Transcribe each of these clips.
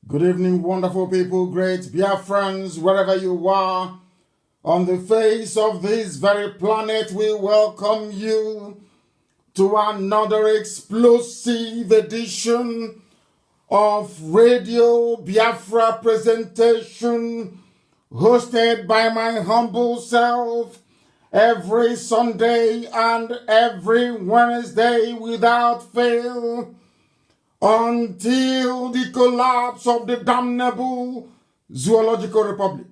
Good evening, wonderful people, great Biafrans, wherever you are. On the face of this very planet, we welcome you to another explosive edition of Radio Biafra presentation, hosted by my humble self every Sunday and every Wednesday without fail, until the collapse of the damnable Zoological Republic.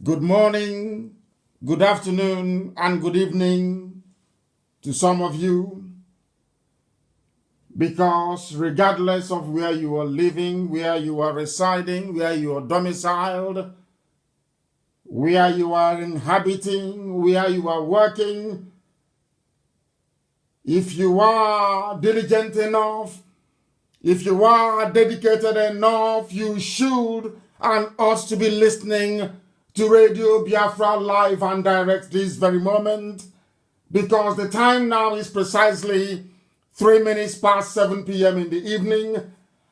Good morning, good afternoon, and good evening to some of you, because regardless of where you are living, where you are residing, where you are domiciled, where you are inhabiting, where you are working, if you are diligent enough, if you are dedicated enough, you should and ought to be listening to Radio Biafra live and direct this very moment, because the time now is precisely 3 minutes past 7 p.m. in the evening,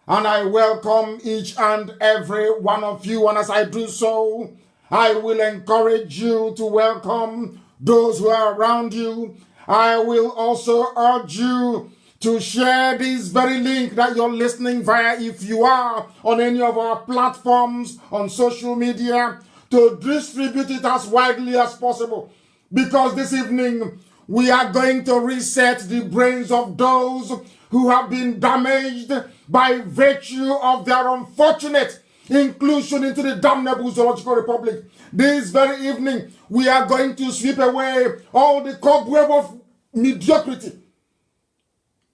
and I welcome each and every one of you, and as I do so, I will encourage you to welcome those who are around you. I will also urge you to share this very link that you're listening via, if you are on any of our platforms on social media, to distribute it as widely as possible. Because this evening, we are going to reset the brains of those who have been damaged by virtue of their unfortunate inclusion into the damnable Zoological Republic. This very evening, we are going to sweep away all the cobweb of mediocrity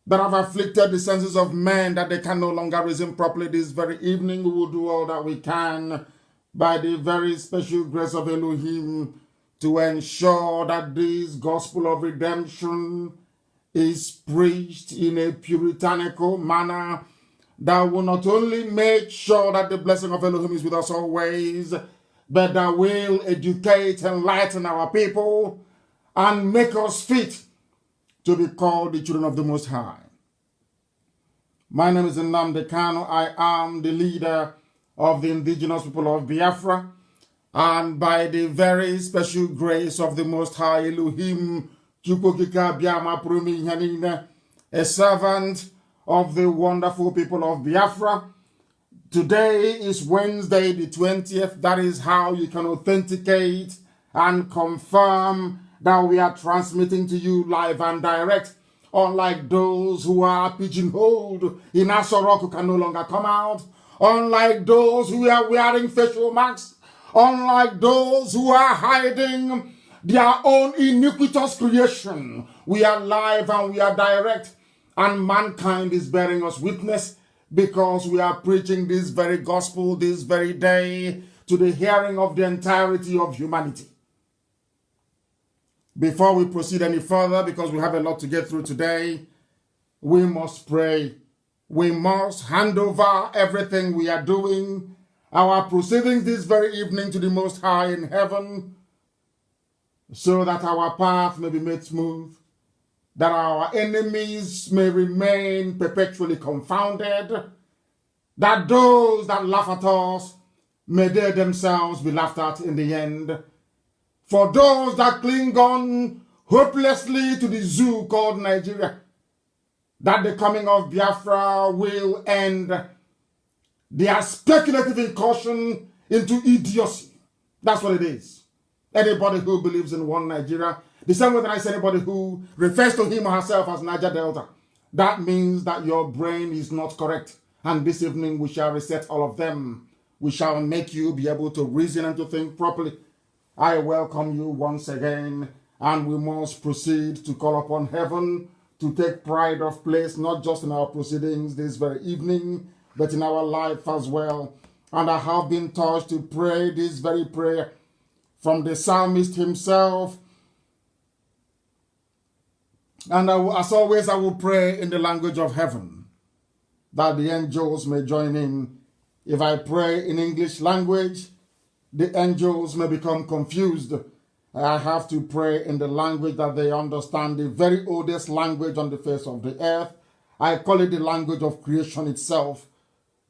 that have afflicted the senses of men, that they can no longer reason properly. This very evening, we will do all that we can by the very special grace of Elohim to ensure that this gospel of redemption is preached in a puritanical manner that will not only make sure that the blessing of Elohim is with us always, but that will educate, enlighten our people, and make us fit to be called the children of the Most High. My name is Nnamdi Kanu. I am the leader of the indigenous people of Biafra, and by the very special grace of the Most High Elohim, a servant of the wonderful people of Biafra. Today is Wednesday the 20th. That is how you can authenticate and confirm that we are transmitting to you live and direct. Unlike those who are pigeonholed in Asorok who can no longer come out, unlike those who are wearing facial masks, unlike those who are hiding their own iniquitous creation, we are live and we are direct, and mankind is bearing us witness, because we are preaching this very gospel this very day to the hearing of the entirety of humanity. Before we proceed any further, because we have a lot to get through today, we must pray. We must hand over everything we are doing, our proceedings this very evening, to the Most High in heaven, so that our path may be made smooth, that our enemies may remain perpetually confounded, that those that laugh at us may they themselves be laughed at in the end. For those that cling on hopelessly to the zoo called Nigeria, that the coming of Biafra will end their speculative incursion into idiocy. That's what it is. Anybody who believes in one Nigeria, the same way that I say anybody who refers to him or herself as Niger Delta, that means that your brain is not correct. And this evening we shall reset all of them. We shall make you be able to reason and to think properly. I welcome you once again, and we must proceed to call upon heaven to take pride of place, not just in our proceedings this very evening, but in our life as well. And I have been touched to pray this very prayer from the psalmist himself. And as always, I will pray in the language of heaven, that the angels may join in. If I pray in English language, the angels may become confused. I have to pray in the language that they understand, the very oldest language on the face of the earth, I call it the language of creation itself,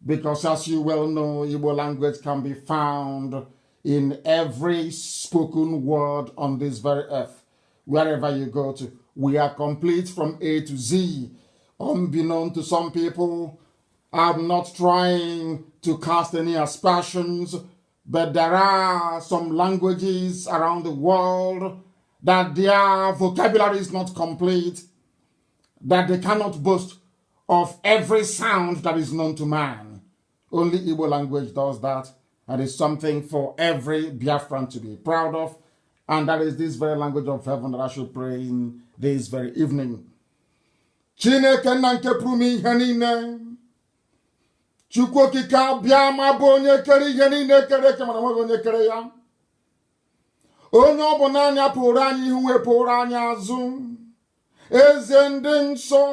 because as you well know, Igbo language can be found in every spoken word on this very earth. Wherever you go to, we are complete from A to Z. Unbeknown to some people, I'm not trying to cast any aspersions, but there are some languages around the world that their vocabulary is not complete, that they cannot boast of every sound that is known to man. Only Igbo language does that, and it's something for every Biafran to be proud of, and that is this very language of heaven that I should pray in this very evening. Chineke nna nke pụrụ m ihe niile, Chukwu okike abịa ma bụ onye kere ihe niile kere eke mana nweghị onye kere ya. Onye ọ bụ naanị ya pụrụ anyị ihu wepụrụ anyị azụ. Eze ndị nsọ,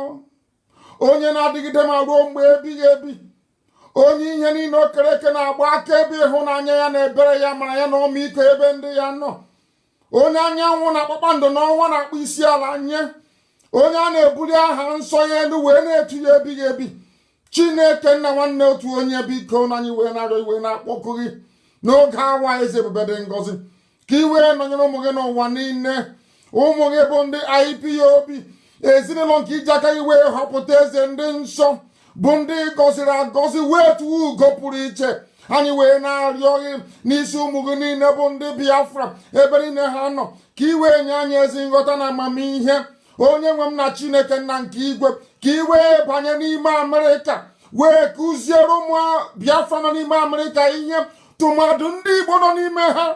onye na-adịgide ma ruo mgbe ebighị ebi. Onye ihe niile o kere eke na-agba aka ebe ịhụnanya ya na ebere ya mara ya na ọmịiko ebe ndị ya nọ. Onye anyanwụ na kpakpando n'ọnwa na-akpọ isi ala nye. Onye a na-ebuli aha nsọ ya elu wee na-etu ya ebighị ebi. Chineke nna nwanne otu onye biko na anyị wee na-arịọ iwe na-akpọku gị n'oge awa eze ebube dị ngọzi, ka i wee nọnyere ụmụ gị n'ụwa niile. Ụmụ gị bụ ndị Ipob, ezinụlọ nke iji aka gị wee họpụta eze ndị nsọ, bụ ndị gọziri agọzi wee tụọ ugo pụrụ iche. Anyị wee na-arịọ gị n'isi ụmụ gị niile bụ ndị Biafra ebe niile ha nọ, ka i wee nye anyị ezi nghọta na amamihe. Onye nwe m na Chineke nna nke igwe, ka i wee banye n'ime Amerịka wee kụziere ụmụ Biafra nọ n'ime Amerịka ihe, tụmadụ ndị Igbo nọ n'ime ha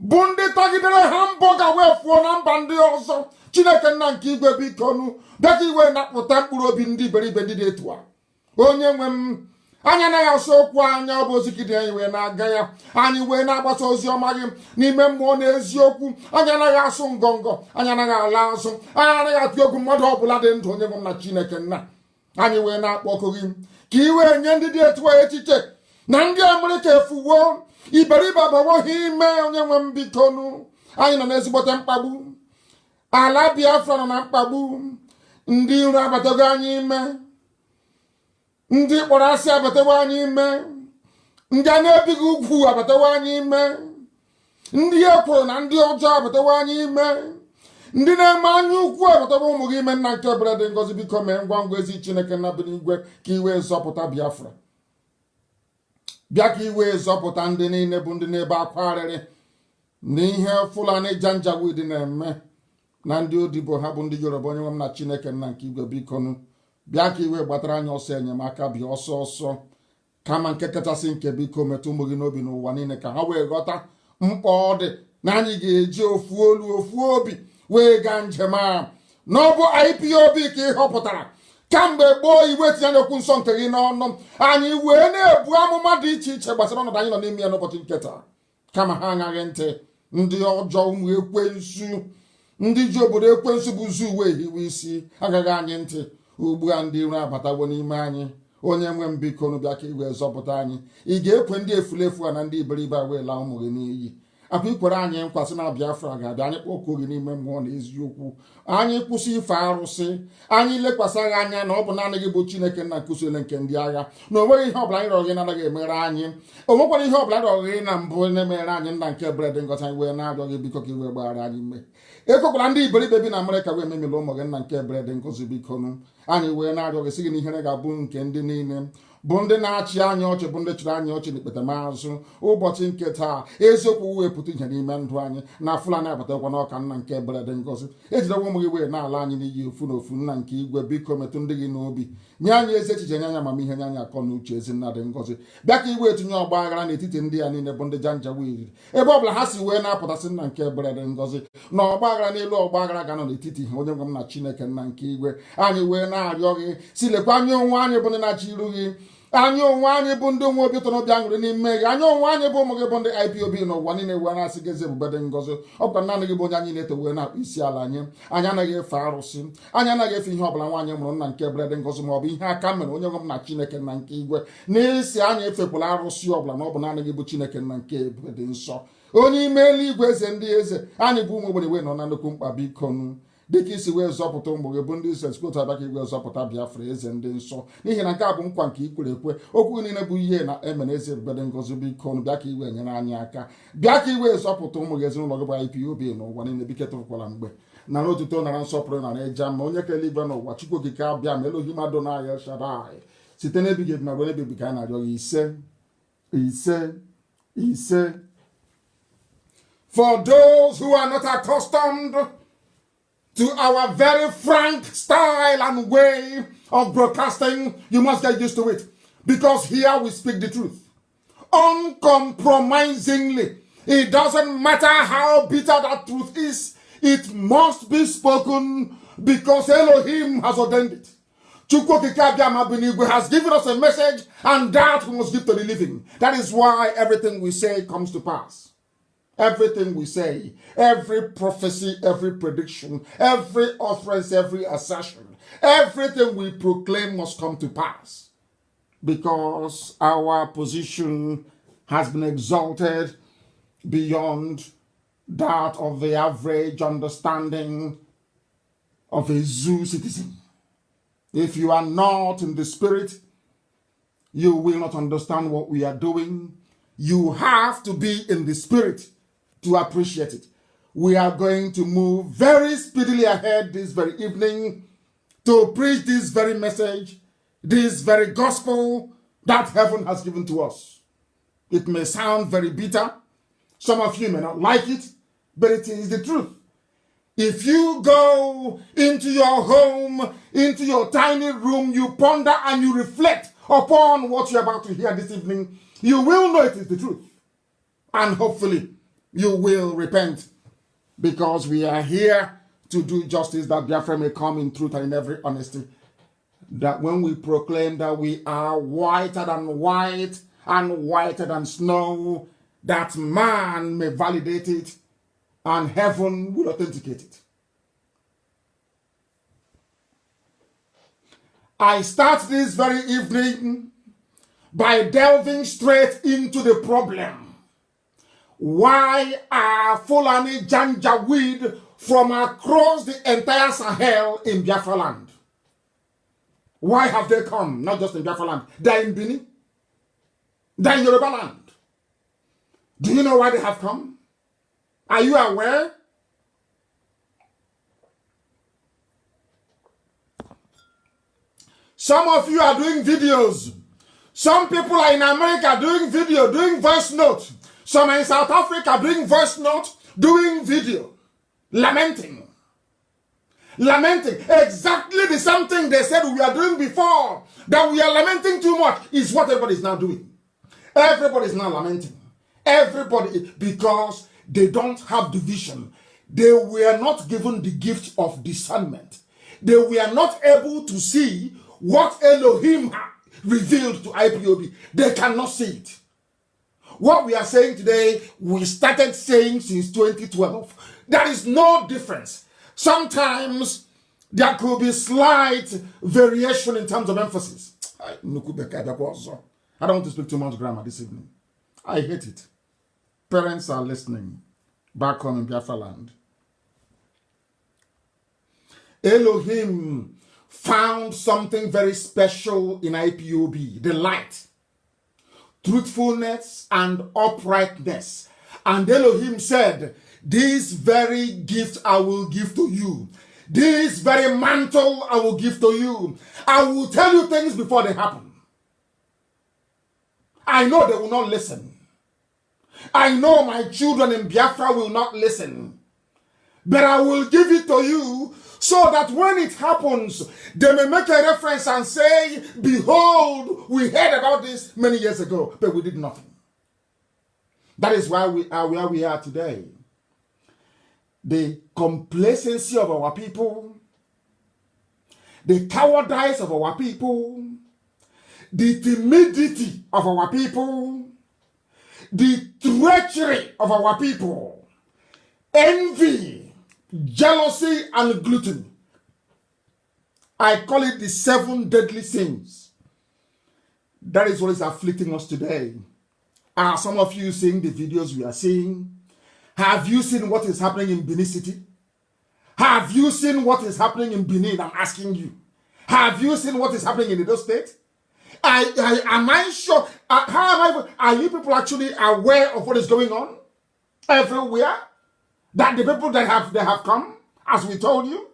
bụ ndị tagidere ha mbọ ga wee fụọ na mba ndị ọzọ. Chineke nna nke igwe biko nụ bịa ka i wee napụta mkpụrụ obi ndị iberibe ndị dị etu a. Onye nwe m, anyị anaghị asụ okwu anya, ọ bụ ozikidi anyị wee na-aga ya. Anyị wee na-agbasa ozi ọma gị n'ime mmụọ na eziokwu. Anyị anaghị asụ ngọngọ, anyị anaghị ala azụ, anyị anaghị atụ egwu mmadụ ọbụla dị ndụ. Onye nwe m na Chineke nna, anyị wee na-akpọkụ gị ka i wee nye ndị dị etu a echiche na ndị Amerịka efuwo iberibe abawoghị ime. Onye nwe m biko nụ, anyị nọ n'ezigbote mkpagbu. Ala Biafra nọ na mkpagbu. Ndị iro abatago anyị ime, ndị kpọrọ asị abatawo anyị ime, ndị a na-ebighị ugwu abatawo anyị ime, ndị ekworo na ndị ọjọọ abatawo anyị ime, ndị na-eme anya ukwu abatawo ụmụ gị ime. Nna nke ebere dị ngọzi biko mee ngwa ngwa ezi Chineke nna bi n'igwe, ka i wee zọpụta Biafra. Bịa ka i wee zọpụta ndị niile bụ ndị na-ebe akwa arịrị n'ihe Fulani Janjaweed na-eme, na ndị odibo ha bụ ndị Yoruba. Onye nwe m na Chineke nna nke igwe biko nụ bịa ka i wee gbatara anyị ọsọ enyemaka. Bịa ọsọ ọsọ, kama nke kachasị nke biko metụ ụmụ gị n'obi n'ụwa niile, ka ha wee ghọta mkpa ọ dị na anyị ga-eji ofu olu ofu obi wee gaa njem a. Na ọ bụ Ipob ka ị họpụtara kamgbe gboo, iwe tinye okwu nsọ nke gị n'ọnụ. Anyị wee na-ebu amụma dị iche iche gbasara ọnọdụ anyị nọ n'ime ya n'ụbọchị nke taa, kama ha aṅaghị ntị. Ndị ọjọọ, ụmụ ekwensu, ndị ji obodo ekwensu bụ zu uwe hiwe isi, agaghị anyị ntị. Ugbu a ndị iro abatawo n'ime anyị. Onye nwe m biko nụ bịa ka i wee zọpụta anyị. Ị ga-ekwe ndị efulefu a na ndị iberibe a wee laa ụmụ gị n'iyi. Akwa ikwere anyị nkwa sị na Biafra ga-abịa. Anyị kpọkuo gị n'ime mmụọ na eziokwu. Anyị kwụsị ife arụsị. Anyị lekwasị agha anya na ọ bụ naanị gị bụ Chineke nna nkụziele nke ndị agha, na o nweghị ihe ọbụla anyị rọrọ gị na-anaghị emere anyị. O nwekwara ihe ọbụla rọrọ gị na mbụ na-emere anyị. Nna nke ebere dị ngọzi, anyị wee na-arịọ gị biko ka i wee gbaghara anyị mmehie. Ekwekwara ndị iberibe bi na Amerịka wee memela ụmụ gị. Nna nke ebere dị ngọzi biko nụ, anyị wee na-arịọ gị sị gị na ihere ga-abụ nke ndị niile bụ ndị na-achị anyị ọchị, bụ ndị chụrụ anyị ọchị n'ikpete maazụ. Ụbọchị nke taa eziokwu wepụta ihe n'ime ndụ anyị, na Fulani abatakwa n'ọka. Nna nke ebere dị ngọzi, ejidewa ụmụ gị wee na-ala anyị n'iyi ofu na ofu. Nna nke igwe biko metụ ndị gị n'obi, nye anyị ezi echiche, nye anyị amamihe, nye anyị akọ na uche. Ezi nna dị ngọzi, bịa ka i wee tinye ọgba aghara n'etiti ndị ya niile bụ ndị Janjaweed, ebe ọbụla ha si wee na-apụtasị. Nna nke ebere dị ngọzi, na ọgba aghara n'elu ọgba aghara ga-anọ n'etiti ha. Onye nwe m na Chineke nna nke igwe, anyị wee na-arịọ gị si lekwa anyị onwe anyị bụ ndị na-achị iru gị. Anyị onwe anyị bụ ndị nwe obi ụtọ n'obi aṅụrị n'ime gị. Anyị onwe anyị bụ ụmụ gị bụ ndị Ipob n'ụwa niile wee na-asị gị ezi ebube dị ngọzi. Ọ bụkwa naanị gị bụ onye anyị na-eto wee na-akpụ isi ala anyị. Anyị anaghị efe arụsị, anyị anaghị efe ihe ọbụla nwaanyị mụrụ. Nna nke ebere dị ngọzi, ma ọ bụ ihe aka mere. Onye nwe m na Chineke nna nke igwe, n'isi anyị efekwala arụsị ọbụla, na ọ bụ naanị gị bụ Chineke nna nke ebube dị nsọ, onye ime eluigwe, eze ndị eze. Anyị bụ ụmụ ogbenye wee nọ na nnukwu mkpa. Biko nụ dịka isi wee zọpụta ụmụ gị bụ ndị isi esikwotu abịa ka iwee zọpụta Biafra eze ndị nsọ n'ihi na nke a bụ nkwa nke ikwere ekwe okwu niile bụ ihe na emere ezi ebube ngozi biko bịa ka iwe nyere anyị aka bịa ka iwee zọpụta ụmụ gị ezinụlọ gị bụ IPOB n'ụwa niile bike tụkwala mgbe na n'otuto nara nsọpụrụ na eja ma onye kele igwe n'ụwa Chukwu okike abịa ma Elohim Adonai El Shaddai site n'ebighị ebi na ruo n'ebighị ka anyị na-arịọ gị ise. For those who are not accustomed to our very frank style and way of broadcasting, you must get used to it. Because here we speak the truth. Uncompromisingly. It doesn't matter how bitter that truth is. It must be spoken because Elohim has ordained it. Chukwu has given us a message, and that we must give to the living. That is why everything we say comes to pass. Everything we say, every prophecy, every prediction, every utterance, every assertion, everything we proclaim must come to pass. Because our position has been exalted beyond that of the average understanding of a zoo citizen. If you are not in the spirit, you will not understand what we are doing. You have to be in the spirit to appreciate it. We are going to move very speedily ahead this very evening to preach this very message, this very gospel that heaven has given to us. It may sound very bitter. Some of you may not like it, but it is the truth. If you go into your home, into your tiny room, you ponder and you reflect upon what you're about to hear this evening, you will know it is the truth. And hopefully, you will repent, because we are here to do justice, that Biafra may come in truth and in every honesty. That when we proclaim that we are whiter than white and whiter than snow, that man may validate it and heaven will authenticate it. I start this very evening by delving straight into the problem. Why are Fulani Janjaweed from across the entire Sahel in Biafra land? Why have they come? Not just in Biafra land. They're in Bini. They're in Yoruba land. Do you know why they have come? Are you aware? Some of you are doing videos. Some people are in America doing video, doing voice note. Some are in South Africa doing voice note, doing video. Lamenting. Lamenting. Exactly the same thing they said we are doing before. That we are lamenting too much is what everybody is now doing. Everybody is now lamenting. Everybody, because they don't have the vision. They were not given the gift of discernment. They were not able to see what Elohim revealed to IPOB. They cannot see it. What we are saying today, we started saying since 2012. There is no difference. Sometimes there could be slight variation in terms of emphasis. I don't want to speak too much grammar this evening. I hate it. Parents are listening back home in Biafra land. Elohim found something very special in IPOB, the light, truthfulness, and uprightness. And Elohim said, this very gift I will give to you. This very mantle I will give to you. I will tell you things before they happen. I know they will not listen. I know my children in Biafra will not listen. But I will give it to you so that when it happens, they may make a reference and say, behold, we heard about this many years ago, but we did nothing. That is why we are where we are today. The complacency of our people, the cowardice of our people, the timidity of our people, the treachery of our people, envy, jealousy, and gluttony. I call it the 7 deadly sins. That is what is afflicting us today. Are some of you seeing the videos we are seeing? Have you seen what is happening in Benin City? Have you seen what is happening in Benin? I'm asking you. Have you seen what is happening in Edo State? Am I sure? Are you people actually aware of what is going on everywhere? That the people that have come, as we told you.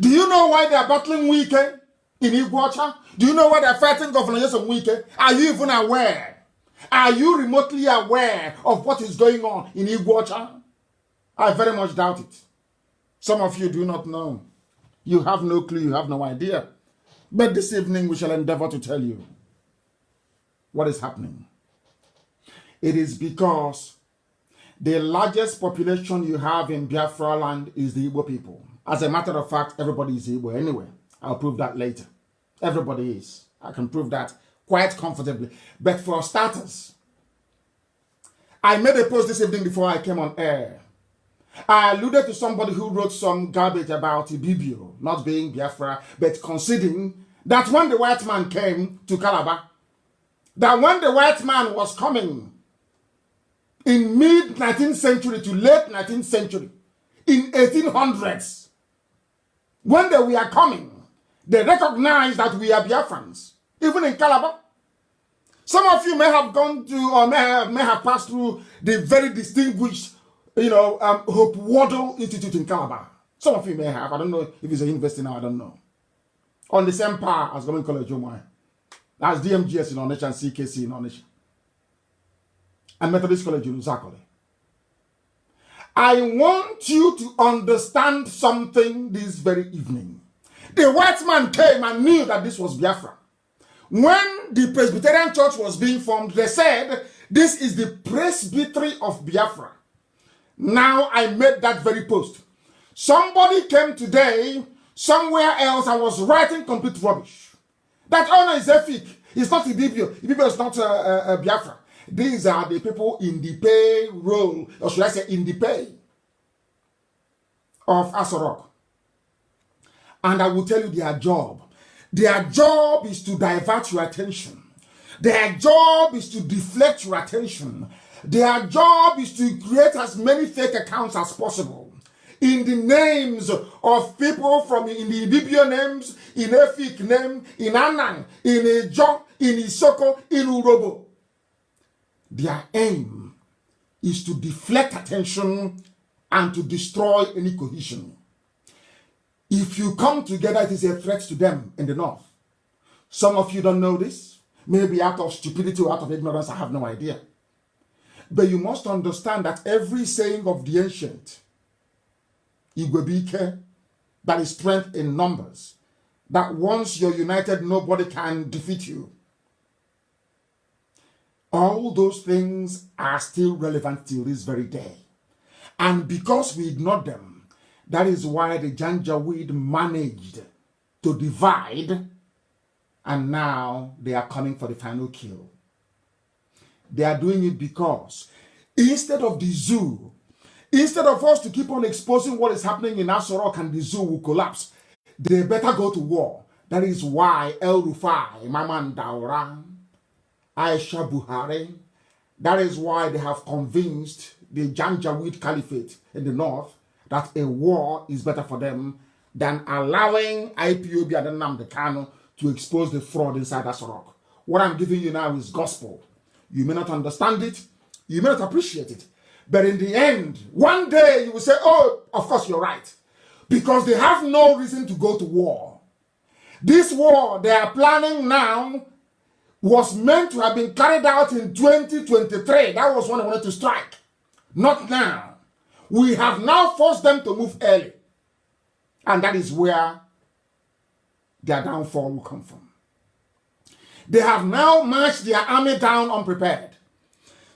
Do you know why they are battling Wike in Iguacha? Do you know why they are fighting Governor Nyesom Wike? Are you even aware? Are you remotely aware of what is going on in Iguacha? I very much doubt it. Some of you do not know. You have no clue, you have no idea. But this evening we shall endeavor to tell you what is happening. It is because the largest population you have in Biafra land is the Igbo people. As a matter of fact, everybody is Igbo anyway. I'll prove that later. Everybody is. I can prove that quite comfortably. But for starters, I made a post this evening before I came on air. I alluded to somebody who wrote some garbage about Ibibio not being Biafra, but conceding that when the white man came to Calabar, that when the white man was coming in mid-19th century to late 19th century, in 1800s, when they were coming, they recognized that we are Biafrans, even in Calabar. Some of you may have gone to or may have passed through the very distinguished Hope Waddle Institute in Calabar. Some of you may have. I don't know if it's a university now. I don't know. On the same par as Government College Omai. That's DMGS in Onitsha and CKC in Onitsha. And Methodist College in Uzakole. I want you to understand something this very evening. The white man came and knew that this was Biafra. When the Presbyterian Church was being formed, they said, this is the Presbytery of Biafra. Now I made that very post. Somebody came today, somewhere else, and was writing complete rubbish. That honor is Efik. It's not Ibibio. Ibibio is not Biafra. These are the people in the payroll, or should I say in the pay of Asorok. And I will tell you their job. Their job is to divert your attention. Their job is to deflect your attention. Their job is to create as many fake accounts as possible in the names of people from in the Ibibio names, in Efik name, in Anang, in Ejo, in Isoko, in Urobo. Their aim is to deflect attention and to destroy any cohesion. If you come together, it is a threat to them in the north. Some of you don't know this, maybe out of stupidity or out of ignorance, I have no idea. But you must understand that every saying of the ancient, Igwebike, that is strength in numbers, that once you're united, nobody can defeat you. All those things are still relevant till this very day. And because we ignored them, that is why the Janjaweed managed to divide, and now they are coming for the final kill. They are doing it because instead of the zoo, instead of us to keep on exposing what is happening in Asorok and the zoo will collapse, they better go to war. That is why El Rufai, Maman Daura, Aisha Buhari, that is why they have convinced the Janjaweed Caliphate in the north that a war is better for them than allowing Ipob and Nnamdi Kanu to expose the fraud inside Asorok. What I'm giving you now is gospel. You may not understand it, you may not appreciate it, but in the end, one day you will say, oh, of course you're right, because they have no reason to go to war. This war they are planning now was meant to have been carried out in 2023. That was when they wanted to strike. Not now. We have now forced them to move early. And that is where their downfall will come from. They have now marched their army down unprepared.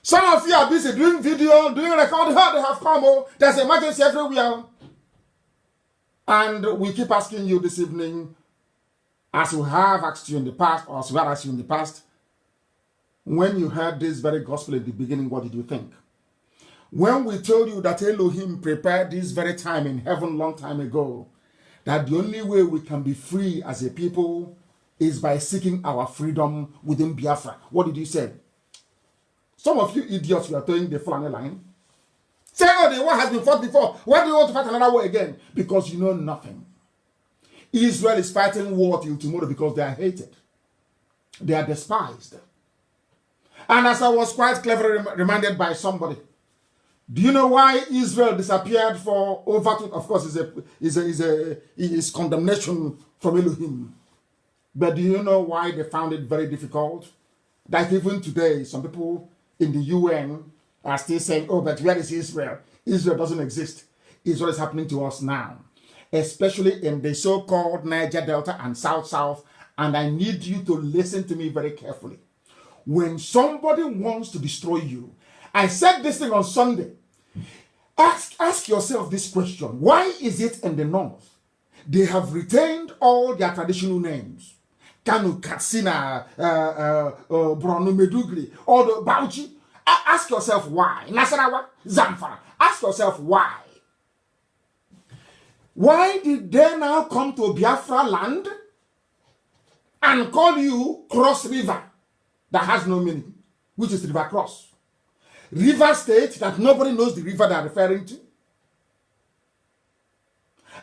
Some of you are busy doing video, doing recording. How they have come. Oh, there's emergency everywhere. And we keep asking you this evening, as we have asked you in the past, or as we have asked you in the past, when you heard this very gospel at the beginning, what did you think? When we told you that Elohim prepared this very time in heaven long time ago, that the only way we can be free as a people is by seeking our freedom within Biafra. What did you say? Some of you idiots were towing the Fulani line. Say, oh, the war has been fought before. Why do you want to fight another war again? Because you know nothing. Israel is fighting war till tomorrow because they are hated. They are despised. And as I was quite cleverly reminded by somebody, do you know why Israel disappeared for over? Of course, is condemnation from Elohim. But do you know why they found it very difficult? That even today, some people in the UN are still saying, "Oh, but where is Israel? Israel doesn't exist." Israel is happening to us now, especially in the so-called Niger Delta and South. And I need you to listen to me very carefully. When somebody wants to destroy you, I said this thing on Sunday. Ask yourself this question. Why is it in the north they have retained all their traditional names? Kanu, Katsina, Borno, Medugri, all the Bauchi. Ask yourself why. Nasarawa, Zamfara. Ask yourself why. Why did they now come to Biafra land and call you Cross River that has no meaning, which is River Cross? River State that nobody knows the river they're referring to.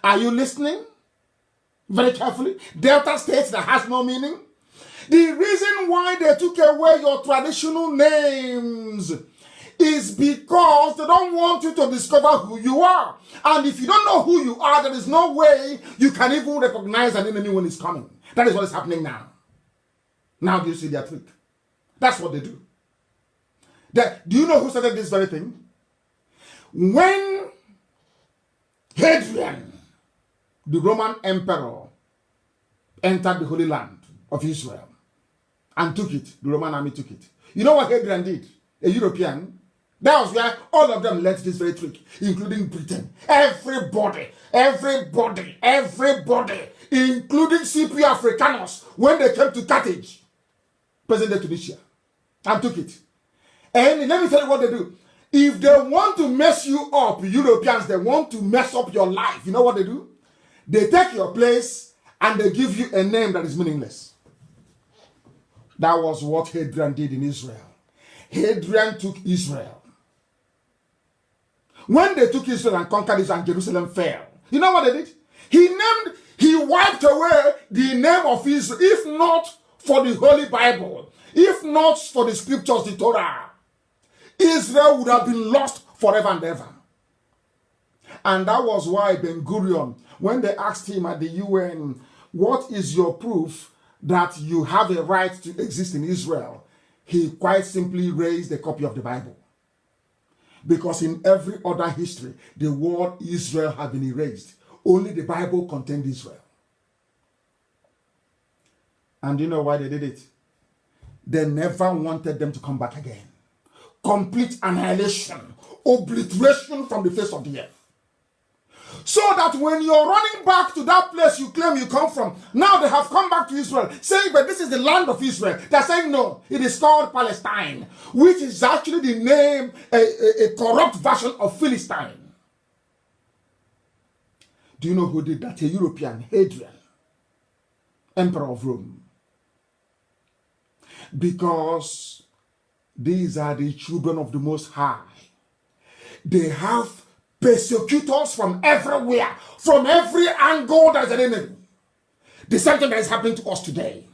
Are you listening? Very carefully. Delta State that has no meaning. The reason why they took away your traditional names is because they don't want you to discover who you are. And if you don't know who you are, there is no way you can even recognize an enemy when it's coming. That is what is happening now. Now do you see their trick? That's what they do. Do you know who started this very thing? When Hadrian, the Roman emperor, entered the Holy Land of Israel and took it, the Roman army took it. You know what Hadrian did? A European. That was where all of them learned this very trick, including Britain. Everybody, including Scipio Africanus, when they came to Carthage, present-day Tunisia, and took it. And let me tell you what they do. If they want to mess you up, Europeans, they want to mess up your life. You know what they do? They take your place and they give you a name that is meaningless. That was what Hadrian did in Israel. Hadrian took Israel. When they took Israel and conquered Israel and Jerusalem fell, you know what they did? He wiped away the name of Israel, if not for the Holy Bible, if not for the scriptures, the Torah. Israel would have been lost forever and ever. And that was why Ben Gurion, when they asked him at the UN, what is your proof that you have a right to exist in Israel? He quite simply raised a copy of the Bible. Because in every other history, the word Israel had been erased. Only the Bible contained Israel. And you know why they did it? They never wanted them to come back again. Complete annihilation, obliteration from the face of the earth. So that when you're running back to that place you claim you come from, now they have come back to Israel, saying, but this is the land of Israel. They're saying, no, it is called Palestine, which is actually the name, a corrupt version of Philistine. Do you know who did that? A European, Hadrian, Emperor of Rome. Because these are the children of the Most High. They have persecutors from everywhere, from every angle there's an enemy. The same thing that is happening to us today.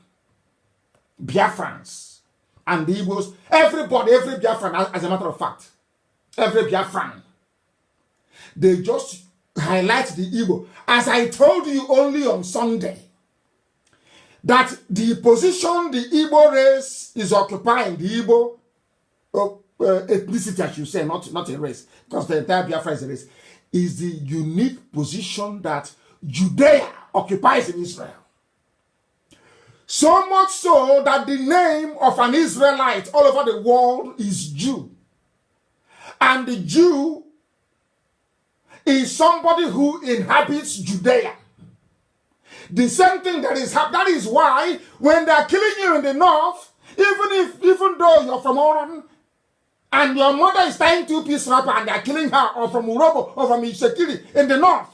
Biafrans and the Igbos, everybody, every Biafran, as a matter of fact, every Biafran, they just highlight the Igbo. As I told you only on Sunday, that the position the Igbo race is occupying, the Igbo ethnicity, I should say, not a race, because the entire Biafra is a race, is the unique position that Judea occupies in Israel. So much so that the name of an Israelite all over the world is Jew. And the Jew is somebody who inhabits Judea. The same thing that is why when they are killing you in the north, even though you're from Oran, and your mother is tying two-piece wrapper and they are killing her, or from Urobo, or from Ishekiri in the north,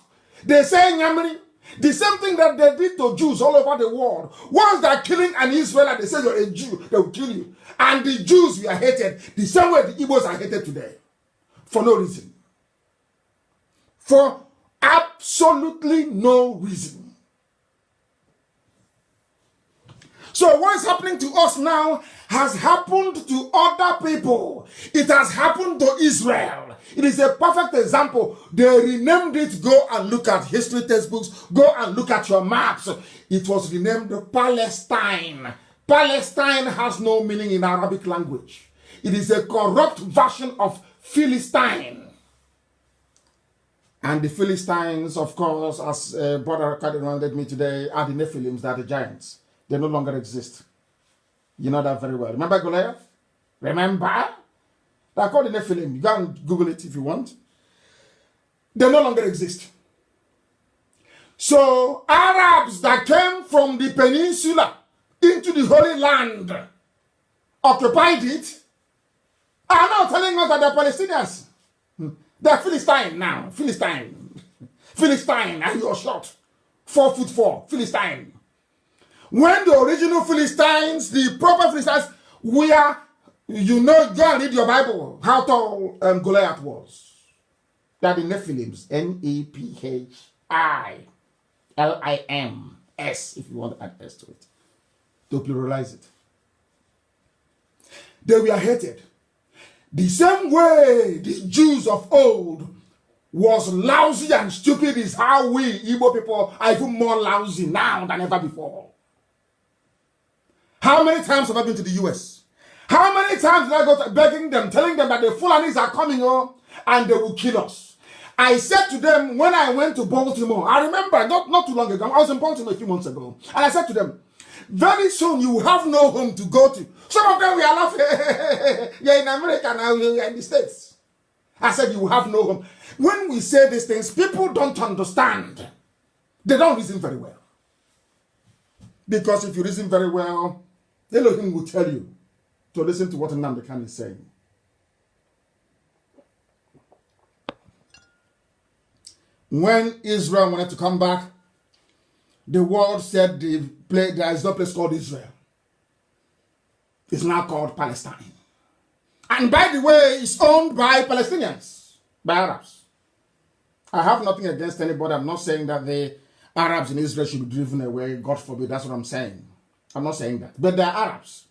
they say Nyamri. The same thing that they did to Jews all over the world. Once they are killing an Israelite, they say you're a Jew, they will kill you. And the Jews, we are hated the same way the Igbos are hated today. For no reason. for absolutely no reason. So what is happening to us now has happened to other people. It has happened to Israel. It is a perfect example. They renamed it. Go and look at history textbooks. Go and look at your maps. It was renamed Palestine. Palestine has no meaning in Arabic language. It is a corrupt version of Philistine. And the Philistines, of course, as Brother Kadi reminded me today, are the Nephilims, that are the giants. They no longer exist. You know that very well. Remember Goliath? Remember? They're called the Nephilim. You can Google it if you want. They no longer exist. So Arabs that came from the peninsula into the Holy Land, occupied it, are now telling us that they're Palestinians. They're Philistine now. Philistine. Philistine, and you're short. 4'4", Philistine. When the original Philistines, the proper Philistines, were, you know, go and read your Bible, how tall Goliath was. That the Nephilims, Nephilims, if you want to add S to it, to pluralize it. They were hated. The same way the Jews of old was lousy and stupid is how we Igbo people are even more lousy now than ever before. How many times have I been to the US? How many times did I go begging them, telling them that the Fulanis are coming and they will kill us? I said to them when I went to Baltimore, I remember not too long ago, I was in Baltimore a few months ago, and I said to them, very soon you will have no home to go to. Some of them were laughing. You're in America now, you're in the States. I said you will have no home. When we say these things, people don't understand. They don't reason very well. Because if you reason very well, Elohim will tell you to listen to what Nnamdi Kanu is saying. When Israel wanted to come back, the world said there is no place called Israel. It's now called Palestine. And by the way, it's owned by Palestinians, by Arabs. I have nothing against anybody. I'm not saying that the Arabs in Israel should be driven away. God forbid. That's what I'm saying. I'm not saying that. But they're Arabs.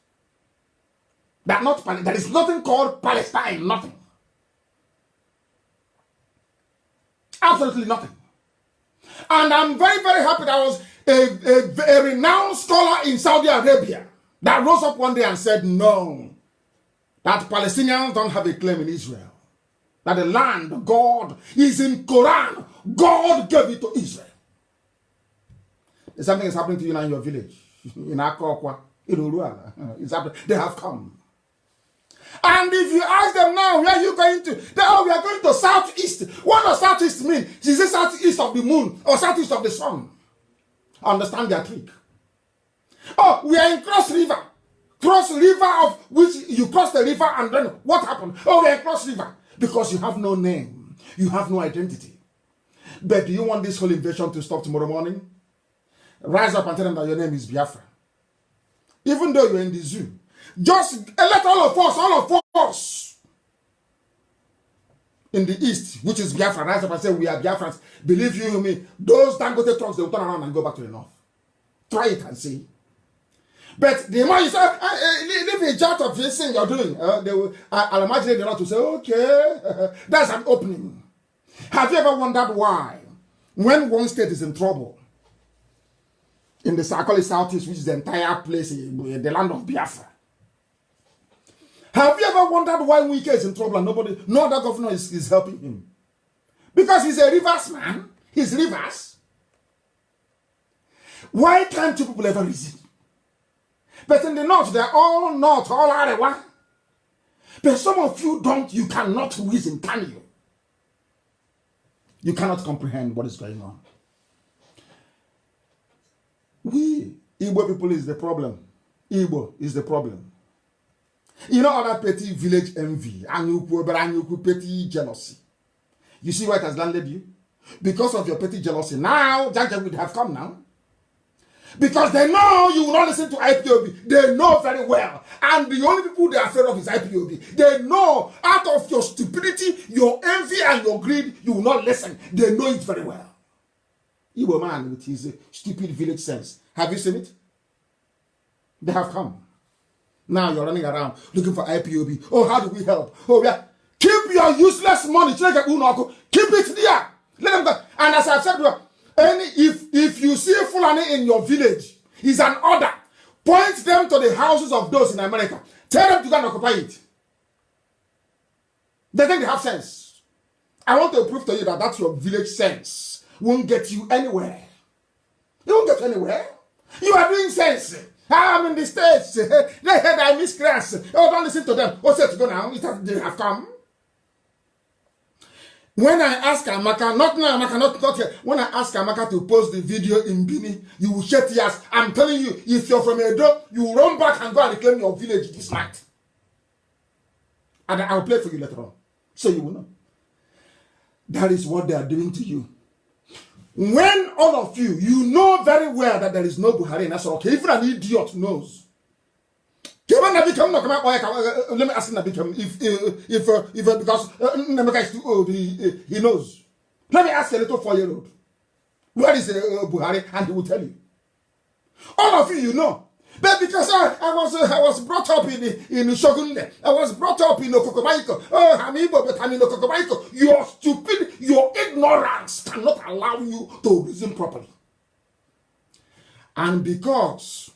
They're not Palestine. There is nothing called Palestine. Nothing. Absolutely nothing. And I'm very, very happy that was a renowned scholar in Saudi Arabia that rose up one day and said, no, that Palestinians don't have a claim in Israel. That the land, God, is in Quran. God gave it to Israel. Something is happening to you now in your village. In Akokwa, in Uruala. It's happening. They have come. And if you ask them now, where are you going to? They, oh, we are going to southeast. What does southeast mean? Is it southeast of the moon or southeast of the sun? Understand their trick. Oh, we are in Cross River. Cross River of which you cross the river and then what happened? Oh, we are in Cross River. Because you have no name. You have no identity. But do you want this whole invasion to stop tomorrow morning? Rise up and tell them that your name is Biafra. Even though you're in the zoo. Just let all of us in the east, which is Biafra, rise up and say, we are Biafrans. Believe you me, those Dangote trucks, they will turn around and go back to the north. Try it and see. But the man you say, leave a chart of this thing you're doing. They will, I'll imagine the Lord to say, okay, that's an opening. Have you ever wondered why, when one state is in trouble, in the Sakoli Southeast, which is the entire place, the land of Biafra, have you ever wondered why Wike is in trouble and no other governor is helping him? Because he's a rivers man. He's rivers. Why can't you people ever reason? But in the north, they're all north, all Arewa. But some of you don't, you cannot reason, can you? You cannot comprehend what is going on. We, Igbo people, is the problem. Igbo is the problem. You know other petty village envy, and petty jealousy. You see what has landed you? Because of your petty jealousy. Now, Jaja would have come now. Because they know you will not listen to IPOB. They know very well. And the only people they are afraid of is IPOB. They know out of your stupidity, your envy, and your greed, you will not listen. They know it very well. Igbo man with his stupid village sense. Have you seen it? They have come. Now you're running around looking for IPOB. Oh, how do we help? Oh, yeah. Keep your useless money. Keep it there. Let them go. And as I've said, if you see Fulani in your village, it's an order. Point them to the houses of those in America. Tell them to go and occupy it. They think they have sense. I want to prove to you that that's your village sense won't get you anywhere. You won't get anywhere. You are doing sense. I'm in the States. They heard I miss grass. Oh, don't listen to them. What's it to go now? They have come. When I ask Amaka, not now, Amaka, not here. When I ask Amaka to post the video in Bini, you will shed tears. I'm telling you, if you're from Edo, you will run back and go and reclaim your village this night. And I'll play for you later on. So you will know. That is what they are doing to you. When all of you, you know very well that there is no Buhari in Asoro. Okay, even an idiot knows. Let me ask Nabikam if because Namaka is too old, he knows. Let me ask a little 4-year-old. Where is Buhari? And he will tell you. All of you, you know. But because I was brought up in Shogunle, I was brought up in Okokomaiko. Oh, I'm Ipob, but I'm in Okokomaiko. Your stupid, your ignorance cannot allow you to reason properly. And because,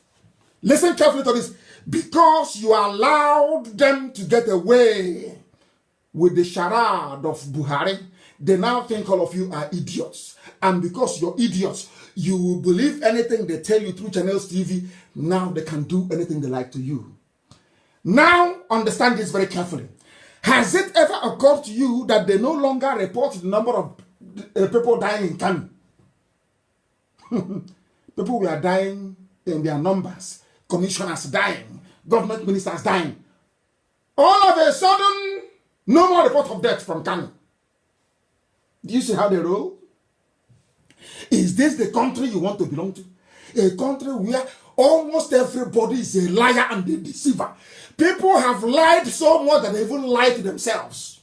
listen carefully to this, because you allowed them to get away with the charade of Buhari, they now think all of you are idiots. And because you're idiots, you will believe anything they tell you through Channels TV. Now they can do anything they like to you. Now, understand this very carefully. Has it ever occurred to you that they no longer report the number of people dying in Kanu? People were dying in their numbers. Commissioners dying. Government ministers dying. All of a sudden, no more report of death from Kanu. Do you see how they roll? Is this the country you want to belong to? A country where almost everybody is a liar and a deceiver. People have lied so much that they even lie to themselves.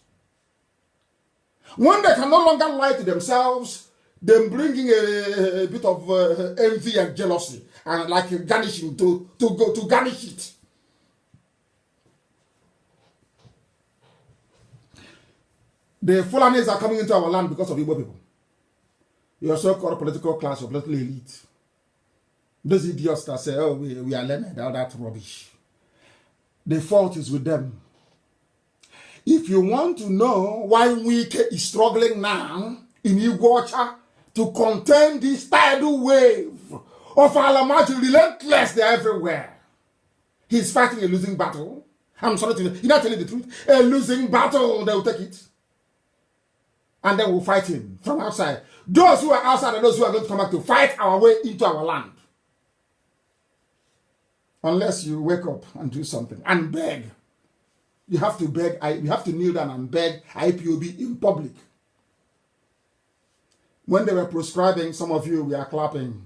When they can no longer lie to themselves, they're bringing a bit of envy and jealousy and like garnishing to garnish it. The Fulanis are coming into our land because of Igbo people. Your so-called political class, your political elite. Those idiots that say, oh, we are learned, all that rubbish. The fault is with them. If you want to know why Wike is struggling now in Iguacha to contain this tidal wave of Alamaji, relentless, they're everywhere. He's fighting a losing battle. I'm sorry to you, you're not telling the truth. A losing battle, they will take it. And then we'll fight him from outside. Those who are outside and those who are going to come back to fight our way into our land. Unless you wake up and do something and beg. You have to beg, you have to kneel down and beg IPOB in public. When they were proscribing, some of you were clapping.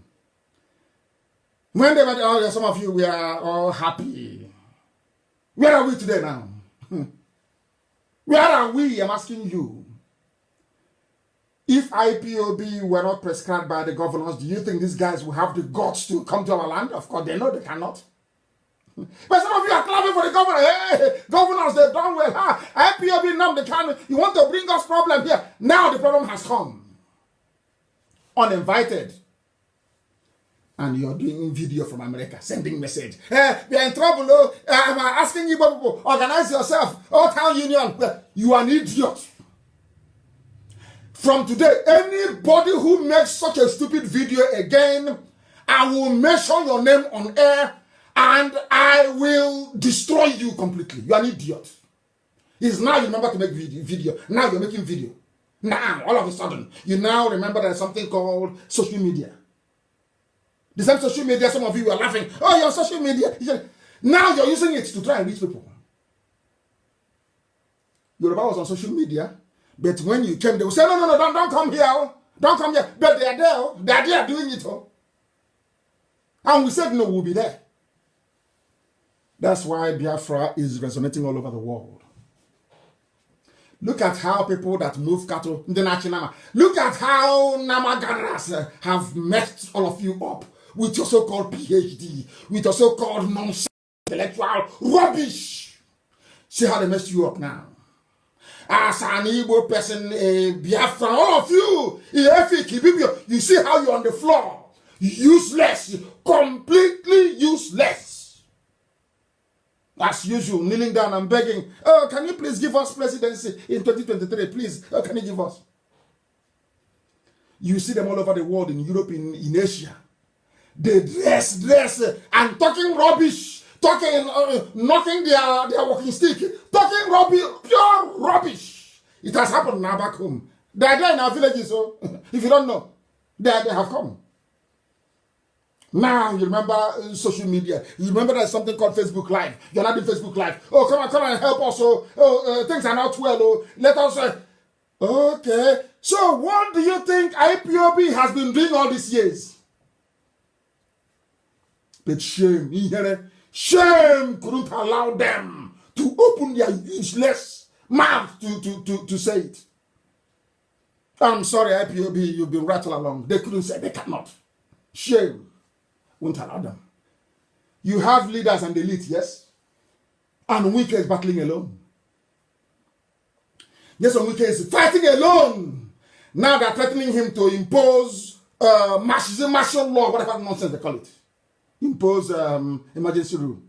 When they were, some of you were all happy. Where are we today now? Where are we? I'm asking you. If IPOB were not prescribed by the governors, do you think these guys will have the guts to come to our land? Of course, they know they cannot. But some of you are clapping for the governor. Hey, governors, they've done well. IPOB Nnamdi Kanu, you want to bring us problem here. Now the problem has come. Uninvited. And you're doing video from America, sending message. Hey, we're in trouble. Oh. I'm asking you people, organize yourself. Oh, town union. You are an idiot. From today, anybody who makes such a stupid video again, I will mention your name on air and I will destroy you completely. You are an idiot. It's now you remember to make video. Now you're making video. Now, all of a sudden, you now remember there's something called social media. The same social media, some of you are laughing. Oh, you're on social media. Now you're using it to try and reach people. Yoruba was on social media. But when you came, they will say, no, don't come here. Don't come here. But they are there. They are there doing it. And we said, no, we'll be there. That's why Biafra is resonating all over the world. Look at how people that move cattle, look at how Namagaras have messed all of you up with your so-called PhD, with your so-called nonsense, intellectual rubbish. See how they messed you up now. As an Igbo person, Biafra, all of you, you see how you're on the floor. Useless, completely useless. As usual, kneeling down and begging, oh, can you please give us presidency in 2023, please? Oh, can you give us? You see them all over the world, in Europe, in Asia. They dress, and talking rubbish, knocking their walking stick, talking rubbish, pure rubbish. It has happened now back home. They are there in our villages, so if you don't know, they have come. Now you remember social media. You remember there's something called Facebook Live. You're not in Facebook Live. Oh, come on, help us. Things are not well. Oh, let us. Okay. So what do you think IPOB has been doing all these years? But shame couldn't allow them to open their useless mouth to say it. I'm sorry, IPOB, you've been rattled along. They couldn't say, they cannot. Shame won't allow them. You have leaders and elite, yes? And Wike is battling alone. Yes, and Wike is fighting alone. Now they're threatening him to impose martial law, whatever nonsense they call it. Impose emergency rule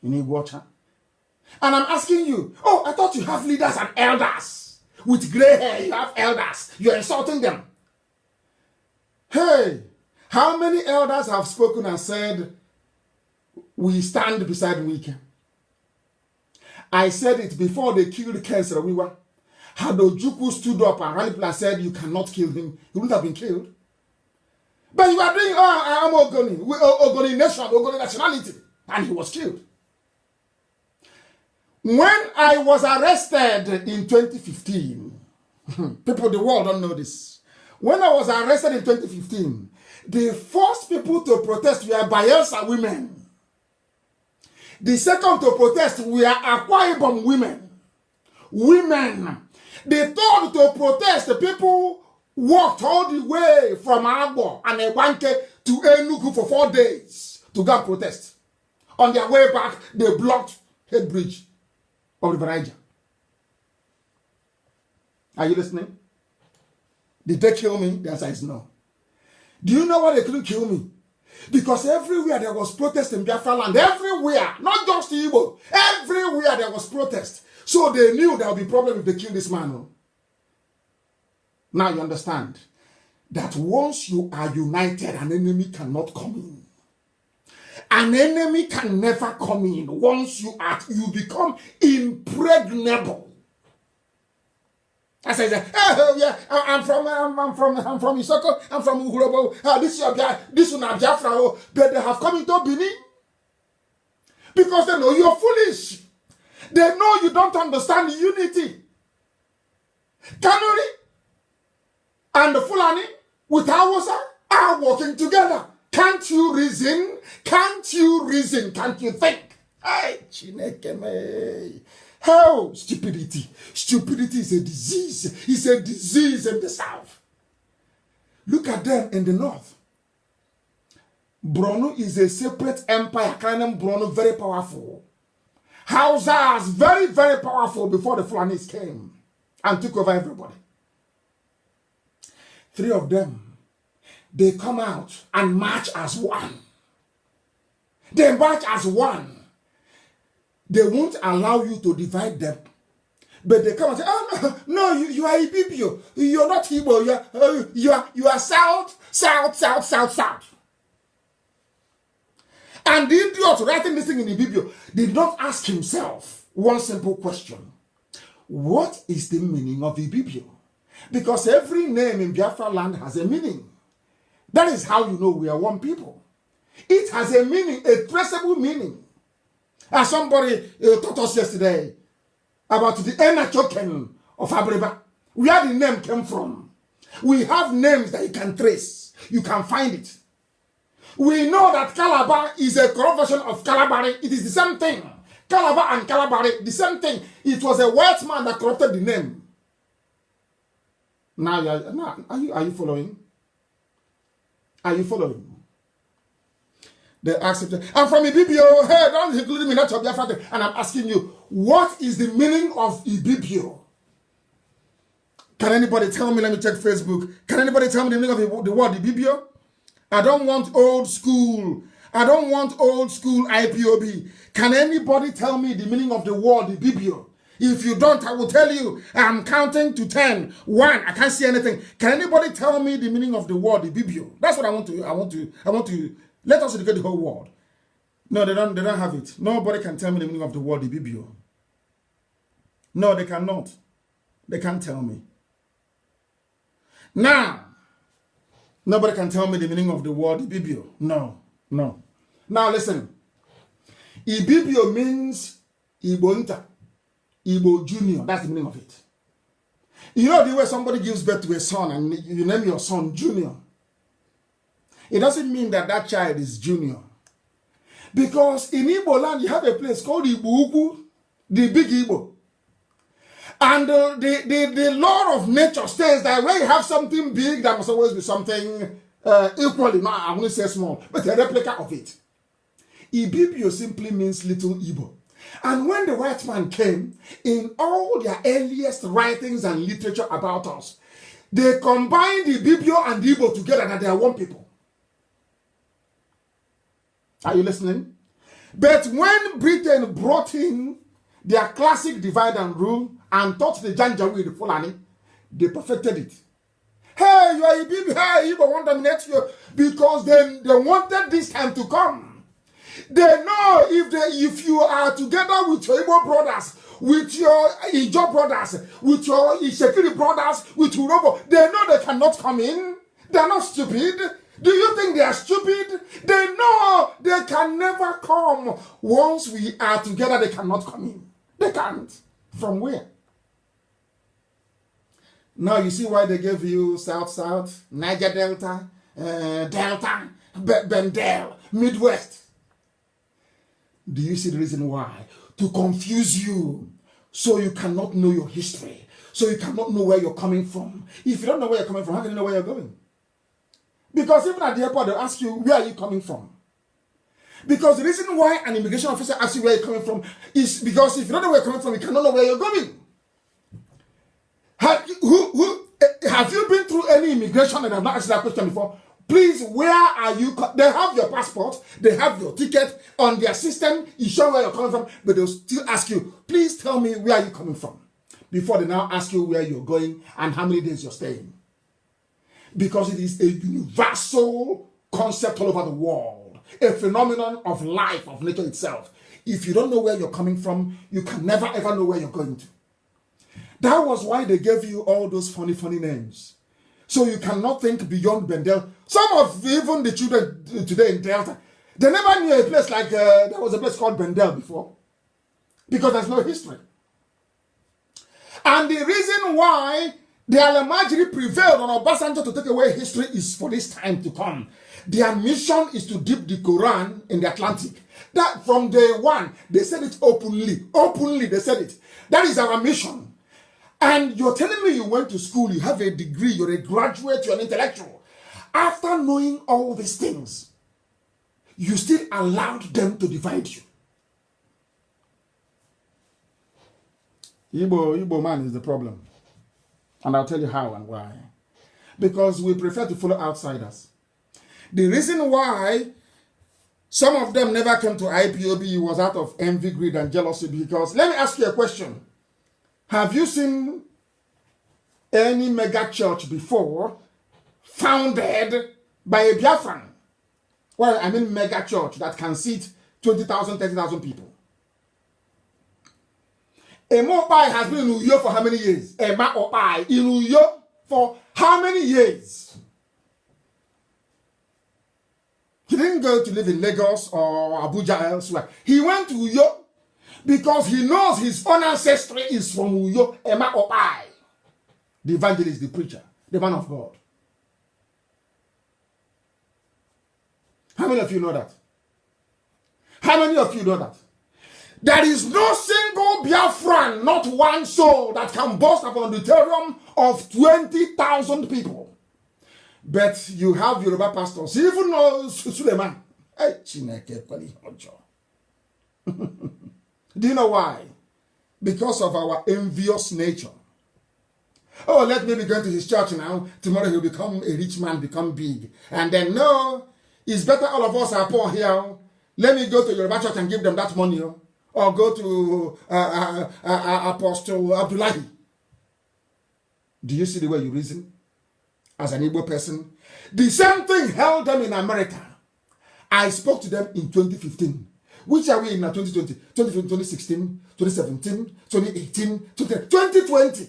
in Igbo. And I'm asking you, oh, I thought you have leaders and elders. With gray hair, you have elders. You're insulting them. Hey, how many elders have spoken and said, we stand beside Wike? I said it before they killed Ken Sarawiwa. Had Ojukwu stood up and rallied and said, you cannot kill him, he wouldn't have been killed. But you are doing, I'm Ogoni nation, Ogoni nationality. And he was killed. When I was arrested in 2015, people, the world don't know this. When I was arrested in 2015, the first people to protest were Bayelsa women. The second to protest were Akwa Ibom women. The third to protest, the people walked all the way from Agbo and Ewanke to Enugu for 4 days to go and protest. On their way back, they blocked Head Bridge of River Niger. Are you listening? Did they kill me? The answer is no. Do you know why they couldn't kill me? Because everywhere there was protest in Biafra land, everywhere, not just Igbo, everywhere there was protest. So they knew there would be problem if they kill this man. Now you understand that once you are united, an enemy cannot come in. An enemy can never come in. Once you become impregnable. I said, oh yeah, I'm from Isoko, I'm from Uhurobo. This one Biafra, but they have come into Benin because they know you're foolish. They know you don't understand unity. Kanuri and the Fulani with Hausa are working together. Can't you reason? Can't you reason? Can't you think? Hey, Chineke me. How? Stupidity. Stupidity is a disease. It's a disease in the south. Look at them in the north. Borno is a separate empire. Borno very powerful. Hausas very, very powerful before the Fulanis came and took over everybody. 3 of them, they come out and march as one. They march as one. They won't allow you to divide them. But they come and say, oh, no, you are Ibibio. You're not Igbo. You are South. And the idiot writing this thing in Ibibio did not ask himself one simple question. What is the meaning of Ibibio? Because every name in Biafra land has a meaning. That is how you know we are one people. It has a meaning, a traceable meaning. As somebody taught us yesterday about the Enachoken of Abreba, where the name came from. We have names that you can trace. You can find it. We know that Calabar is a corrupt version of Calabari. It is the same thing. Calabar and Calabari, the same thing. It was a white man that corrupted the name. Now, are you following? Are you following? They accept it. I'm from Ibibio. Hey, don't include me in that Biafra. And I'm asking you, what is the meaning of Ibibio? Can anybody tell me? Let me check Facebook. Can anybody tell me the meaning of the word Ibibio? I don't want old school. I don't want old school IPOB. Can anybody tell me the meaning of the word Ibibio? If you don't, I will tell you. I'm counting to 10. 1. I can't see anything. Can anybody tell me the meaning of the word Ibibio? That's what I want to. Let us educate the whole world. No, they don't have it. Nobody can tell me the meaning of the word Ibibio. No, they cannot. They can't tell me. Now, nobody can tell me the meaning of the word Ibibio. No. Now listen. Ibibio means Ibonta. Igbo Junior. That's the meaning of it. You know the way somebody gives birth to a son and you name your son Junior. It doesn't mean that that child is Junior. Because in Igbo land, you have a place called Igbo, the big Igbo. And the law of nature says that when you have something big, there must always be something equally, no, I won't say small, but a replica of it. Ibibio simply means little Igbo. And when the white man came, in all their earliest writings and literature about us, they combined Ibibio and Igbo together that they are one people. Are you listening? But when Britain brought in their classic divide and rule and taught the Janjaweed, the Fulani, they perfected it. Hey, you are Ibibio, hey, Igbo want to dominate you, because they wanted this time to come. They know if you are together with your Igbo brothers, with your Ijo brothers, with your Ishekiri brothers, with Urobo, they know they cannot come in. They are not stupid. Do you think they are stupid? They know they can never come. Once we are together, they cannot come in. They can't. From where? Now you see why they gave you South, Niger Delta, Delta, Bendel, Midwest. Do you see the reason why? To confuse you, so you cannot know your history, so you cannot know where you're coming from. If you don't know where you're coming from, how can you know where you're going? Because even at the airport, they'll ask you, where are you coming from? Because the reason why an immigration officer asks you where you're coming from is because if you don't know where you're coming from, you cannot know where you're going. Have you been through any immigration and I've not asked that question before? Please, where are you? They have your passport, they have your ticket on their system, you show where you're coming from, but they'll still ask you, please tell me where are you coming from? Before they now ask you where you're going and how many days you're staying. Because it is a universal concept all over the world, a phenomenon of life, of nature itself. If you don't know where you're coming from, you can never ever know where you're going to. That was why they gave you all those funny names. So you cannot think beyond Bendel. Some of even the children today in Delta, they never knew a place like, there was a place called Bendel before. Because there's no history. And the reason why the Alamajiri prevailed on Obasanjo to take away history is for this time to come. Their mission is to dip the Quran in the Atlantic. That from day one, they said it openly. Openly, they said it. That is our mission. And you're telling me you went to school, you have a degree, you're a graduate, you're an intellectual. After knowing all these things, you still allowed them to divide you. Igbo man is the problem. And I'll tell you how and why. Because we prefer to follow outsiders. The reason why some of them never came to IPOB was out of envy, greed, and jealousy. Because, let me ask you a question. Have you seen any mega church before founded by a Biafran? Well, I mean mega church that can seat 20,000, 30,000 people. Emo Opai has been in Uyo for how many years? Emma Opai in Uyo for how many years? He didn't go to live in Lagos or Abuja or elsewhere. He went to Uyo because he knows his own ancestry is from Uyo. Emma Opai, the evangelist, the preacher, the man of God. How many of you know that? How many of you know that? There is no single Biafran, not one soul, that can boast of an auditorium of 20,000 people. But you have Yoruba pastors, even though Suleiman. Do you know why? Because of our envious nature. Oh, let me be going to his church now. Tomorrow he'll become a rich man, become big. And then, no, it's better all of us are poor here. Let me go to Yoruba church and give them that money. Or go to Apostle Abdullahi. Do you see the way you reason? As an Igbo person. The same thing held them in America. I spoke to them in 2015. Which are we in now? 2020, 2016, 2017, 2018, 2020.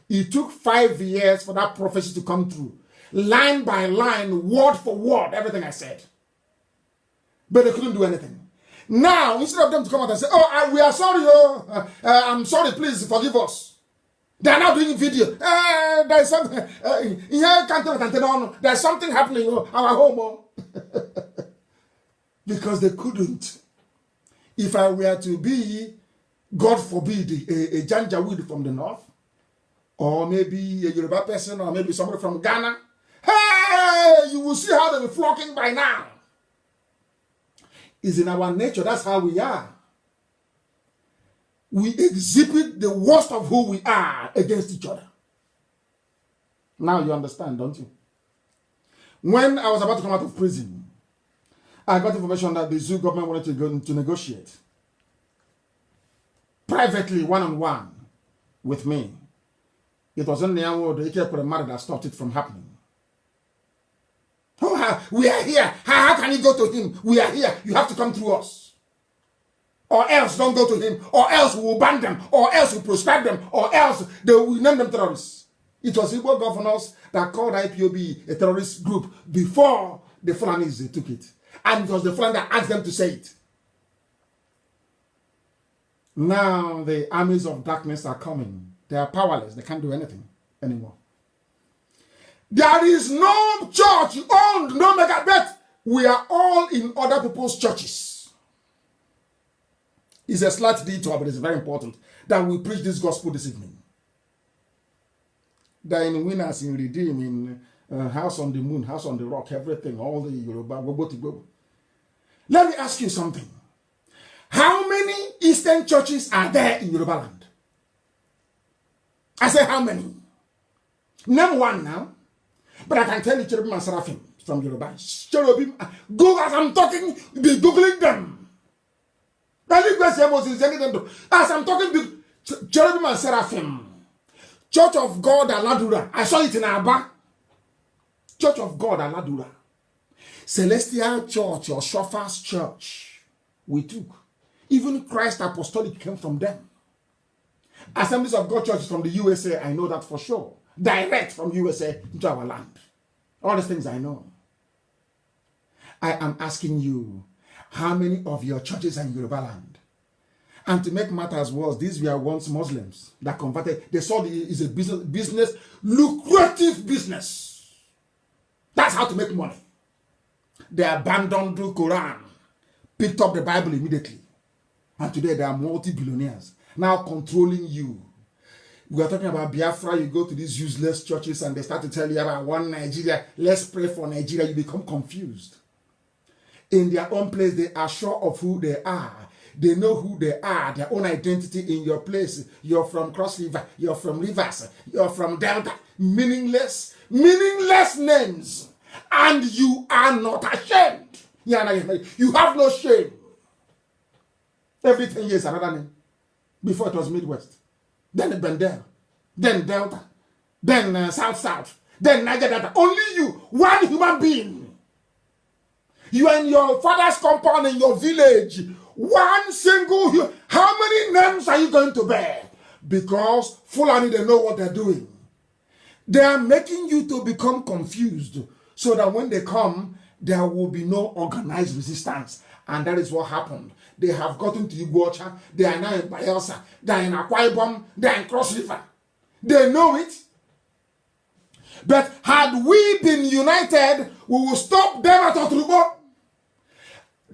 It took 5 years for that prophecy to come true. Line by line, word for word, everything I said. But they couldn't do anything. Now, instead of them to come out and say, oh, we are sorry, I'm sorry, please forgive us. They are now doing video. There's something, there's something happening in our home. Because they couldn't. If I were to be, God forbid, a Janjaweed from the north, or maybe a Yoruba person, or maybe somebody from Ghana, hey, you will see how they'll be flocking by now. It's in our nature. That's how we are. We exhibit the worst of who we are against each other. Now you understand, don't you? When I was about to come out of prison, I got information that the zoo government wanted to go to negotiate privately, one-on-one, with me. It was only the matter that stopped it from happening. Oh, we are here. How can you go to him? We are here. You have to come through us. Or else don't go to him. Or else we will ban them. Or else we will proscribe them. Or else they will name them terrorists. It was Igbo governors that called IPOB a terrorist group before the Fulanis took it. And it was the Fulani that asked them to say it. Now the armies of darkness are coming. They are powerless. They can't do anything anymore. There is no church owned, no mega bet. We are all in other people's churches. It's a slight detour, but it's very important that we preach this gospel this evening. They're in Winners, in Redeem, in House on the Moon, House on the Rock, everything, all the Yoruba, go. Let me ask you something. How many Eastern churches are there in Yoruba land? I say how many? Name one now. But I can tell you Cherubim and Seraphim from Yoruba. Cherubim, go as I'm talking, be Googling them. As I'm talking, Cherubim and Seraphim. Church of God Aladura. I saw it in Abba. Church of God Aladura. Celestial Church or Shofars Church. We took. Even Christ Apostolic came from them. Assemblies of God Church from the USA, I know that for sure. Direct from USA into our land. All these things I know. I am asking you, how many of your churches are in Yoruba land? And to make matters worse, these were once Muslims that converted. They saw it's a business, lucrative business. That's how to make money. They abandoned the Quran, picked up the Bible immediately. And today they are multi-billionaires, now controlling you. We are talking about Biafra. You go to these useless churches and they start to tell you about one Nigeria. Let's pray for Nigeria. You become confused. In their own place, they are sure of who they are. They know who they are, their own identity in your place. You're from Cross River. You're from Rivers. You're from Delta. Meaningless names. And you are not ashamed. You have no shame. Every 10 years, another name. Before it was Midwest. Then Bendel, then Delta, then South, then Niger Delta. Only you, one human being. You are in your father's compound in your village. One single. How many names are you going to bear? Because Fulani, they know what they're doing. They are making you to become confused so that when they come, there will be no organized resistance. And that is what happened. They have gotten to Igbocha. They are now in Bayelsa. They are in Akwa Ibom. They are in Cross River. They know it. But had we been united, we will stop them at Otrubo.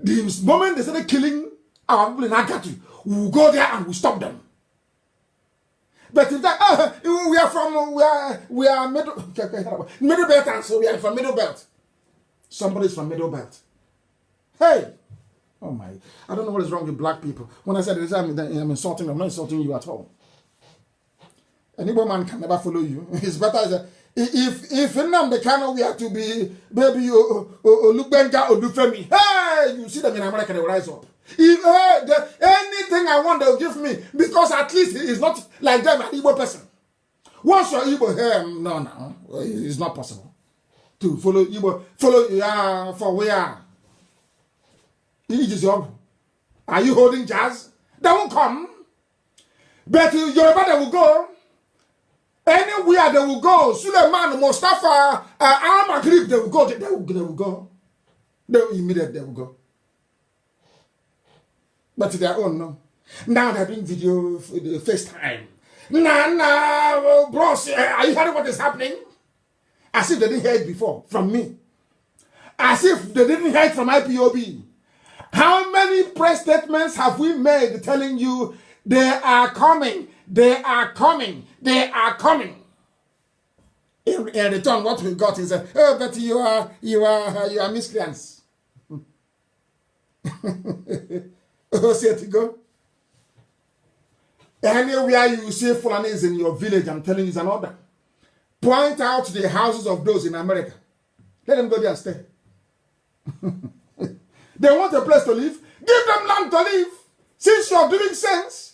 The moment they started killing our people in Agatu, we will go there and we stop them. But if that we are from we are middle belt, and so we are from middle belt. Somebody's from middle belt. Hey, oh my! I don't know what is wrong with black people. When I said this, I'm insulting them. I'm not insulting you at all. An Igbo man can never follow you. It's better if Nnamdi Kanu we have to be baby Olugbenga Odufemi. Hey, you see them in America, they will rise up. If anything I want, they'll give me, because at least it's not like them, an Igbo person. Once you're Igbo, no, it's not possible to follow Igbo. Follow for where? Are you holding jazz? They won't come. But Yoruba, they will go. Anywhere they will go. Suleiman, Mustafa, Al-Maghrib, they will go. They will go. They will go. But to their own, no. Now they're doing video FaceTime. Bros, are you hearing what is happening? As if they didn't hear it before from me. As if they didn't hear it from IPOB. How many press statements have we made telling you they are coming, they are coming, they are coming? In return, what we got is, but you are miscreants. See it go. Anywhere you see Fulanis in your village, I'm telling you, is an order. Point out the houses of those in America. Let them go there and stay. They want a place to live. Give them land to live. Since you're doing sense.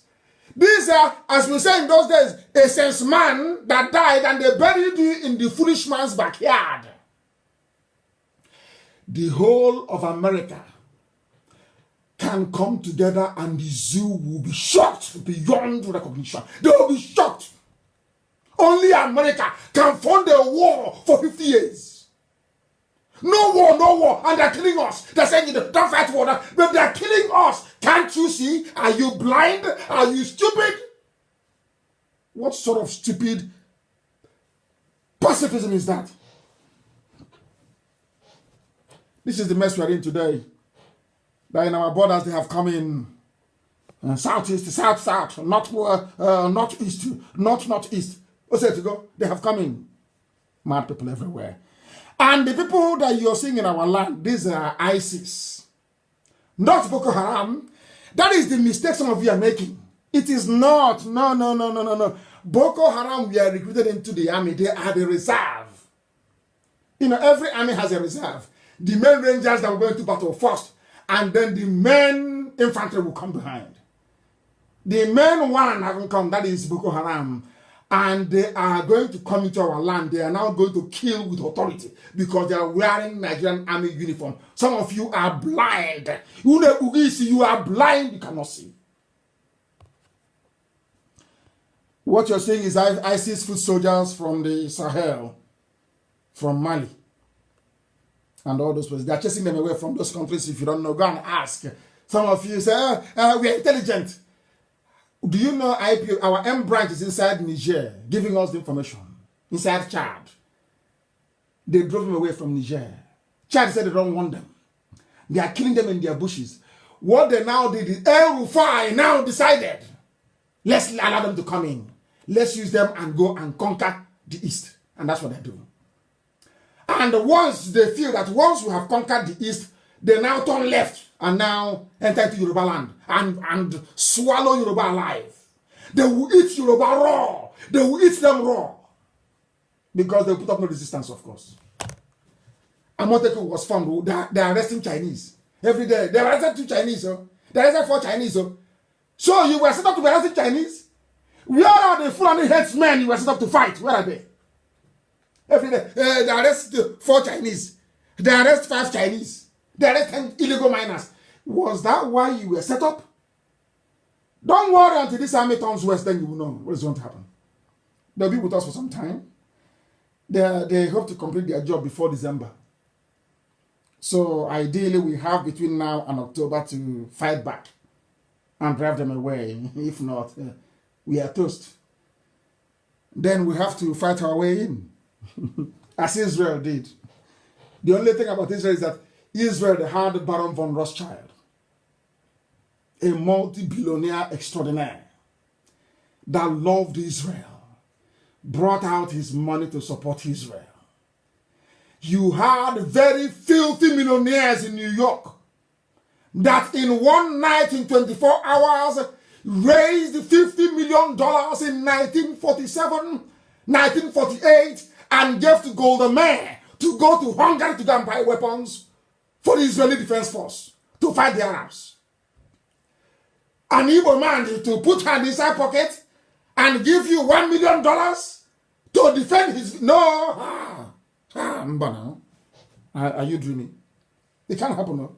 These are, as we say in those days, a sense man that died and they buried you in the foolish man's backyard. The whole of America can come together and the zoo will be shocked beyond recognition. They will be shocked. Only America can fund a war for 50 years. No war, and they're killing us. They're saying, don't fight war, but they're killing us. Can't you see? Are you blind? Are you stupid? What sort of stupid pacifism is that? This is the mess we are in today. That in our borders they have come in southeast, south, northeast, northeast. What's it to go? They have come in. Mad people everywhere. And the people that you're seeing in our land, these are ISIS. Not Boko Haram. That is the mistake some of you are making. It is not. No. Boko Haram, we are recruited into the army. They are the reserve. You know, every army has a reserve. The main rangers that will go into battle first. And then the main infantry will come behind. The main one haven't come. That is Boko Haram. And they are going to come into our land. They are now going to kill with authority because they are wearing Nigerian army uniform. Some of you are blind. You are blind, you cannot see. What you're seeing is ISIS foot soldiers from the Sahel, from Mali, and all those places. They are chasing them away from those countries. If you don't know, go and ask. Some of you say, we are intelligent. Do you know our M branch is inside Niger, giving us the information? Inside Chad. They drove them away from Niger. Chad said they don't want them. They are killing them in their bushes. What they now did is, El Rufai now decided, let's allow them to come in. Let's use them and go and conquer the East. And that's what they do. And once they feel that once we have conquered the East, they now turn left and now enter into Yoruba land and swallow Yoruba alive. They will eat Yoruba raw. They will eat them raw. Because they put up no resistance, of course. Amoteku was found. They are arresting Chinese. Every day. They arrested 2 Chinese. They arrested 4 Chinese. So you were set up to be arresting Chinese? Where are the Fulani headsmen you were set up to fight? Where are they? Every day. They arrest 4 Chinese. They arrest 5 Chinese. They arrest 10 illegal miners. Was that why you were set up? Don't worry until this army turns west, then you will know what is going to happen. They'll be with us for some time. They hope to complete their job before December. So ideally, we have between now and October to fight back and drive them away. If not, we are toast. Then we have to fight our way in, as Israel did. The only thing about Israel is that Israel had Baron von Rothschild, a multi-billionaire extraordinaire that loved Israel, brought out his money to support Israel. You had very filthy millionaires in New York that in one night, in 24 hours, raised $50 million in 1947, 1948, and gave to Golda Meir to go to Hungary to go and buy weapons for the Israeli Defense Force to fight the Arabs. An Igbo man to put hand inside pocket and give you $1 million to defend his... No! Mbana, are you dreaming? It can't happen, no?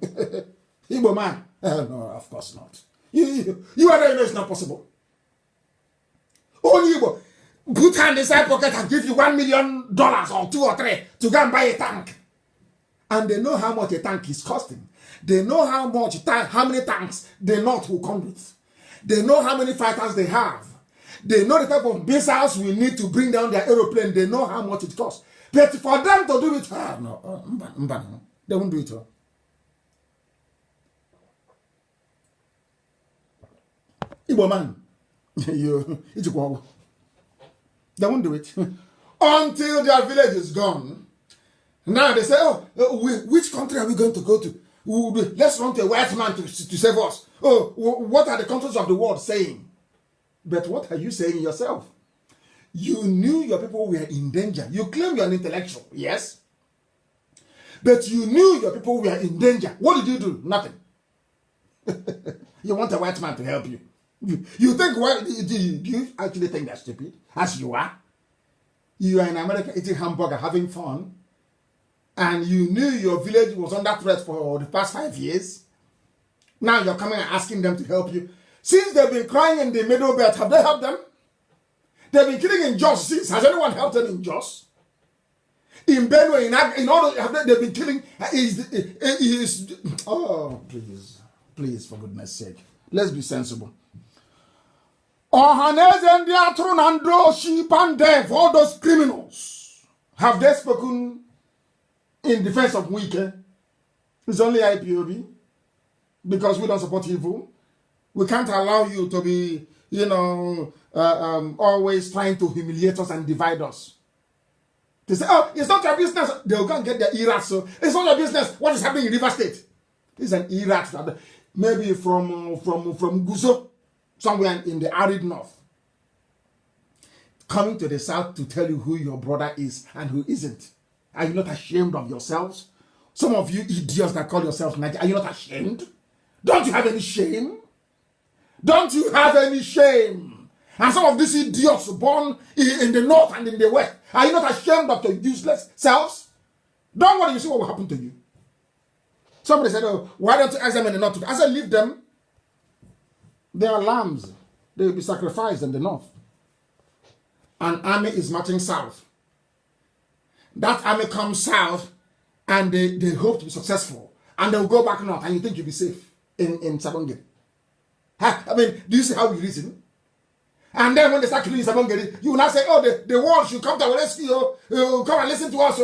Igbo man? No, of course not. You already know it's not possible. Only Igbo put hand inside pocket and give you $1 million or 2 or 3 to go and buy a tank. And they know how much a tank is costing. They know how many tanks the North will come with. They know how many fighters they have. They know the type of missiles we need to bring down their aeroplane. They know how much it costs. But for them to do it, no, they won't do it. Igbo man, they won't do it until their village is gone. Now they say, which country are we going to go to? Let's run to a white man to save us. Oh, what are the countries of the world saying? But what are you saying yourself? You knew your people were in danger. You claim you're an intellectual, yes? But you knew your people were in danger. What did you do? Nothing. You want a white man to help you. You think, do you actually think that's stupid? As you are. You are in America eating hamburger, having fun. And you knew your village was under threat for the past 5 years. Now you're coming and asking them to help you. Since they've been crying in the Middle Belt, have they helped them? They've been killing in Jos. Has anyone helped them in Jos? In Benue, in all they've been killing. Oh, please, for goodness sake, let's be sensible. Ohaneze and Diatron sheep and death, all those criminals, have they spoken in defense of Wike? It's only IPOB, because we don't support evil. We can't allow you to be, always trying to humiliate us and divide us. They say, oh, it's not your business. They'll go and get their Iraq. So it's not your business. What is happening in River State? It's an Iraq, maybe from Guzo, somewhere in the arid north. Coming to the south to tell you who your brother is and who isn't. Are you not ashamed of yourselves? Some of you idiots that call yourselves Niger, are you not ashamed? Don't you have any shame? Don't you have any shame? And some of these idiots born in the north and in the west, are you not ashamed of your useless selves? Don't worry, you see what will happen to you. Somebody said, oh, why don't you ask them in the north? I said, leave them. They are lambs. They will be sacrificed in the north. An army is marching south. That army comes south and they hope to be successful. And they'll go back north and you think you'll be safe in Sabonge. I mean, do you see how we reason? And then when they start killing Sabonge, you will not say, oh, the world should come to our rescue. Come and listen to us.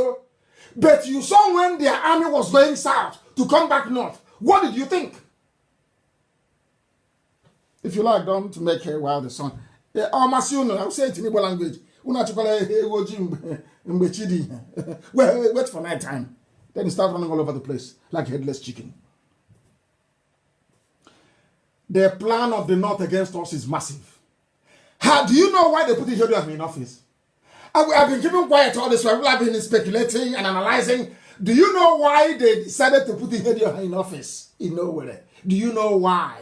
But you saw when their army was going south to come back north. What did you think? If you like, don't make hay while the sun. I will say it in Igbo language. Wait for night time. Then you start running all over the place like a headless chicken. The plan of the North against us is massive. Do you know why they put Ihedioha in office? I've been keeping quiet all this while. I've been speculating and analyzing. Do you know why they decided to put Ihedioha in office in nowhere? Do you know why?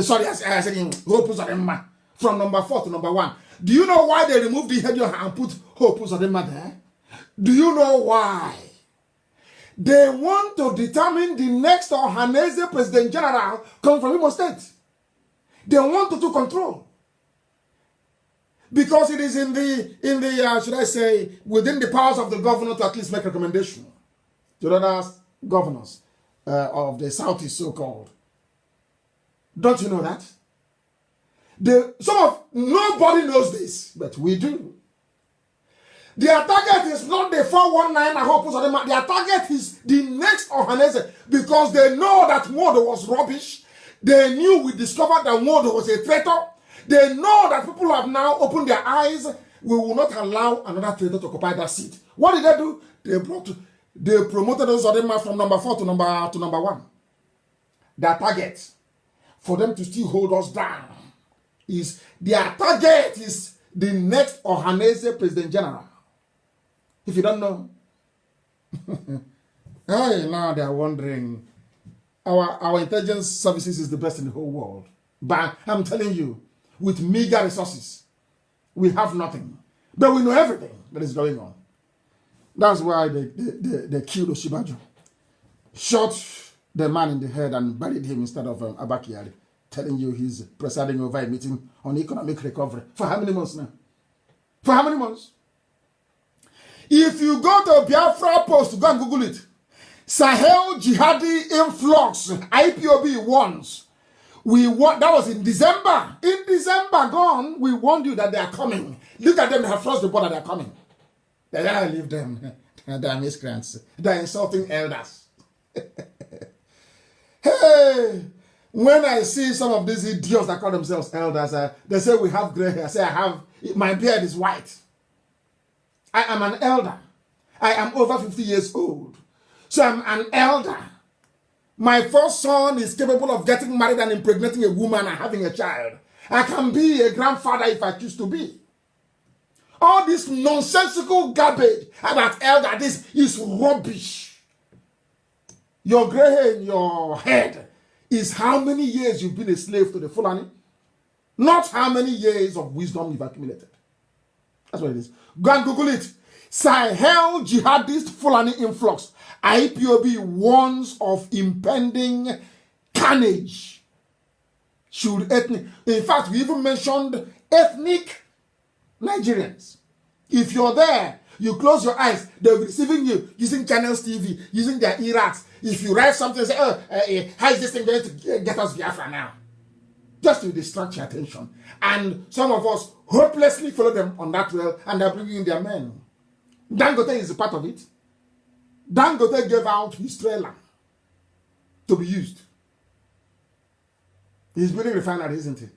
Sorry, I said in Hope Uzodimma from number 4 to number 1. Do you know why they removed Ihedioha and put Hope Uzodimma there? Do you know why? They want to determine the next Ohaneze President General coming from Imo State. They want to control. Because it is in the should I say, within the powers of the governor to at least make recommendation to the other governors of the Southeast, so-called. Don't you know that? Nobody knows this, but we do. Their target is not the 419 I hope. Their target is the next Ohanese, because they know that Modo was rubbish. They knew we discovered that Modo was a traitor. They know that people have now opened their eyes. We will not allow another traitor to occupy that seat. What did they do? They promoted those Odema from number 4 to number 1. Their target for them to still hold us down is their target is the next Ohanese President General. If you don't know, hey, now they are wondering. Our intelligence services is the best in the whole world. But I'm telling you, with meager resources, we have nothing. But we know everything that is going on. That's why they killed Oshibajo. Shot the man in the head and buried him instead of Abakari. Telling you he's presiding over a meeting on economic recovery. For how many months now? For how many months? If you go to Biafra Post, go and Google it. Sahel Jihadi influx, IPOB warns. That was in December. In December gone, we warned you that they are coming. Look at them, they have crossed the border, they are coming. They gotta leave them. They are miscreants. They are insulting elders. Hey, when I see some of these idiots that call themselves elders, they say we have gray hair. I say my beard is white. I am an elder. I am over 50 years old. So I'm an elder. My first son is capable of getting married and impregnating a woman and having a child. I can be a grandfather if I choose to be. All this nonsensical garbage about elder, this is rubbish. Your gray hair in your head is how many years you've been a slave to the Fulani, not how many years of wisdom you've accumulated. That's what it is. Go and Google it. Sahel jihadist Fulani influx. IPOB warns of impending carnage. In fact, we even mentioned ethnic Nigerians. If you're there, you close your eyes, they'll be receiving you using Channels TV, using their earrats. If you write something, say, how is this thing going to get us Biafra now? Just to distract your attention. And some of us hopelessly follow them on that rail, and they're bringing in their men. Dangote is a part of it. Dangote gave out his trailer to be used. He's building refinery, isn't he?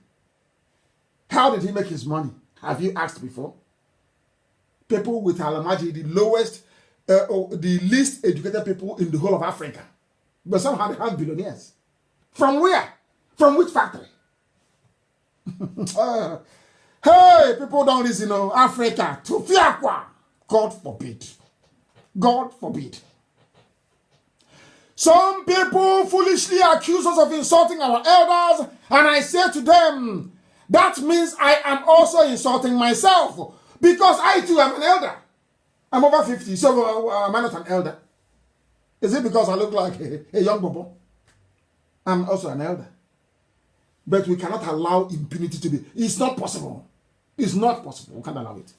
How did he make his money? Have you asked before? People with Alamaji, the least educated people in the whole of Africa. But somehow they have billionaires. From where? From which factory? Hey, people don't listen, Africa, to Fiakwa. God forbid. God forbid. Some people foolishly accuse us of insulting our elders, and I say to them, that means I am also insulting myself, because I too am an elder. I'm over 50, so am I not an elder? Is it because I look like a young bobo? I'm also an elder. But we cannot allow impunity to be. It's not possible. It's not possible. We can't allow it.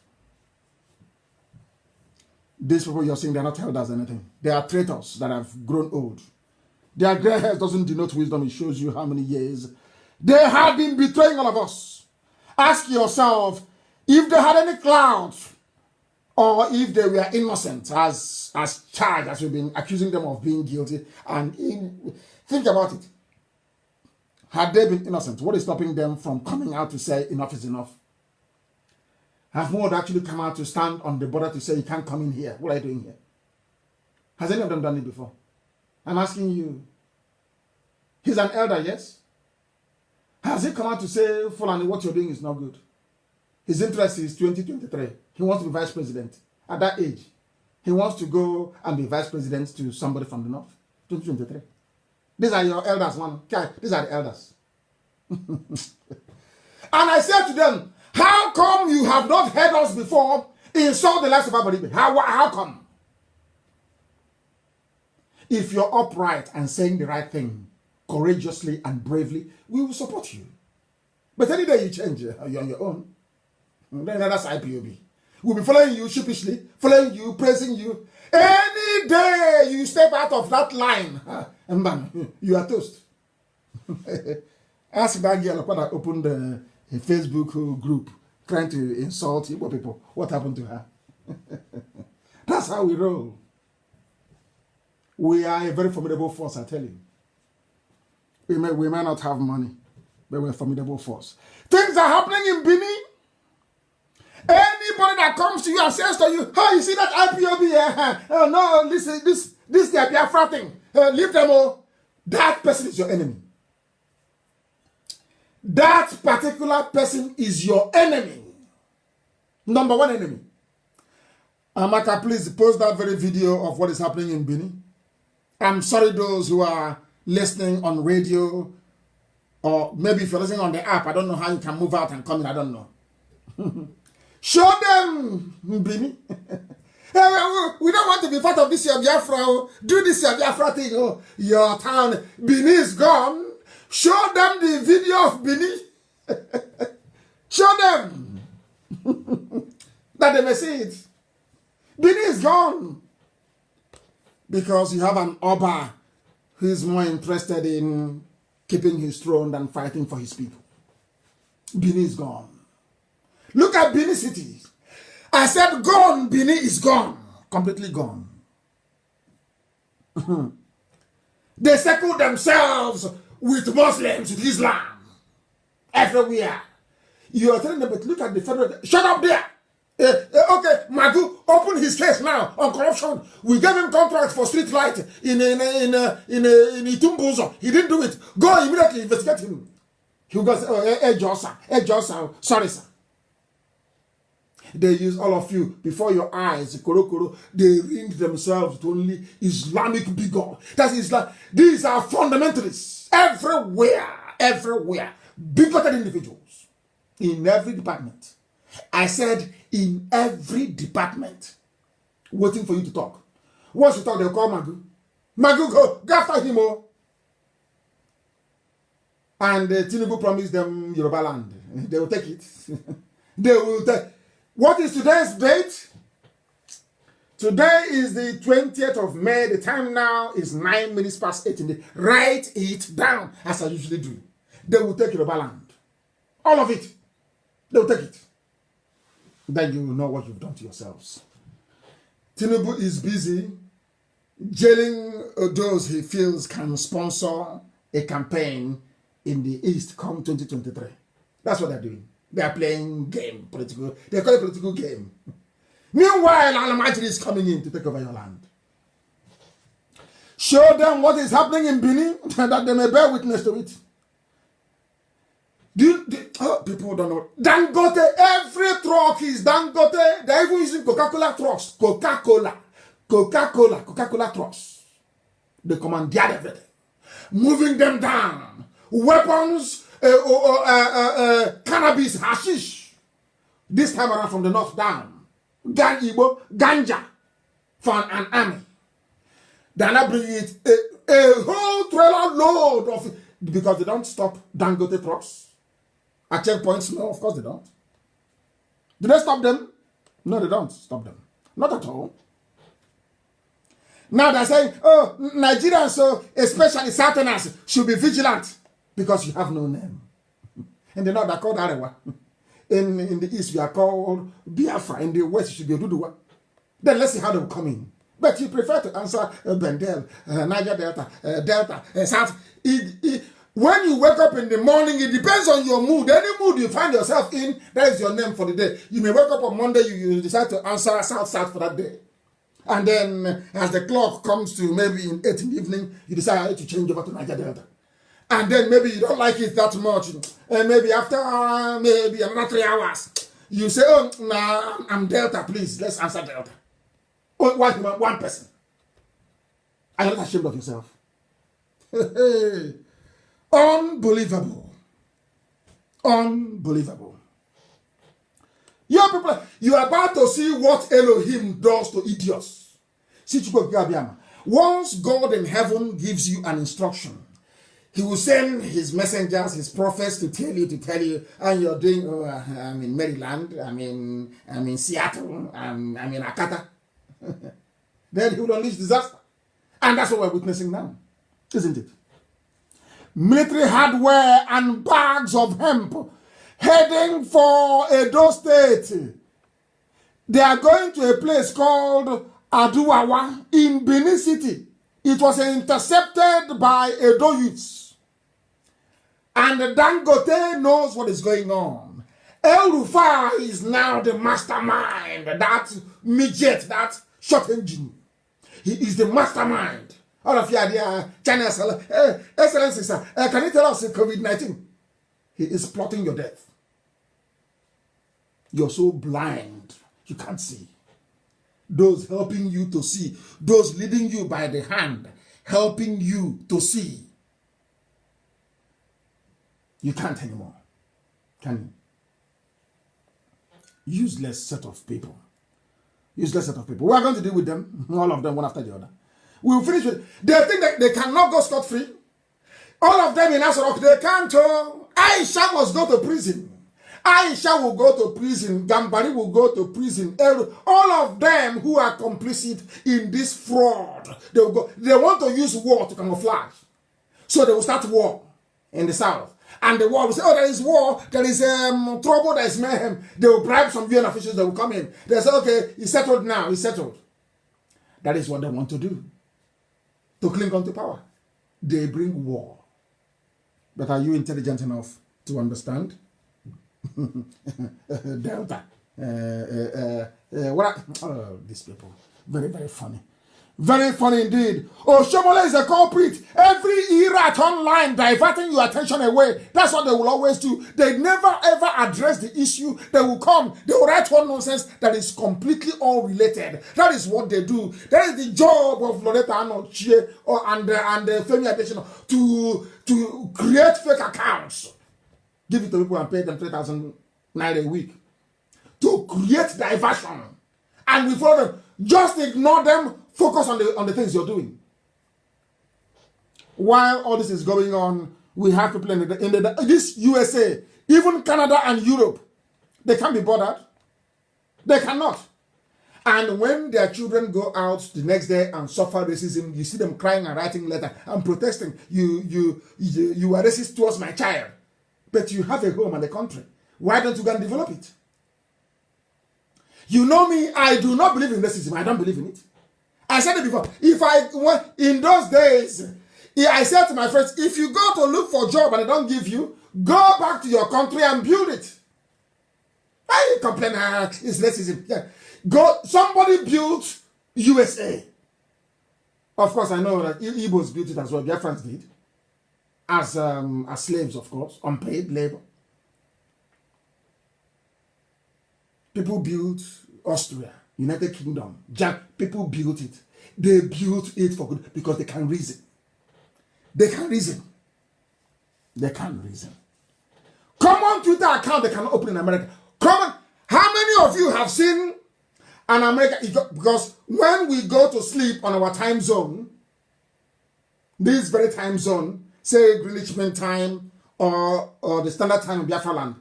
These people you're saying, they're not elders or anything. They are traitors that have grown old. Their gray hair doesn't denote wisdom. It shows you how many years they have been betraying all of us. Ask yourself if they had any clouds, or if they were innocent as charged, as we've been accusing them of being guilty. And think about it. Had they been innocent, what is stopping them from coming out to say enough is enough? Have more actually come out to stand on the border to say you can't come in here? What are you doing here? Has any of them done it before? I'm asking you. He's an elder, yes? Has he come out to say, Fulani, what you're doing is not good? His interest is 2023. He wants to be vice president. At that age, he wants to go and be vice president to somebody from the north. 2023. These are your elders, man. These are the elders. And I said to them, how come you have not heard us before insult the lives of Abaribe? How come? If you're upright and saying the right thing, courageously and bravely, we will support you. But any day you change, you're on your own. Then that's IPOB. We'll be following you sheepishly, following you, praising you. Any day you step out of that line, man, you are toast. Ask that girl that opened a Facebook group trying to insult Igbo people. What happened to her? That's how we roll. We are a very formidable force, I tell you. We may not have money, but we're a formidable force. Things are happening in Benin. Anybody that comes to you and says to you, oh, you see that IPOB here? Oh, no, listen, this Biafra thing. Leave them all. That person is your enemy. That particular person is your enemy. Number one enemy. Amaka, please post that very video of what is happening in Benin. I'm sorry those who are listening on radio, or maybe if you're listening on the app, I don't know how you can move out and come in, I don't know. Show them Benin. We don't want to be part of this your Biafra. Do this your Biafra thing. Oh, your town, Benin is gone. Show them the video of Benin. Show them that they may see it. Benin is gone. Because you have an Oba who is more interested in keeping his throne than fighting for his people. Benin is gone. Look at Benin City. I said gone. Benin is gone. Completely gone. They circle themselves with Muslims, with Islam. Everywhere. You are telling them, but look at the federal... Shut up there. Okay, Magu, open his case now on corruption. We gave him contract for street light in Itumbuzo. He didn't do it. Go immediately investigate him. He goes, Josa, sorry, sir. They use all of you before your eyes. They ring themselves to only Islamic bigot. That is like these are fundamentalists everywhere. Bigoted individuals in every department. I said in every department, waiting for you to talk. Once you talk, they'll call Magu. Magu, go after him. And Tinubu promised them Yoruba land. They will take it. They will take. What is today's date? Today is the 20th of May. The time now is 9 minutes past 8 in the. Write it down as I usually do. They will take Yoruba land. All of it. They will take it. Then you will know what you've done to yourselves. Tinubu is busy jailing those he feels can sponsor a campaign in the East come 2023. That's what they're doing. They are playing game, political. They call it political game. Meanwhile, Alamajiri is coming in to take over your land. Show them what is happening in Benin, that they may bear witness to it. People don't know. Dangote, every truck is Dangote. They're even using Coca-Cola trucks. Coca-Cola trucks. They commandeered everything. Moving them down. Weapons, cannabis, hashish. This time around from the north down. Ganja for an army. They're not bringing it a whole trailer load of it because they don't stop Dangote trucks. At checkpoints, no, of course they don't. Do they stop them? No, they don't stop them. Not at all. Now they're saying, oh, Nigerians, so especially Southerners, should be vigilant because you have no name. In the north, they're called Arewa. In the east, you are called Biafra. In the west, you should be Oduduwa. Then let's see how they will come in. But you prefer to answer Bendel, Niger Delta, South. When you wake up in the morning, it depends on your mood. Any mood you find yourself in, that is your name for the day. You may wake up on Monday, you decide to answer South for that day. And then as the clock comes to maybe in 8 in the evening, you decide to change over to Niger Delta. And then maybe you don't like it that much. And maybe after maybe another 3 hours, you say, oh, nah, I'm Delta, please, let's answer Delta. Oh, one person. Are you not ashamed of yourself? Unbelievable. Unbelievable. Your people, you are about to see what Elohim does to idiots. Once God in heaven gives you an instruction, he will send his messengers, his prophets to tell you, and you're doing, oh, I'm in Maryland, I'm in Seattle, I'm in Akata. Then he will unleash disaster. And that's what we're witnessing now, isn't it? Military hardware and bags of hemp heading for Edo State. They are going to a place called Aduwawa in Benin City. It was intercepted by Edo youths. And Dangote knows what is going on. El Rufai is now the mastermind. That midget, that short engine. He is the mastermind. All of you are there, China, Excellency, sir. Can you tell us COVID-19? He is plotting your death. You're so blind, you can't see. Those helping you to see, those leading you by the hand, helping you to see. You can't anymore, can you? Useless set of people. Useless set of people. We are going to deal with them, all of them, one after the other. We'll finish with it. They think that they cannot go scot-free. All of them in Asarok, they can't. Aisha must go to prison. Aisha will go to prison. Gambari will go to prison. All of them who are complicit in this fraud, they will go. They want to use war to camouflage. So they will start war in the south. And the war will say, oh, there is war, there is trouble, there is mayhem. They will bribe some UN officials, they will come in. They say, okay, it's settled now, it's settled. That is what they want to do. To cling on to power. They bring war. But are you intelligent enough to understand? Delta. These people. Very, very funny. Very funny indeed. Oh, Shomole is a culprit. Every era online diverting your attention away. That's what they will always do. They never ever address the issue. They will come. They will write one nonsense that is completely unrelated. That is what they do. That is the job of Loretta Arnold Chie and Femi Adesina to create fake accounts. Give it to people and pay them 3,000 naira a week. To create diversion. And we follow them. Just ignore them. Focus on the things you're doing. While all this is going on, we have people in this USA, even Canada and Europe, they can't be bothered. They cannot. And when their children go out the next day and suffer racism, you see them crying and writing letters and protesting. You are racist towards my child. But you have a home and a country. Why don't you go and develop it? You know me, I do not believe in racism. I don't believe in it. I said it before. In those days, I said to my friends, if you go to look for a job and they don't give you, go back to your country and build it. I complain, it's racism. Yeah. Somebody built USA. Of course, I know that Igbos built it as well. Their friends did. As slaves, of course, unpaid labor. People built Austria. United Kingdom, people built it. They built it for good because they can reason. They can reason. They can reason. Common Twitter account they can open in America. How many of you have seen an American? Because when we go to sleep on our time zone, this very time zone, say Greenwich Mean Time or the standard time of Biafra land.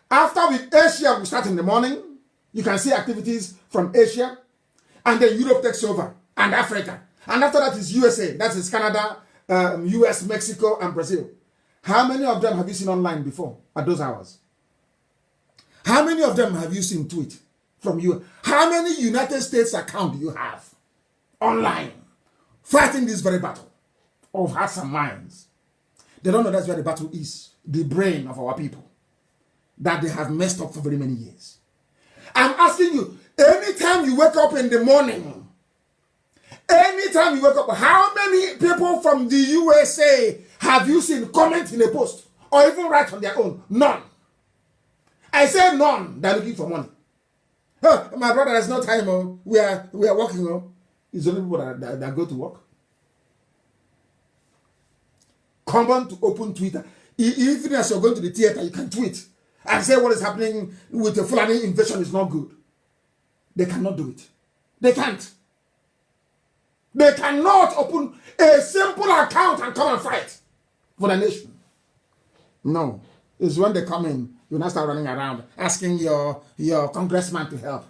After Asia, we start in the morning. You can see activities from Asia, and then Europe takes over, and Africa. And after that is USA, that is Canada, US, Mexico, and Brazil. How many of them have you seen online before at those hours? How many of them have you seen tweet from you? How many United States account do you have online fighting this very battle of hearts and minds? They don't know that's where the battle is, the brain of our people, that they have messed up for very many years. I'm asking you, anytime you wake up in the morning, anytime you wake up, how many people from the USA have you seen comment in a post or even write on their own? None. I say none. They're looking for money. Oh, my brother, there's no time. Oh. We are working. Oh. It's only people that go to work. Come on to open Twitter. Even as you're going to the theater, you can tweet and say what is happening with the Fulani invasion is not good. They cannot do it. They can't. They cannot open a simple account and come and fight for the nation. No. It's when they come in, you now start running around asking your congressman to help.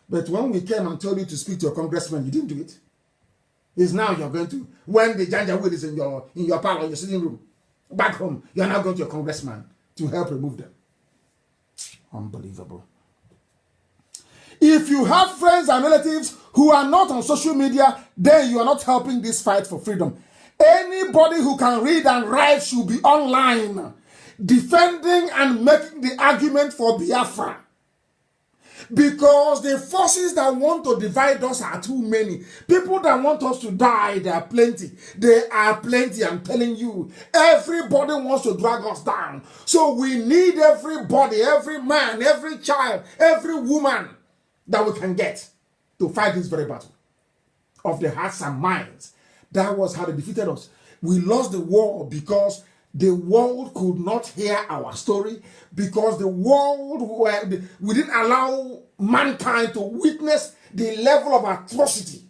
But when we came and told you to speak to your congressman, you didn't do it. It's now you're going to, when the Janjaweed is in your parlor, in your sitting room, back home, you're now going to your congressman to help remove them. Unbelievable. If you have friends and relatives who are not on social media, then you are not helping this fight for freedom. Anybody who can read and write should be online, defending and making the argument for Biafra. Because the forces that want to divide us are too many. People that want us to die, there are plenty. There are plenty, I'm telling you. Everybody wants to drag us down. So we need everybody, every man, every child, every woman that we can get to fight this very battle of the hearts and minds. That was how they defeated us. We lost the war because the world could not hear our story, because the world, we didn't allow mankind to witness the level of atrocity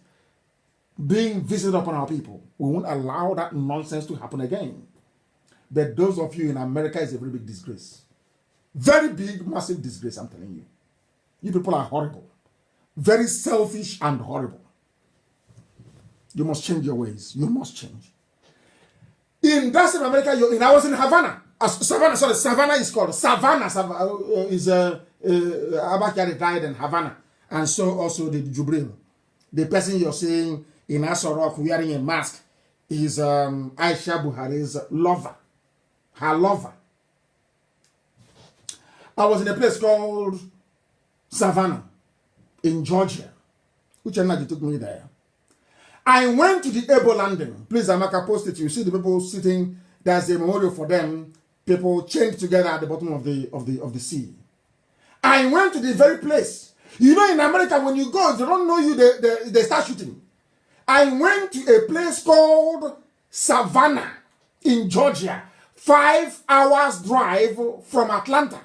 being visited upon our people. We won't allow that nonsense to happen again. But those of you in America, is a very big disgrace. Very big, massive disgrace, I'm telling you. You people are horrible. Very selfish and horrible. You must change your ways. You must change. In that same America, I was in Havana. Savannah is called. Savannah is Abakari died in Havana. And so also did Jubril. The person you're seeing in Asorok wearing a mask is Aisha Buhari's lover. Her lover. I was in a place called Savannah in Georgia. Which energy took me there? I went to the Ipob landing. Please, Amaka, post it. You see the people sitting. There's a memorial for them. People chained together at the bottom of the sea. I went to the very place. You know, in America, when you go, if they don't know you, they start shooting. I went to a place called Savannah in Georgia. 5 hours drive from Atlanta.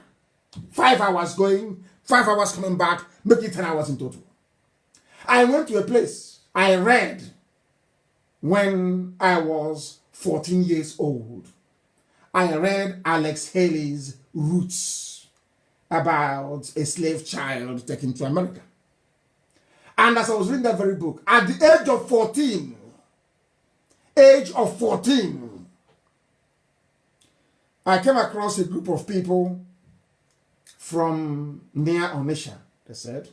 5 hours going, 5 hours coming back, making 10 hours in total. I went to a place I read when I was 14 years old. I read Alex Haley's Roots about a slave child taken to America. And as I was reading that very book, at the age of 14, I came across a group of people from near Onitsha, they said,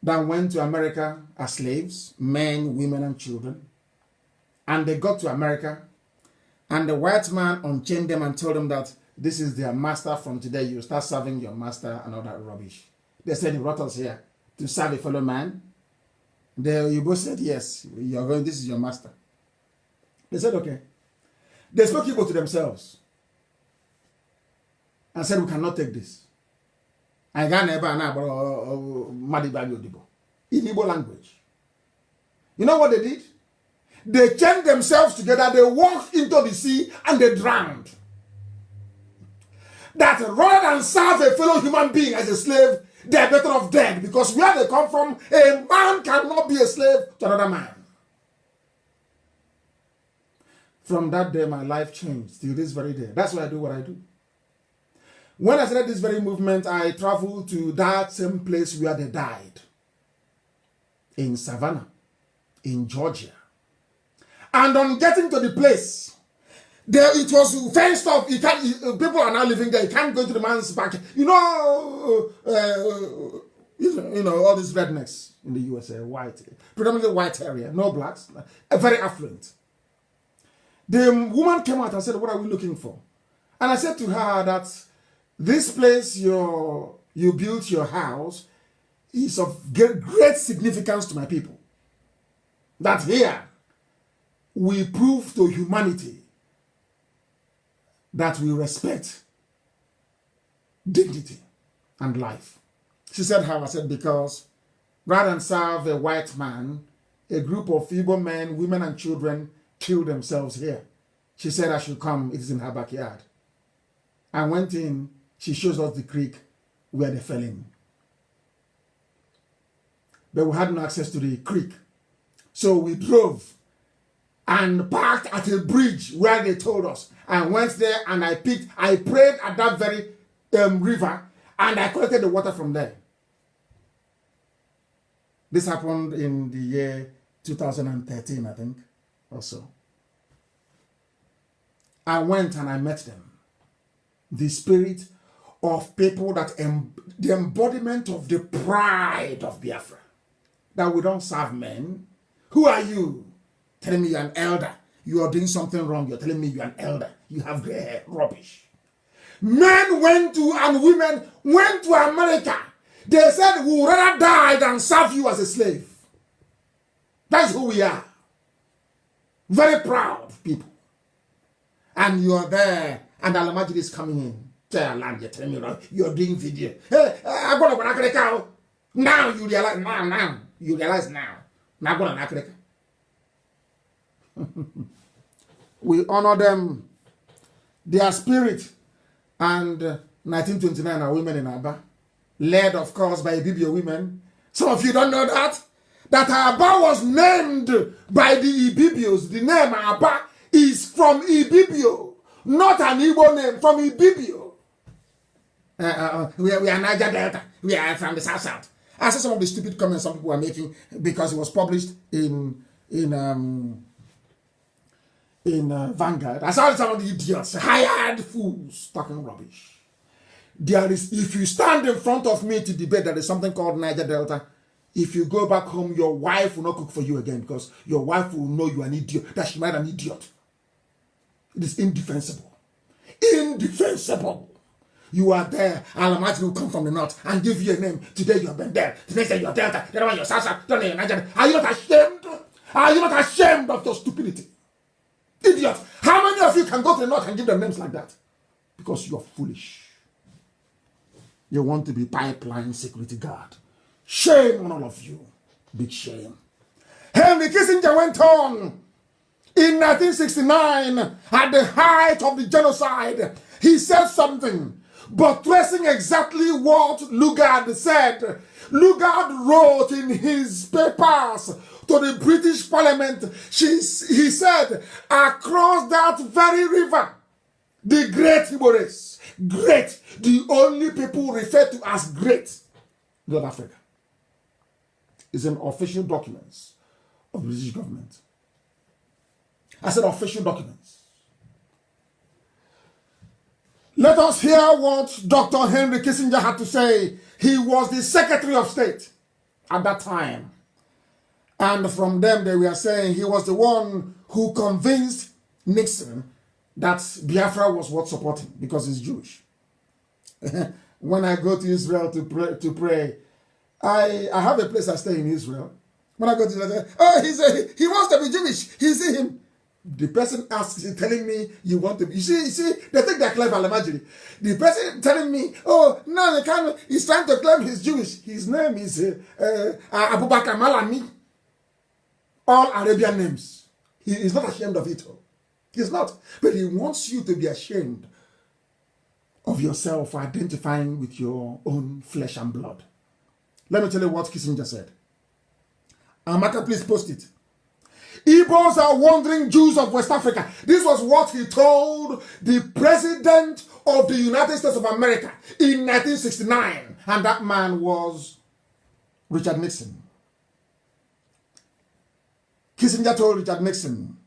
that went to America as slaves, men, women, and children. And they got to America, and the white man unchained them and told them that this is their master. From today, you start serving your master and all that rubbish. They said, he brought us here to serve a fellow man. You both said, yes, you're going, this is your master. They said, okay. They spoke Igbo to themselves and said, we cannot take this. I got never in Igbo language. You know what they did? They chained themselves together, they walked into the sea, and they drowned. That rather than serve a fellow human being as a slave, they are better off dead, because where they come from, a man cannot be a slave to another man. From that day, my life changed till this very day. That's why I do what I do. When I started this very movement, I traveled to that same place where they died. In Savannah, in Georgia. And on getting to the place, there it was fenced off. People are now living there. You can't go to the man's back. You know all these rednecks in the USA, white, predominantly white area, no blacks, very affluent. The woman came out and said, what are we looking for? And I said to her that this place you built your house is of great significance to my people. That here we prove to humanity that we respect dignity and life. She said how? I said, because rather than serve a white man, a group of Igbo men, women, and children killed themselves here. She said I should come. It is in her backyard. I went in. She shows us the creek where they fell in. But we had no access to the creek. So we drove and parked at a bridge where they told us. I went there and I prayed at that very river, and I collected the water from there. This happened in the year 2013, I think, or so. I went and I met them. The spirit of people that the embodiment of the pride of Biafra, that we don't serve men. Who are you? Telling me you're an elder. You are doing something wrong. You're telling me you're an elder. You have gray hair. Rubbish. Men went to, and women went to America. They said, we would rather die than serve you as a slave. That's who we are. Very proud people. And you are there, and Alamajid is coming in. You're telling me you're doing video. Hey, I'm going to go cow. Now you realize, now. You realize now. Now I'm going to we honor them, their spirit, and 1929 are women in Aba, led of course by Ibibio women. Some of you don't know that Aba was named by the Ibibios. The name Aba is from Ibibio, not an Igbo name, from Ibibio. We are Niger Delta. We are from the South. I saw some of the stupid comments some people were making because it was published in Vanguard. I saw some of the idiots, hired fools, talking rubbish. There is, if you stand in front of me to debate, there is something called Niger Delta. If you go back home, your wife will not cook for you again because your wife will know you are an idiot, that she married an idiot. It is indefensible. Indefensible. You are there, Alamati will come from the north and give you a name. Today you have been there. The next day you are Delta. The other one you are South. Then you are Niger. Are you not ashamed? Are you not ashamed of your stupidity? Idiot. How many of you can go to the north and give them names like that? Because you're foolish. You want to be pipeline security guard. Shame on all of you. Big shame. Henry Kissinger went on in 1969 at the height of the genocide. He said something, but tracing exactly what Lugard said. Lugard wrote in his papers to the British Parliament, he said, across that very river, the great Igbo race, great, the only people referred to as great, North Africa, is in official documents of the British government. I said official documents. Let us hear what Dr. Henry Kissinger had to say. He was the Secretary of State at that time. And from them, they were saying he was the one who convinced Nixon that Biafra was worth supporting because he's Jewish. When I go to Israel to pray, I have a place I stay in Israel. When I go to Israel, he wants to be Jewish. You see him. The person asks, he's telling me you want to be. You see, they think they're clever, imagine. The person telling me, oh, no, they can't. He's trying to claim he's Jewish. His name is Abu Bakr Malami. All Arabian names. He is not ashamed of it all. He's not. But he wants you to be ashamed of yourself for identifying with your own flesh and blood. Let me tell you what Kissinger said. Amaka, please post it. Igbos are wandering Jews of West Africa. This was what he told the president of the United States of America in 1969. And that man was Richard Nixon. Kissinger told Richard Nixon,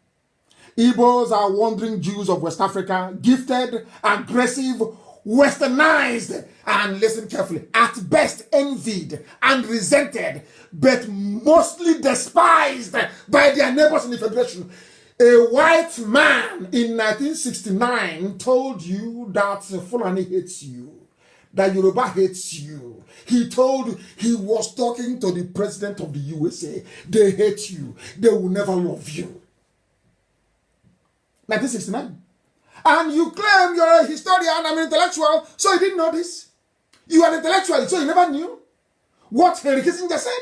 Igbos are wandering Jews of West Africa, gifted, aggressive, westernized, and listen carefully, at best envied and resented, but mostly despised by their neighbors in the Federation. A white man in 1969 told you that Fulani hates you, that Yoruba hates you. He was talking to the president of the USA. They hate you. They will never love you. 1969. And you claim you're a historian, I'm an intellectual, so you didn't know this. You are an intellectual, so you never knew what Henry Kissinger said.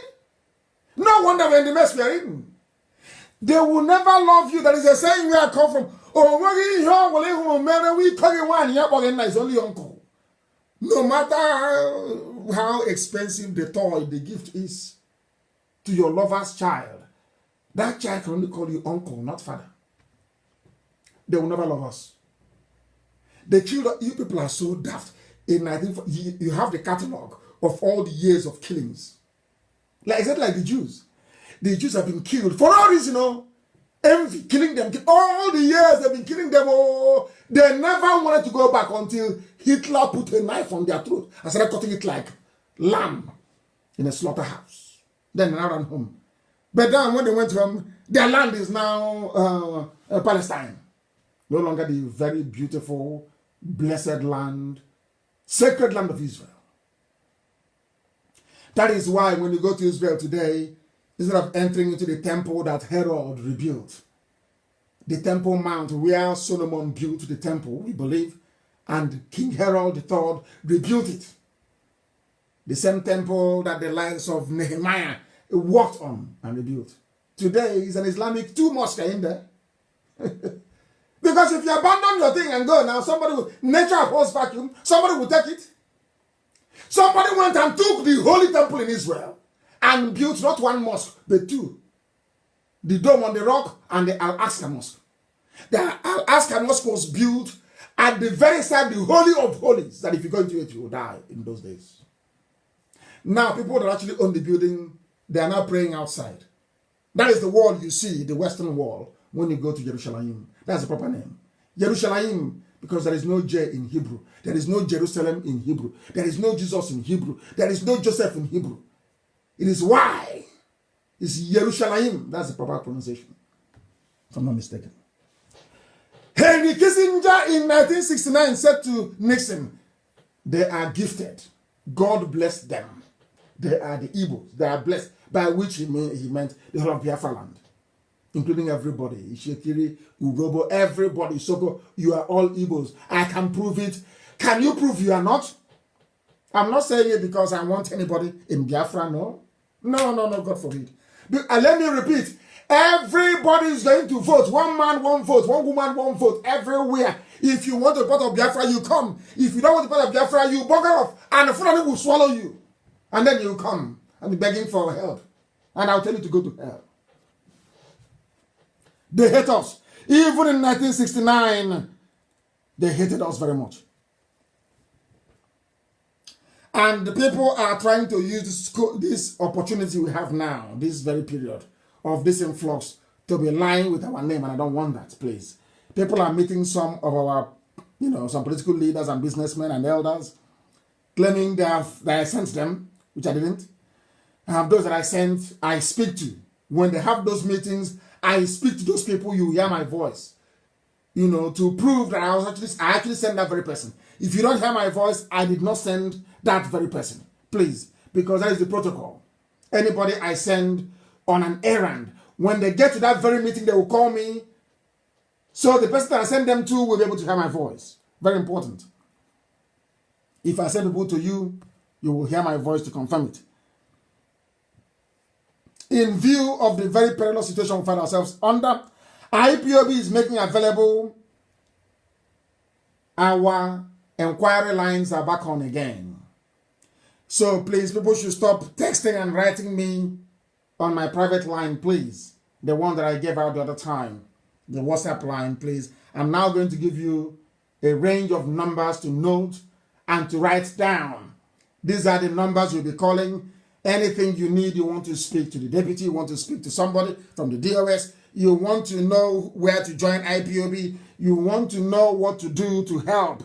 No wonder we're in the mess we are in. They will never love you. That is a saying where I come from. Oh, it's only uncle. No matter how expensive the toy, the gift is to your lover's child, that child can only call you uncle, not father. They will never love us. They killed, you people are so daft. In 1940, you have the catalog of all the years of killings. Exactly like the Jews. The Jews have been killed for no reason, Envy, killing them. All the years they've been killing them. Oh, they never wanted to go back until Hitler put a knife on their throat and started cutting it like lamb in a slaughterhouse. Then they ran home. But then when they went home, their land is now Palestine. No longer the very beautiful, blessed land, sacred land of Israel. That is why when you go to Israel today, instead of entering into the temple that Herod rebuilt, the Temple Mount where Solomon built the temple, we believe, and King Herod III rebuilt it. The same temple that the likes of Nehemiah worked on and rebuilt. Today is an Islamic 2 mosque in there. Because if you abandon your thing and go now, somebody will, nature upholds vacuum, somebody will take it. Somebody went and took the holy temple in Israel and built not 1 mosque, but 2. The Dome on the Rock and the Al-Aqsa Mosque. The Al-Aqsa Mosque was built at the very side, the Holy of Holies, that if you go into it, you will die in those days. Now, people that actually own the building, they are now praying outside. That is the wall you see, the Western Wall, when you go to Jerusalem. That's the proper name. Jerusalem, because there is no J in Hebrew. There is no Jerusalem in Hebrew. There is no Jesus in Hebrew. There is no Joseph in Hebrew. It is Y. It's Jerusalem. That's the proper pronunciation, if I'm not mistaken. Henry Kissinger in 1969 said to Nixon, they are gifted. God bless them. They are the Igbos. They are blessed, by which he meant the whole of Biafra land, including everybody. Ishekiri, Urobo, everybody. Soko, you are all Igbos. I can prove it. Can you prove you are not? I'm not saying it because I want anybody in Biafra, no. No, God forbid. Let me repeat. Everybody is going to vote. 1 man, 1 vote. 1 woman, 1 vote. Everywhere. If you want a part of Biafra, you come. If you don't want a part of Biafra, you bugger off. And the Fulani will swallow you. And then you come and be begging for help. And I'll tell you to go to hell. They hate us. Even in 1969, they hated us very much. And the people are trying to use this opportunity we have now, this very period of this influx, to be lying with our name, and I don't want that, please. People are meeting some of our, some political leaders and businessmen and elders, claiming that I sent them, which I didn't. Those that I sent, I speak to. When they have those meetings, I speak to those people, you hear my voice. To prove that I actually sent that very person. If you don't hear my voice, I did not send that very person. Please, because that is the protocol. Anybody I send on an errand, when they get to that very meeting, they will call me. So the person that I send them to will be able to hear my voice. Very important. If I send people to you, you will hear my voice to confirm it. In view of the very perilous situation we find ourselves under, IPOB is making available our inquiry lines are back on again. So please, people should stop texting and writing me on my private line, please. The one that I gave out the other time. The WhatsApp line, please. I'm now going to give you a range of numbers to note and to write down. These are the numbers you'll be calling. Anything you need, you want to speak to the deputy, you want to speak to somebody from the DOS, you want to know where to join IPOB, you want to know what to do to help.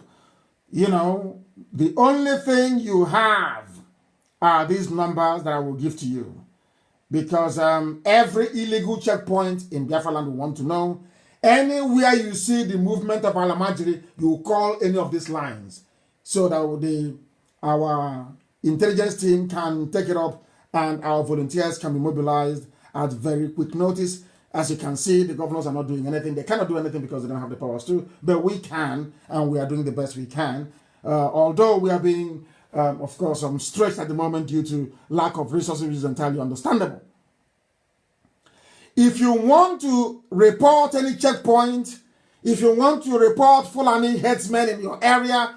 The only thing you have are these numbers that I will give to you. Because every illegal checkpoint in Biafra land we want to know. Anywhere you see the movement of Alamajiri, you call any of these lines. So that our intelligence team can take it up and our volunteers can be mobilized at very quick notice. As you can see, the governors are not doing anything. They cannot do anything because they don't have the powers to, but we can, and we are doing the best we can. Although we are being, of course, stretched at the moment due to lack of resources, which is entirely understandable. If you want to report any checkpoint, if you want to report Fulani headsmen in your area,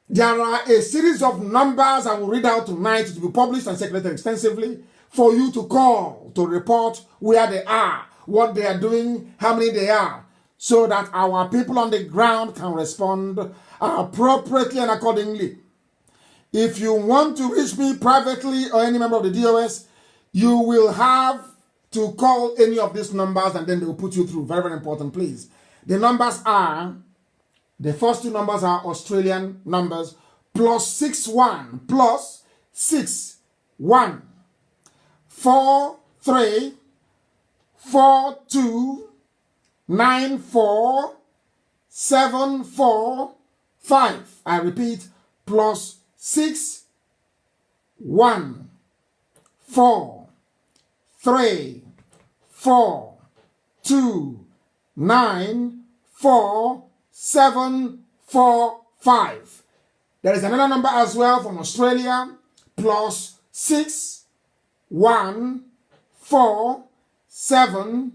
there are a series of numbers I will read out tonight to be published and circulated extensively for you to call to report where they are, what they are doing, how many they are, so that our people on the ground can respond appropriately and accordingly. If you want to reach me privately or any member of the DOS, you will have to call any of these numbers and then they will put you through. Very, very important, please. The numbers are, the first two numbers are Australian numbers, +61, +61, 43 42 94 745. I repeat, +6 1 4 3 4 2 9 4 7 4 5. There is another number as well from Australia, +6 1 4 7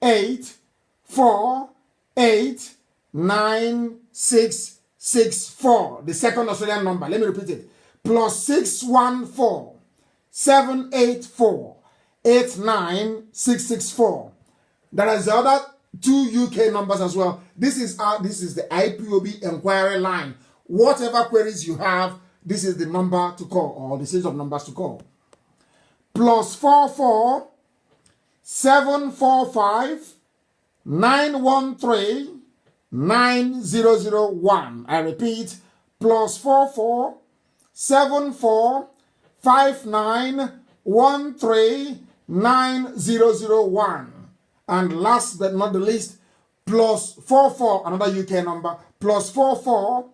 8 4 8 9 6 6 4. The second Australian number. Let me repeat it. +6 1 4 7 8 4 8 9 6 6 4. There is the other two UK numbers as well. This is the IPOB inquiry line. Whatever queries you have, this is the number to call, or the series of numbers to call. +44 745 913 9001. I repeat, +44 74 5913 9001. And last but not the least, +44, another UK number, +44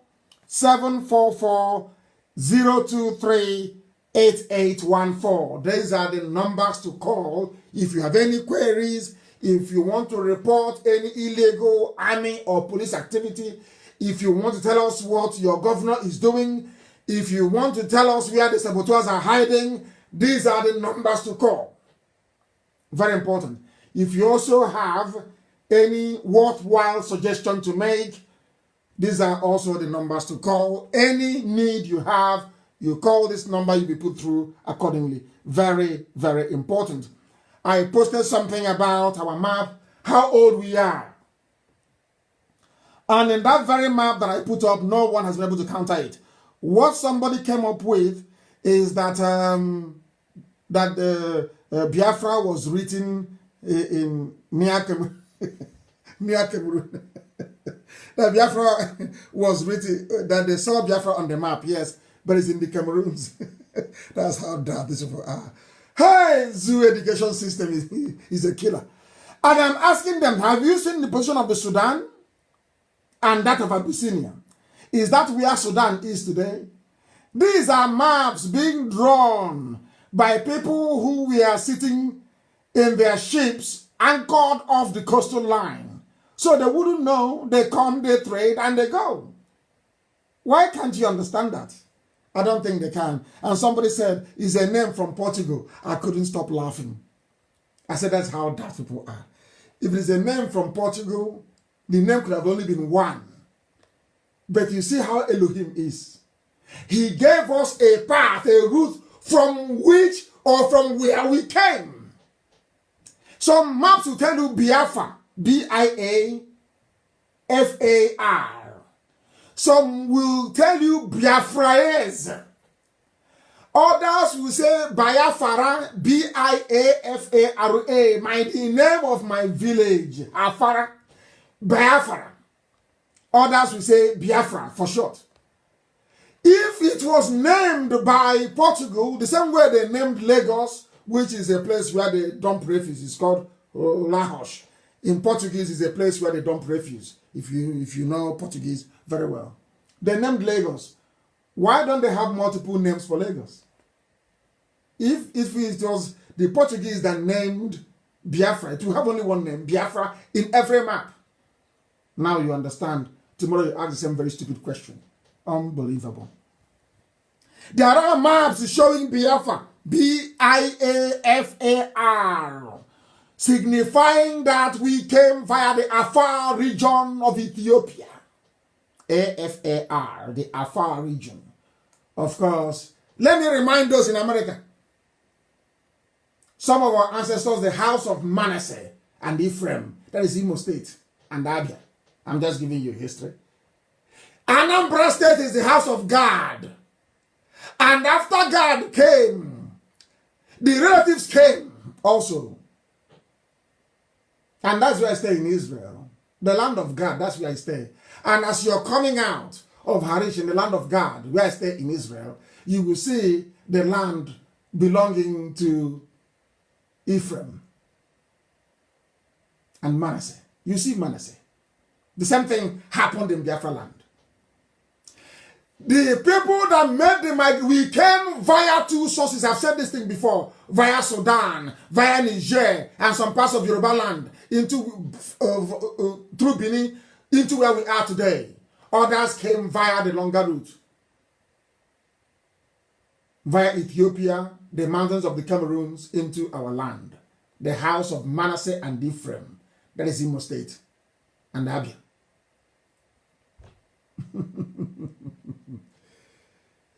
744 023 8814. These are the numbers to call if you have any queries, if you want to report any illegal army or police activity, if you want to tell us what your governor is doing, if you want to tell us where the saboteurs are hiding. These are the numbers to call. Very important. If you also have any worthwhile suggestion to make, these are also the numbers to call. Any need you have, you call this number, you'll be put through accordingly. Very, very important. I posted something about our map, how old we are. And in that very map that I put up, no one has been able to counter it. What somebody came up with is that Biafra was written in near Cameroon. That Biafra was written, that they saw Biafra on the map, yes, but it's in the Cameroons. That's how bad these people are. Hey, zoo education system is a killer. And I'm asking them, have you seen the position of the Sudan and that of Abyssinia? Is that where Sudan is today? These are maps being drawn by people who were sitting in their ships anchored off the coastal line. So they wouldn't know. They come, they trade, and they go. Why can't you understand that? I don't think they can. And somebody said, it's a name from Portugal. I couldn't stop laughing. I said, that's how daft people are. If it's a name from Portugal, the name could have only been one. But you see how Elohim is. He gave us a path, a route from which or from where we came. Some maps will tell you Biafra, B-I-A-F-A-R. Some will tell you Biafraese. Others will say Biafara, B-I-A-F-A-R-A, the name of my village, Afara, Biafra. Others will say Biafra for short. If it was named by Portugal, the same way they named Lagos, which is a place where they dump refuse, it's called Lagos. In Portuguese, it's a place where they dump refuse, if you know Portuguese very well. They named Lagos. Why don't they have multiple names for Lagos? If it was the Portuguese that named Biafra, it will have only one name, Biafra, in every map. Now you understand. Tomorrow you ask the same very stupid question. Unbelievable. There are maps showing Biafra, B-I-A-F-A-R, signifying that we came via the Afar region of Ethiopia. A-F-A-R, the Afar region. Of course, let me remind those in America. Some of our ancestors, the house of Manasseh and Ephraim, that is Imo State and Abia. I'm just giving you history. Anambra State is the house of God. And after God came, the relatives came also. And that's where I stay in Israel. The land of God, that's where I stay. And as you're coming out of Harish in the land of God, where I stay in Israel, you will see the land belonging to Ephraim and Manasseh. You see Manasseh. The same thing happened in Biafra land. The people that made the migration, we came via two sources. I've said this thing before. Via Sudan, via Niger, and some parts of Yoruba land, through Benin, into where we are today. Others came via the longer route. Via Ethiopia, the mountains of the Cameroons, into our land. The house of Manasseh and Ephraim. That is Imo State and Abia.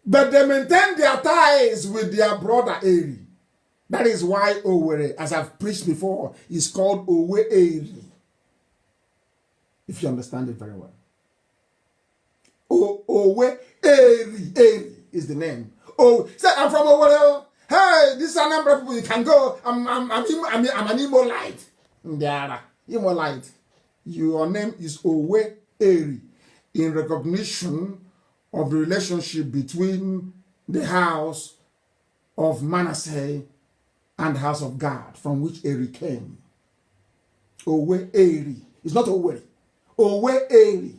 But they maintain their ties with their brother Eri. That is why Owerri, as I've preached before, is called Owe Eri. If you understand it very well. Owe Eri. Eri is the name. Oh, say I'm from Owerri. Hey, this is a number of people. You can go. I'm an Imolite. Ndiara. Imolite. Your name is Owe Eri, in recognition of the relationship between the house of Manasseh and the house of God, from which Eri came. Owe Eri. It's not Owerri. Owe Eri.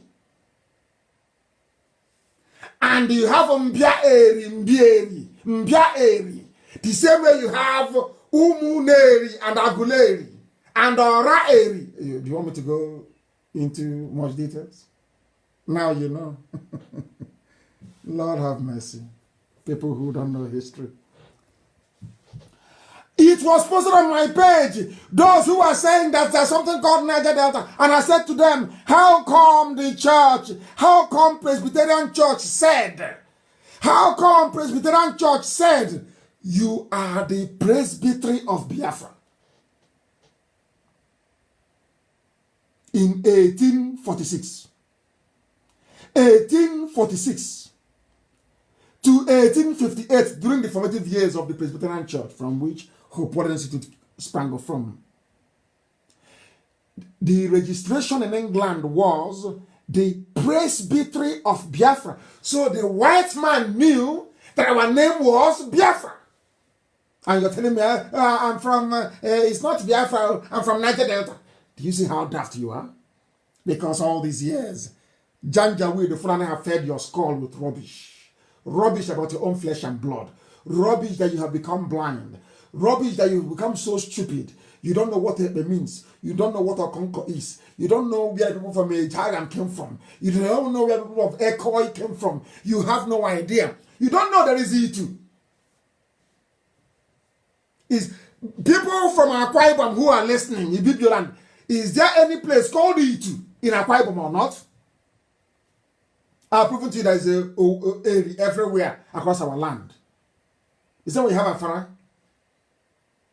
And you have Mbia Eri, Mbieri, Mbia Eri. The same way you have Umuneri and Aguleri and Ora Eri. Do you want me to go into much details? Now you know. Lord have mercy. People who don't know history. It was posted on my page. Those who are saying that there's something called Niger Delta. And I said to them, how come the church, how come Presbyterian Church said, you are the presbytery of Biafra? In 1846. 1846 to 1858, during the formative years of the Presbyterian Church, from which Hope Water Institute sprang off from. The registration in England was the Presbytery of Biafra. So the white man knew that our name was Biafra. And you're telling me, I'm from, it's not Biafra, I'm from Niger Delta. Do you see how daft you are? Because all these years, Janjaweed, the Fulani, have fed your skull with rubbish. Rubbish about your own flesh and blood. Rubbish that you have become blind. Rubbish that you have become so stupid. You don't know what it means. You don't know what a conquer is. You don't know where people from Ejairan came from. You don't know where people of Ekoi came from. You have no idea. You don't know there is E2. Is people from Akwa Ibom who are listening in Bibioland, is there any place called E2 in Akwa Ibom or not? I've proven to you there is a area everywhere across our land. Is that where you have Afara?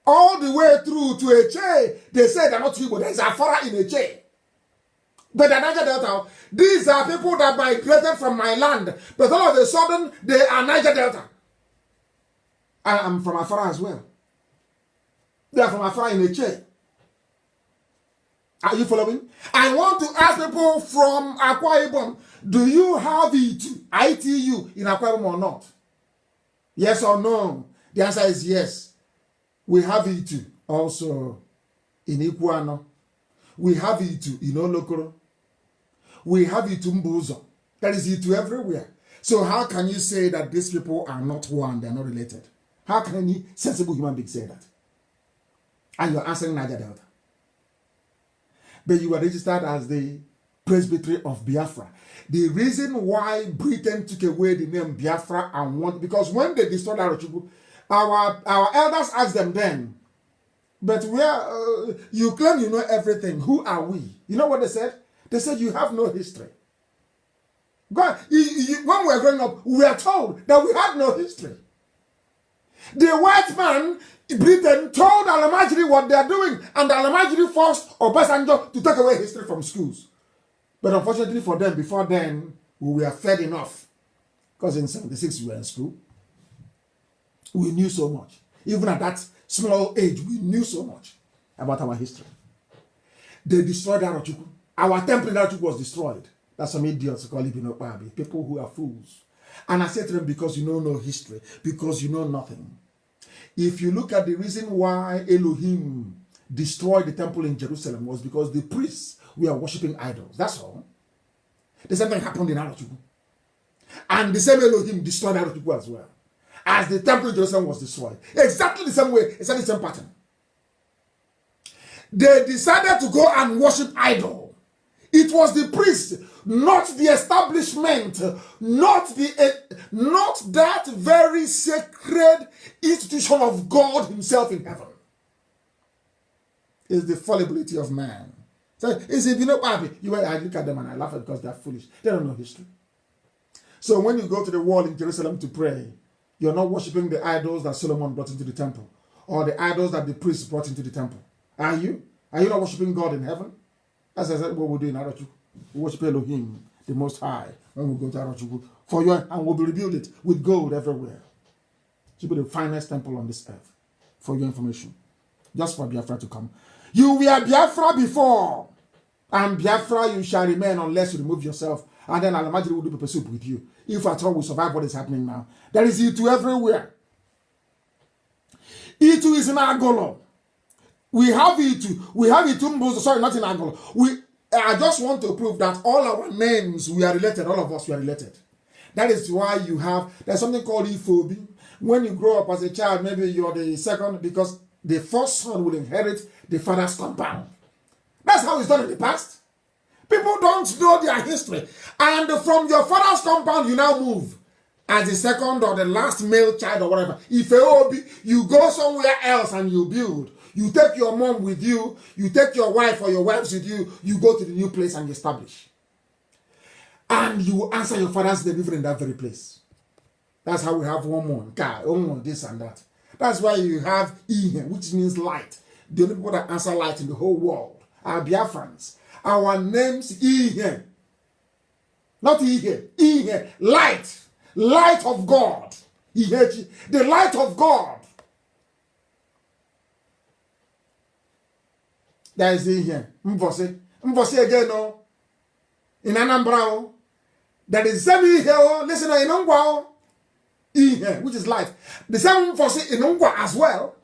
All the way through to Eche, they say they're not people. There is Afara in Eche. But the Niger Delta, these are people that migrated from my land. But all of a sudden, they are Niger Delta. I am from Afara as well. They are from Afara in Eche. Are you following? I want to ask people from Akwa Ibom, do you have ITU in Akwa Ibom or not? Yes or no? The answer is yes. We have it also in Ikuano. We have it in Olokoro. We have it in Mbuzo. There is it everywhere. So how can you say that these people are not one, they are not related? How can any sensible human being say that? And you're answering Niger Delta. But you were registered as the Presbytery of Biafra. The reason why Britain took away the name Biafra and wanted, because when they destroyed Arochukwu, our elders asked them then, but where you claim you know everything, who are we? You know what they said? They said you have no history. God, when we were growing up, we were told that we had no history. The white man, Britain, told Alamajiri what they are doing, and Alamajiri forced Obasanjo to take away history from schools. But unfortunately for them, before then, we were fed enough. Because in 76 we were in school. We knew so much. Even at that small age, we knew so much about our history. They destroyed Arochukwu. Our temple in Arochukwu was destroyed. That's some idiots call it Pinokpabi. People who are fools. And I said to them, because you know no history, because you know nothing. If you look at the reason why Elohim destroyed the temple in Jerusalem was because the priests were worshipping idols. That's all. The same thing happened in Arochukwu. And the same Elohim destroyed Arochukwu as well. As the temple in Jerusalem was destroyed. Exactly the same way, exactly the same pattern. They decided to go and worship idol. It was the priest, not the establishment, not that very sacred institution of God himself in heaven. It's the fallibility of man. So, is it, I look at them and I laugh because they're foolish. They don't know history. So when you go to the wall in Jerusalem to pray, you're not worshiping the idols that Solomon brought into the temple or the idols that the priests brought into the temple. Are you? Are you not worshiping God in heaven? As I said, what we do in Arochukwu. We worship Elohim, the Most High, when we go to Arochukwu. For you, and we'll rebuild it with gold everywhere. It will be the finest temple on this earth. For your information. Just for Biafra to come. You were Biafra before. And Biafra you shall remain unless you remove yourself. And then Alamajiri will do pepper soup with you. If at all we survive what is happening now. There is Itu everywhere. Itu is in Agolo. We have Itu. We have Itu Mbozo. Sorry, not in Agolo. I just want to prove that all our names, we are related. All of us, we are related. That is why you have, there's something called Ipob. When you grow up as a child, maybe you're the second, because the first son will inherit the father's compound. That's how it's done in the past. People don't know their history. And from your father's compound, you now move as the second or the last male child or whatever. If you go somewhere else and you build. You take your mom with you. You take your wife or your wives with you. You go to the new place and you establish. And you answer your father's name even in that very place. That's how we have one this and that. That's why you have Ihe, which means light. The only people that answer light in the whole world are Biafrans. Our name's Ihe. Not Ihe. Ihe. Light. Light of God. Ihe. The light of God. There is Ihe. Mvosi. Mvosi again, no. In Anambra. There is Zemi Ihe. Listen, in Ongwa. Ihe, which is light. The same Mvosi in Ongwa as well.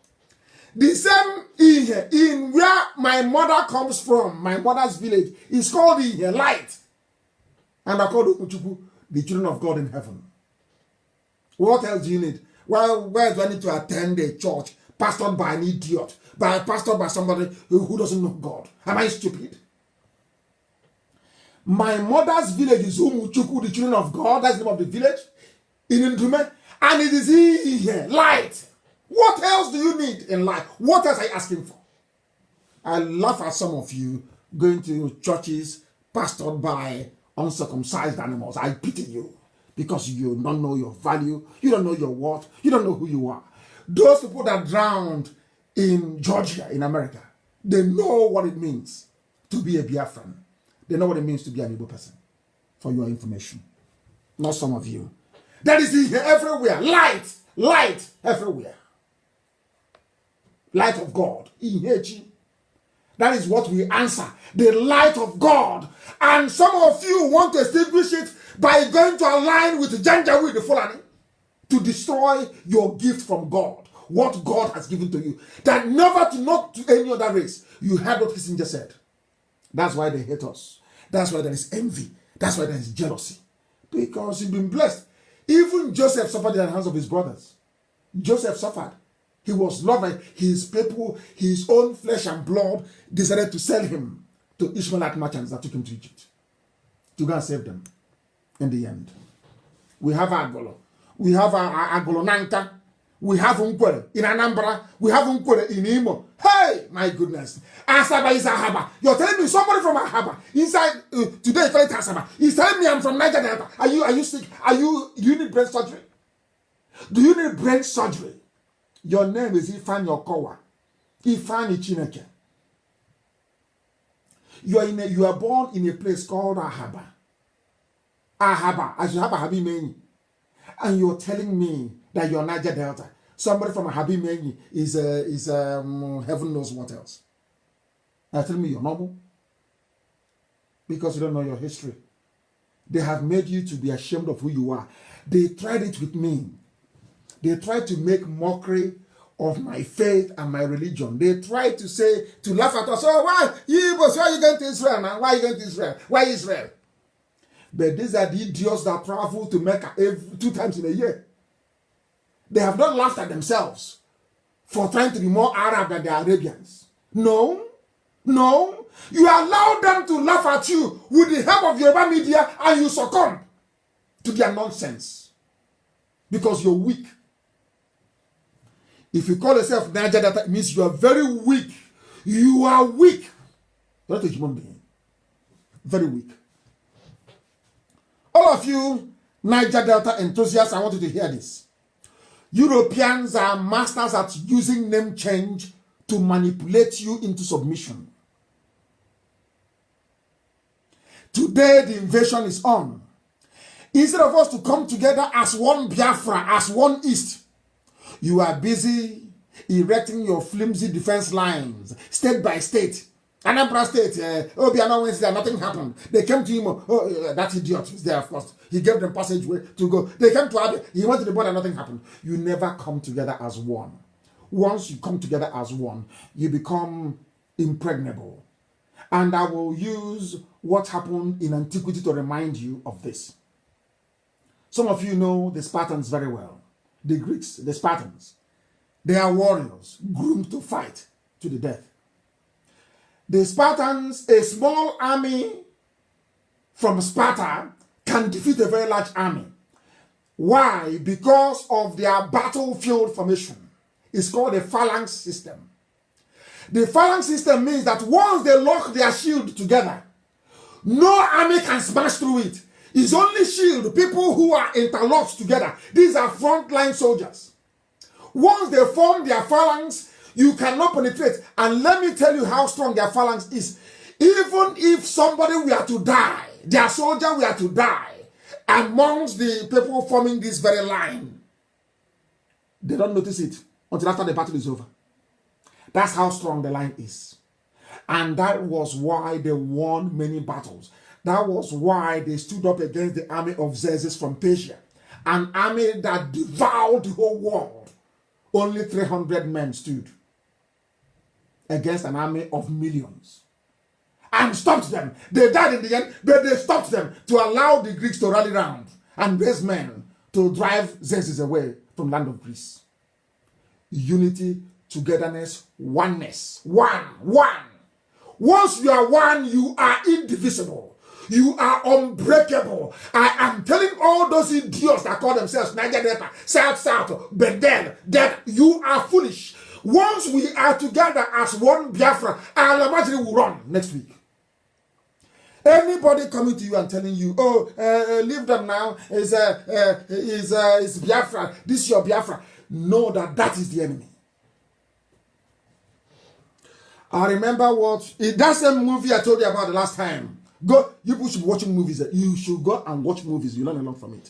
The same Ihe in where my mother comes from, my mother's village, is called Ihe, light. And I call Ukuchuku the children of God in heaven. What else do you need? Well, where do I need to attend a church pastored by an idiot, pastored by somebody who doesn't know God? Am I stupid? My mother's village is Umuchuku, the children of God. That's the name of the village in Ndume. And it is Ihe, light. What else do you need in life? What else are you asking for? I laugh at some of you going to churches pastored by uncircumcised animals. I pity you because you don't know your value. You don't know your worth. You don't know who you are. Those people that drowned in Georgia, in America, they know what it means to be a Biafran. They know what it means to be an Igbo person. For your information. Not some of you. That is here everywhere. Light. Light everywhere. Light of God. That is what we answer. The light of God. And some of you want to extinguish it by going to align with Janjaweed the Fulani to destroy your gift from God. What God has given to you. That never to not to any other race. You heard what Kissinger said. That's why they hate us. That's why there is envy. That's why there is jealousy. Because you've been blessed. Even Joseph suffered in the hands of his brothers. Joseph suffered. He was loved by his people, his own flesh and blood decided to sell him to Ishmaelite merchants that took him to Egypt to go and save them in the end. We have Agolo. We have Agolo Nanka. We have Unkwere in Anambra. We have Unkwere in Imo. Hey, my goodness. Asaba is Ahaba. You're telling me somebody from Ahaba inside today you call it Asaba. He's telling me I'm from Niger Delta. Are you sick? Do you need brain surgery? Do you need brain surgery? Your name is Ifan Yokowa. Ifan Chineke. You are born in a place called Ahaba. Ahaba. As you have a Habimeni. And you're telling me that you're Niger Delta. Somebody from Habimeni is heaven knows what else. Now tell me you're normal. Because you don't know your history. They have made you to be ashamed of who you are. They tried it with me. They tried to make mockery of my faith and my religion. They tried to say, to laugh at us. Oh, why you going to Israel now? Why are you going to Israel? Why Israel? But these are the idiots that travel to Mecca 2 times in a year. They have not laughed at themselves for trying to be more Arab than the Arabians. No. You allow them to laugh at you with the help of Yoruba media, and you succumb to their nonsense because you're weak. If you call yourself Niger Delta, it means you are very weak. You are weak. You're not a human being. Very weak. All of you Niger Delta enthusiasts, I want you to hear this. Europeans are masters at using name change to manipulate you into submission. Today, the invasion is on. Instead of us to come together as one Biafra, as one East, you are busy erecting your flimsy defense lines, state by state. Anambra State, Obiano Wednesday, nothing happened. They came to him, that idiot is there, of course. He gave them passageway to go. They came to Abbey, he went to the border, nothing happened. You never come together as one. Once you come together as one, you become impregnable. And I will use what happened in antiquity to remind you of this. Some of you know the Spartans very well. The Greeks, the Spartans. They are warriors, groomed to fight to the death. The Spartans, a small army from Sparta, can defeat a very large army. Why? Because of their battlefield formation. It's called a phalanx system. The phalanx system means that once they lock their shield together, no army can smash through it. It's only shield, people who are interlocked together. These are frontline soldiers. Once they form their phalanx, you cannot penetrate. And let me tell you how strong their phalanx is. Even if somebody were to die, their soldier were to die amongst the people forming this very line, they don't notice it until after the battle is over. That's how strong the line is. And that was why they won many battles. That was why they stood up against the army of Xerxes from Persia. An army that devoured the whole world. Only 300 men stood against an army of millions. And stopped them. They died in the end, but they stopped them to allow the Greeks to rally round and raise men to drive Xerxes away from land of Greece. Unity, togetherness, oneness. One. Once you are one, you are indivisible. You are unbreakable. I am telling all those idiots that call themselves Niger Delta, South, Bedell, that you are foolish. Once we are together as one Biafra, Al Majri will run next week. Anybody coming to you and telling you, leave them now, is Biafra, this is your Biafra, know that is the enemy. I remember that same movie I told you about the last time. Go, you people should be watching movies. You should go and watch movies. You learn a lot from it.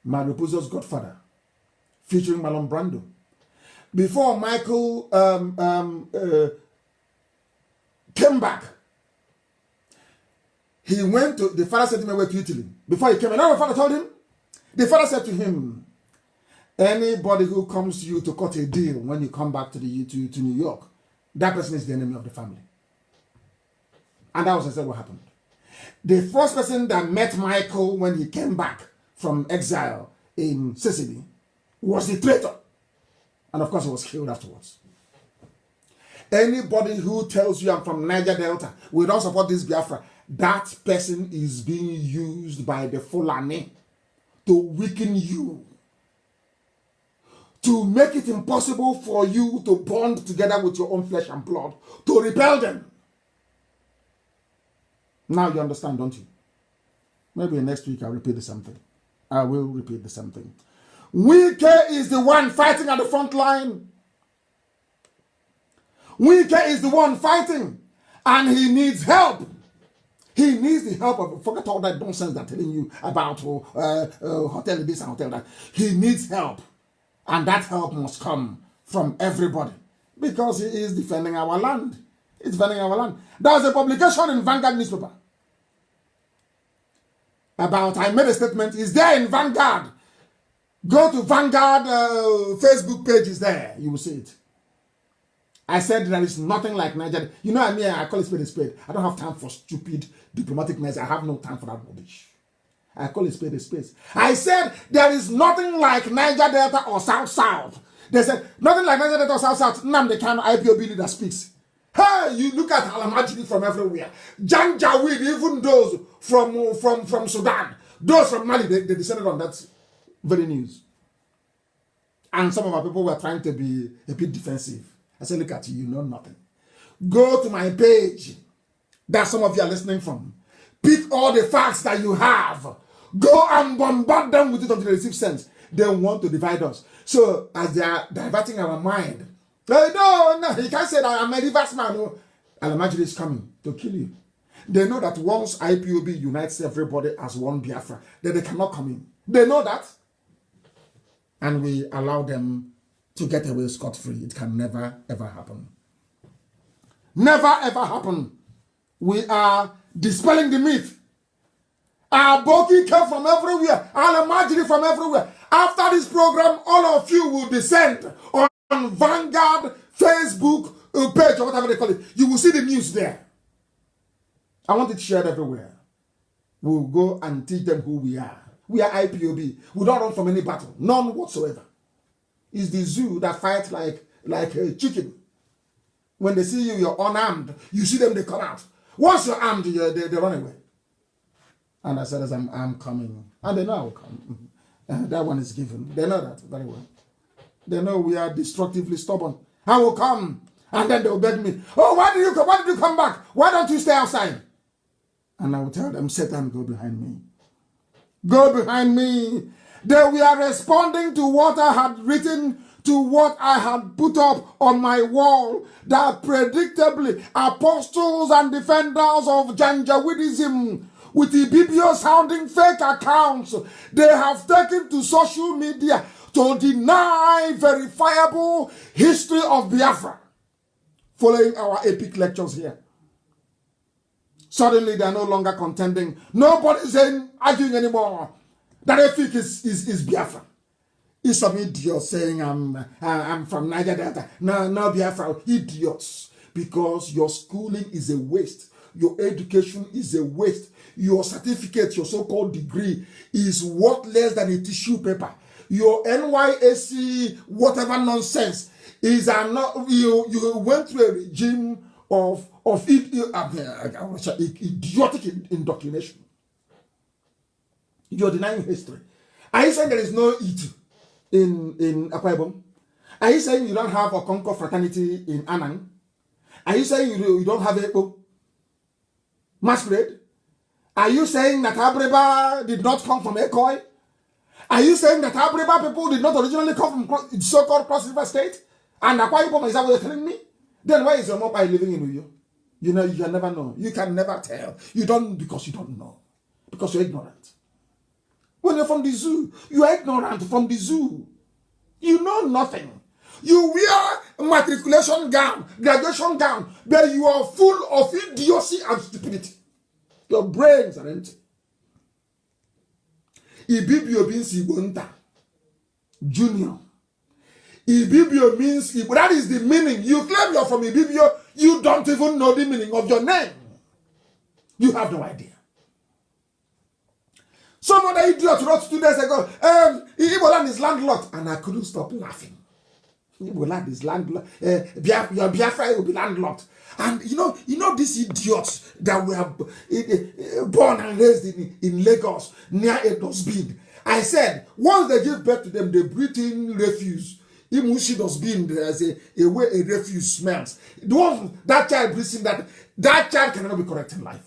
Mariposa's Godfather, featuring Marlon Brando. Before Michael came back, he went to, the father said to him, "Went to Italy." Before he came, and the father told him, the father said to him, "Anybody who comes to you to cut a deal when you come back to New York, that person is the enemy of the family." And that was exactly what happened. The first person that met Michael when he came back from exile in Sicily was the traitor. And of course, he was killed afterwards. Anybody who tells you I'm from Niger Delta, we don't support this Biafra, that person is being used by the Fulani to weaken you, to make it impossible for you to bond together with your own flesh and blood, to repel them. Now you understand, don't you? Maybe next week I'll repeat the same thing. I will repeat the same thing. Wike is the one fighting at the front line. Wike is the one fighting, and he needs help. He needs the help of, forget all that nonsense they're telling you about hotel this and hotel that. He needs help, and that help must come from everybody, because he is defending our land. It's burning our land. There was a publication in Vanguard newspaper about, I made a statement, it's there in Vanguard. Go to Vanguard Facebook page, is there. You will see it. I said there is nothing like Niger. You know, I call it spade a spade. I don't have time for stupid diplomatic mess. I have no time for that rubbish. I call it spade a spade. I said there is nothing like Niger Delta or South South. They said nothing like Niger Delta or South South. Nnamdi Kanu IPOB leader speaks. Hey, you look at Alamajiri from everywhere. Janjaweed, even those from Sudan, those from Mali, they descended on that very news. And some of our people were trying to be a bit defensive. I said, look at you, you know nothing. Go to my page that some of you are listening from. Pick all the facts that you have. Go and bombard them with it until they receive sense. They want to divide us. So as they are diverting our mind, no, you can't say that I'm a reverse man. No. Alamajiri is coming to kill you. They know that once IPOB unites everybody as one Biafra, then they cannot come in. They know that. And we allow them to get away scot-free. It can never, ever happen. Never, ever happen. We are dispelling the myth. Our Boki came from everywhere. Alamajiri from everywhere. After this program, all of you will descend on Vanguard, Facebook page, or whatever they call it. You will see the news there. I want it shared everywhere. We'll go and teach them who we are. We are IPOB. We don't run from any battle. None whatsoever. It's the zoo that fights like a chicken. When they see you, you're unarmed. You see them, they come out. Once you're armed, they run away. And I said, as I'm coming. And they know I will come. That one is given. They know that very well. They know we are destructively stubborn. I will come. And then they will beg me, oh, why did you come? Why did you come back? Why don't you stay outside? And I will tell them, Satan, go behind me. Go behind me. They were responding to what I had written, to what I had put up on my wall, that predictably apostles and defenders of Janjaweedism with Ibibio sounding fake accounts, they have taken to social media to deny verifiable history of Biafra, following our epic lectures here. Suddenly they are no longer contending. Nobody's arguing anymore that epic is Biafra. It's some idiot saying I'm from Niger Delta. No Biafra. Idiots. Because your schooling is a waste. Your education is a waste. Your certificate, your so-called degree, is worth less than a tissue paper. Your NYSC, whatever nonsense, is not. You went through a regime of idiotic indoctrination. You're denying history. Are you saying there is no it in Akwa Ibom? Are you saying you don't have a Okonko fraternity in Anang? Are you saying you don't have a masquerade? Are you saying that Abreba did not come from Ekoi? Are you saying that Abreba people did not originally come from so-called Cross River State? And Akwa Ibom, is that what you're telling me? Then why is your mobile living in Uyo? You know, you can never know. You can never tell. You don't, because you don't know. Because you're ignorant. When you're from the zoo, you are ignorant from the zoo. You know nothing. You wear matriculation gown, graduation gown, but you are full of idiocy and stupidity. Your brains are empty. Ibibio means Ibonta. Junior. Ibibio means, that is the meaning. You claim you're from Ibibio, you don't even know the meaning of your name. You have no idea. Some other idiot wrote 2 days ago, Igbo land is landlocked, and I couldn't stop laughing. Igbo land is landlocked. Your Biafra will be landlocked. And you know these idiots that were born and raised in Lagos, near a dustbin. I said, once they give birth to them, they breathe in refuse. Even when she dustbin, there's a way a refuse smells. The one that child breathes in, that child cannot be correct in life.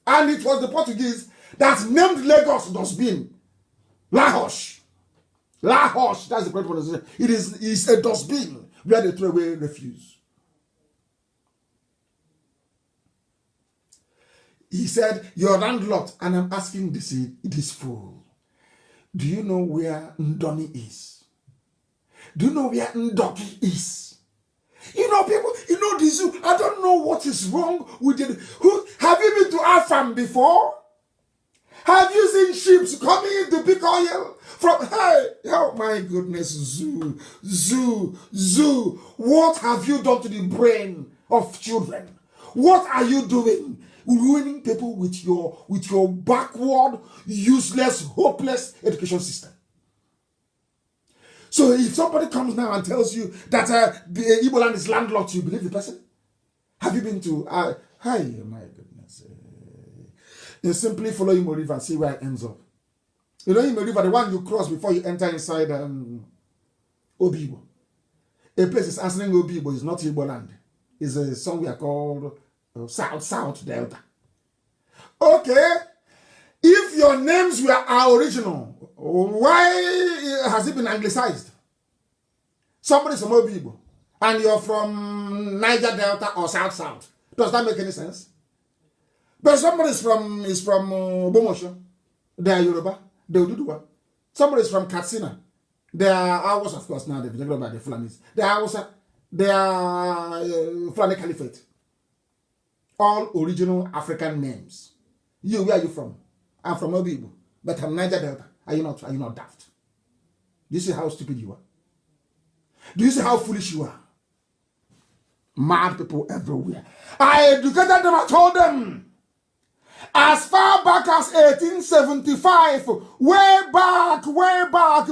And it was the Portuguese that named Lagos dustbin. Lahos. Lahos, that's the correct pronunciation. It is a dustbin where they throw away refuse. He said, you're landlocked, and I'm asking this fool, do you know where Ndoni is? Do you know where Ndoki is? You know, people, you know, the zoo, I don't know what is wrong with it. Have you been to our farm before? Have you seen sheep coming in to pick oil? Hey, oh my goodness, zoo. What have you done to the brain of children? What are you doing? Ruining people with your backward, useless, hopeless education system. So if somebody comes now and tells you that the Igbo land is landlocked, you believe the person? Have you been to, hi, my goodness. You simply follow Imo River and see where it ends up. You know Imo River, the one you cross before you enter inside Obibo. A place is answering Obibo is not Igbo land. It's somewhere called South Delta. Okay, if your names are original, why has it been anglicized? Somebody's from Obibo and you're from Niger Delta or South. Does that make any sense? But somebody is from Bomosho. They are Yoruba. They Oduduwa. Somebody is from Katsina. They are ours, of course, now they've been by the Fulanis. They are Fulani Caliphate. All original African names. You, where are you from? I'm from Obibo, but I'm Niger Delta. Are you not daft? Do you see how stupid you are? Do you see how foolish you are? Mad people everywhere. I educated them, I told them. As far back as 1875, way back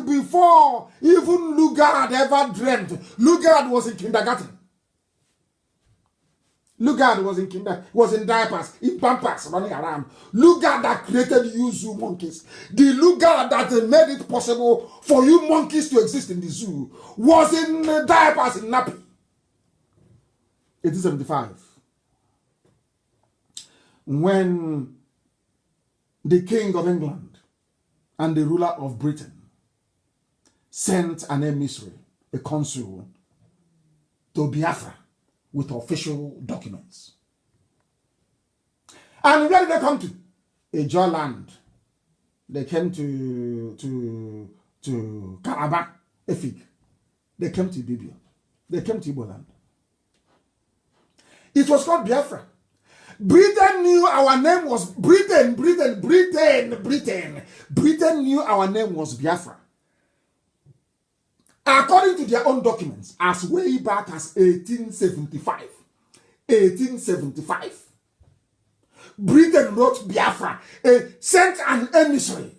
before even Lugard ever dreamt. Lugard was in kindergarten. Lugard was in diapers, in pampers, running around. Lugard that created you zoo monkeys. The Lugard that made it possible for you monkeys to exist in the zoo was in diapers, in nappy. 1875. When the King of England and the ruler of Britain sent an emissary, a consul, to Biafra with official documents. And where did they come to? Ijaw land. They came to Calabar, Efik. They came to Ibibio. They came to Igbo land. It was called Biafra. Britain knew our name was Britain knew our name was Biafra. According to their own documents, as way back as 1875, Britain wrote Biafra, sent an emissary.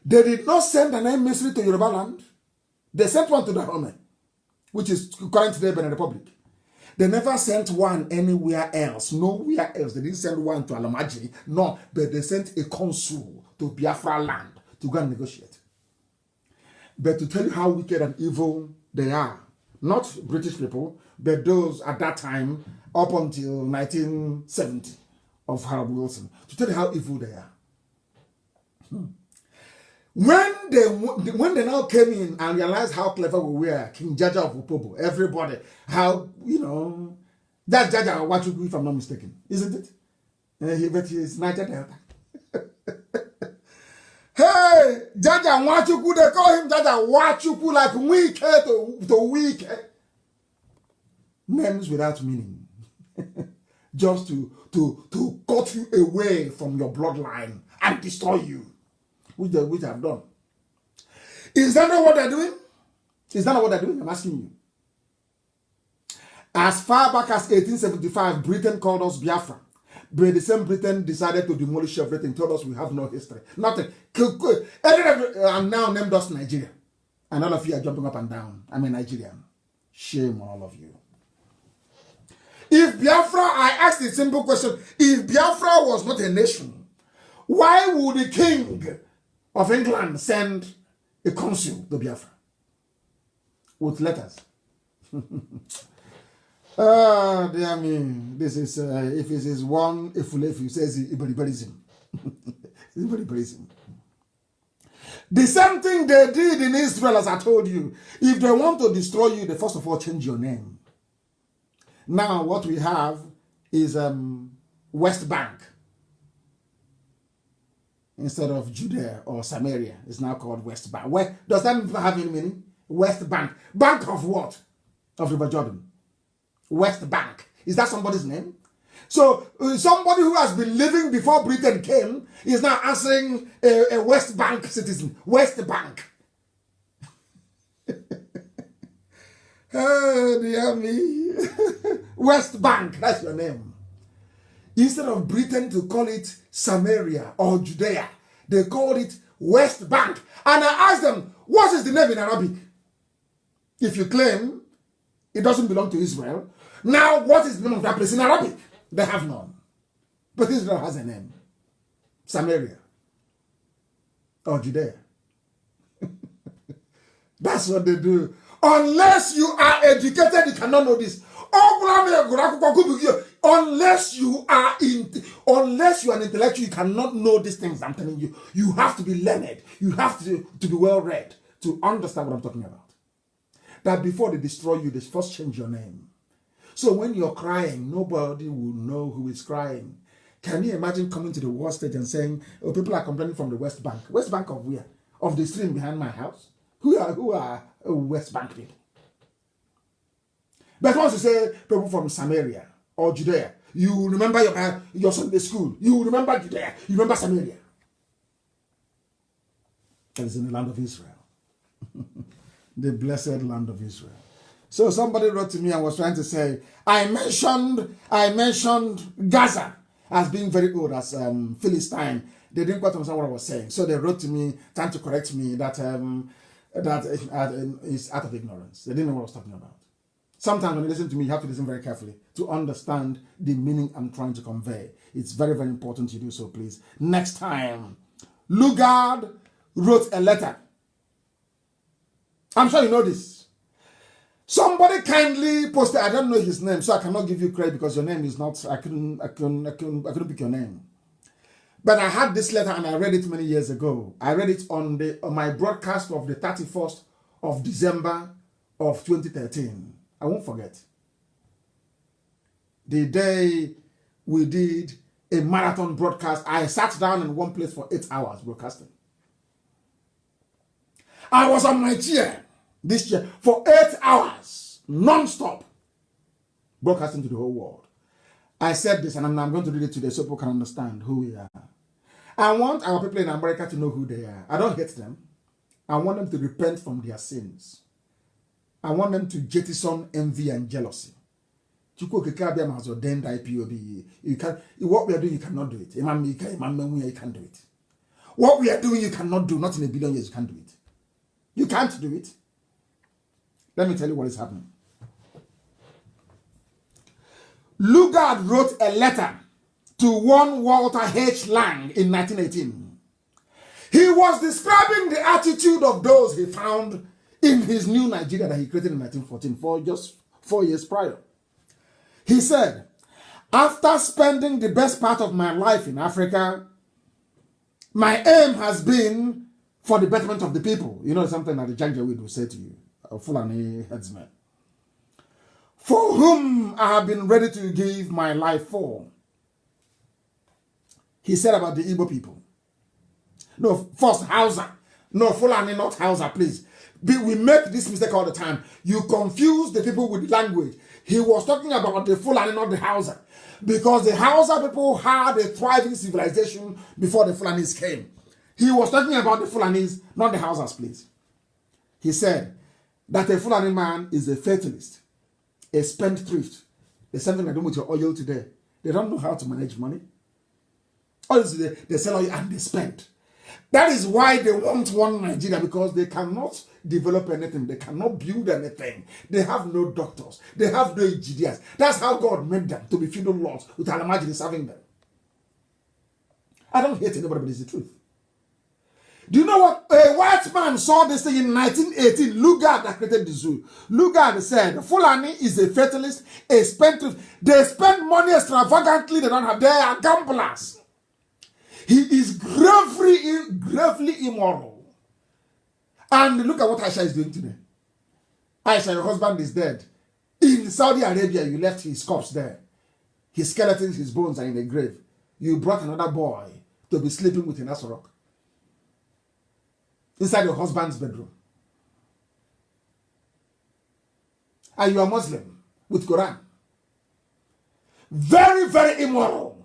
They did not send an emissary to Yoruba land. They sent one to Dahomey, which is current today Benin Republic. They never sent one anywhere else, nowhere else. They didn't send one to Alamaji, no, but they sent a consul to Biafra land to go and negotiate. But to tell you how wicked and evil they are, not British people, but those at that time, up until 1970 of Harold Wilson, to tell you how evil they are. When they now came in and realized how clever we were, King Jaja of Ipob, everybody, how, that's Jaja Wachuku, if I'm not mistaken, isn't it? But he's Niger Delta. Hey, Jaja Wachuku, they call him Jaja Wachuku, like weak to weak. Names without meaning. Just to cut you away from your bloodline and destroy you. Which they have done. Is that not what they're doing? Is that not what they're doing? I'm asking you. As far back as 1875, Britain called us Biafra. But the same Britain decided to demolish everything, told us we have no history. Nothing. And now named us Nigeria. And all of you are jumping up and down. I'm a Nigerian. Shame on all of you. If Biafra, I asked a simple question. If Biafra was not a nation, why would the king of England send a consul to Biafra with letters? Dear me, this is if it is one if you says Iberiberism. Iberiberism. The same thing they did in Israel, as I told you. If they want to destroy you, they first of all change your name. Now what we have is West Bank. Instead of Judea or Samaria, it's now called West Bank. Does that have any meaning? West Bank. Bank of what? Of River Jordan. West Bank. Is that somebody's name? So somebody who has been living before Britain came is now answering a West Bank citizen. West Bank. Oh, dear me. West Bank, that's your name. Instead of Britain to call it Samaria or Judea, they called it West Bank. And I asked them, what is the name in Arabic? If you claim it doesn't belong to Israel, now what is the name of that place in Arabic? They have none. But Israel has a name. Samaria. Or Judea. That's what they do. Unless you are educated, you cannot know this. Unless you are an intellectual, you cannot know these things I'm telling you. You have to be learned. You have to be well read to understand what I'm talking about. That before they destroy you, they first change your name. So when you're crying, nobody will know who is crying. Can you imagine coming to the war stage and saying, oh, people are complaining from the West Bank. West Bank of where? Of the stream behind my house? Who are West Bank people? But once you say people from Samaria or Judea, you remember your Sunday school. You remember Judea. You remember Samaria. That is in the land of Israel. The blessed land of Israel. So somebody wrote to me and was trying to say, I mentioned Gaza as being very old, as Philistine. They didn't quite understand what I was saying. So they wrote to me trying to correct me that is out of ignorance. They didn't know what I was talking about. Sometimes when you listen to me, you have to listen very carefully to understand the meaning I'm trying to convey. It's very, very important you do so, please. Next time, Lugard wrote a letter. I'm sure you know this. Somebody kindly posted, I don't know his name, so I cannot give you credit because your name is not, I couldn't pick your name. But I had this letter and I read it many years ago. I read it on my broadcast of the 31st of December of 2013. I won't forget. The day we did a marathon broadcast, I sat down in one place for 8 hours broadcasting. I was on my chair, this chair, for 8 hours, non-stop, broadcasting to the whole world. I said this, and I'm going to read it today so people can understand who we are. I want our people in America to know who they are. I don't hate them. I want them to repent from their sins. I want them to jettison envy and jealousy. What we are doing, you cannot do it. You can't do it. What we are doing, you cannot do. Not in a billion years, you can't do it. You can't do it. Let me tell you what is happening. Lugard wrote a letter to one Walter H. Lang in 1918. He was describing the attitude of those he found in his new Nigeria that he created in 1914, just 4 years prior. He said, after spending the best part of my life in Africa, my aim has been for the betterment of the people. You know something that the Janjaweed will say to you, a Fulani headsman, for whom I have been ready to give my life for. He said about the Igbo people. No, first Hausa. No, Fulani, not Hausa, please. We make this mistake all the time. You confuse the people with language. He was talking about the Fulani, not the Hausa. Because the Hausa people had a thriving civilization before the Fulanis came. He was talking about the Fulanis, not the Hausas, please. He said that a Fulani man is a fatalist, a spendthrift. There's something I do with your oil today. They don't know how to manage money. Honestly, they sell oil and they spend. That is why they want one Nigeria, because they cannot develop anything. They cannot build anything. They have no doctors. They have no engineers. That's how God made them, to be feudal lords with Alamajiri serving them. I don't hate anybody, but it's the truth. Do you know what? A white man saw this thing in 1918. Lugard that created the zoo. Lugard said, Fulani is a fatalist, a spendthrift. They spend money extravagantly. They don't have. They are gamblers. He is gravely immoral. And look at what Aisha is doing today. Aisha, your husband is dead. In Saudi Arabia, you left his corpse there. His skeleton, his bones are in the grave. You brought another boy to be sleeping with in Asorok. Inside your husband's bedroom. And you are Muslim with Quran. Very, very immoral.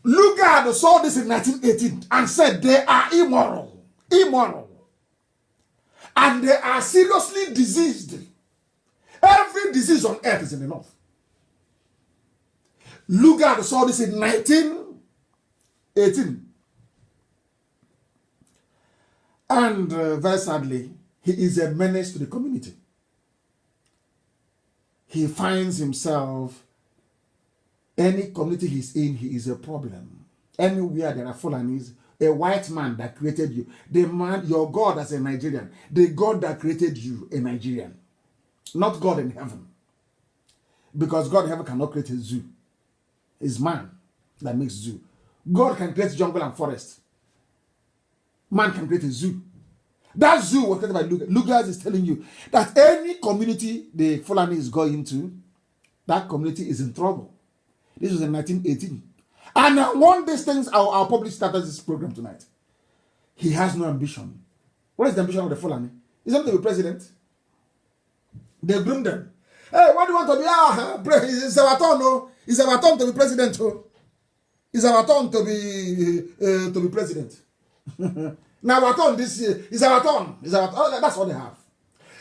Lugard saw this in 1918 and said they are immoral. Immoral. And they are seriously diseased. Every disease on earth is in the north. Lugard saw this in 1918. And very sadly, he is a menace to the community. He finds himself, any community he's in, he is a problem. Anywhere there are Fulanis, a white man that created you, the man, your God as a Nigerian, the God that created you, a Nigerian, not God in heaven. Because God in heaven cannot create a zoo. It's man that makes zoo. God can create jungle and forest. Man can create a zoo. That zoo was created by Lugard. Lugard is telling you that any community the Fulani is going to, that community is in trouble. This was in 1918. And one of these things I'll probably start this program tonight. He has no ambition. What is the ambition of the Fulani? Is not to be president. They groom them. Hey, what do you want to be? It's our turn, no? It's our turn to be president, oh. It's our turn to be president. Now our turn this year. It's our turn. It's our turn. Oh, that's what they have.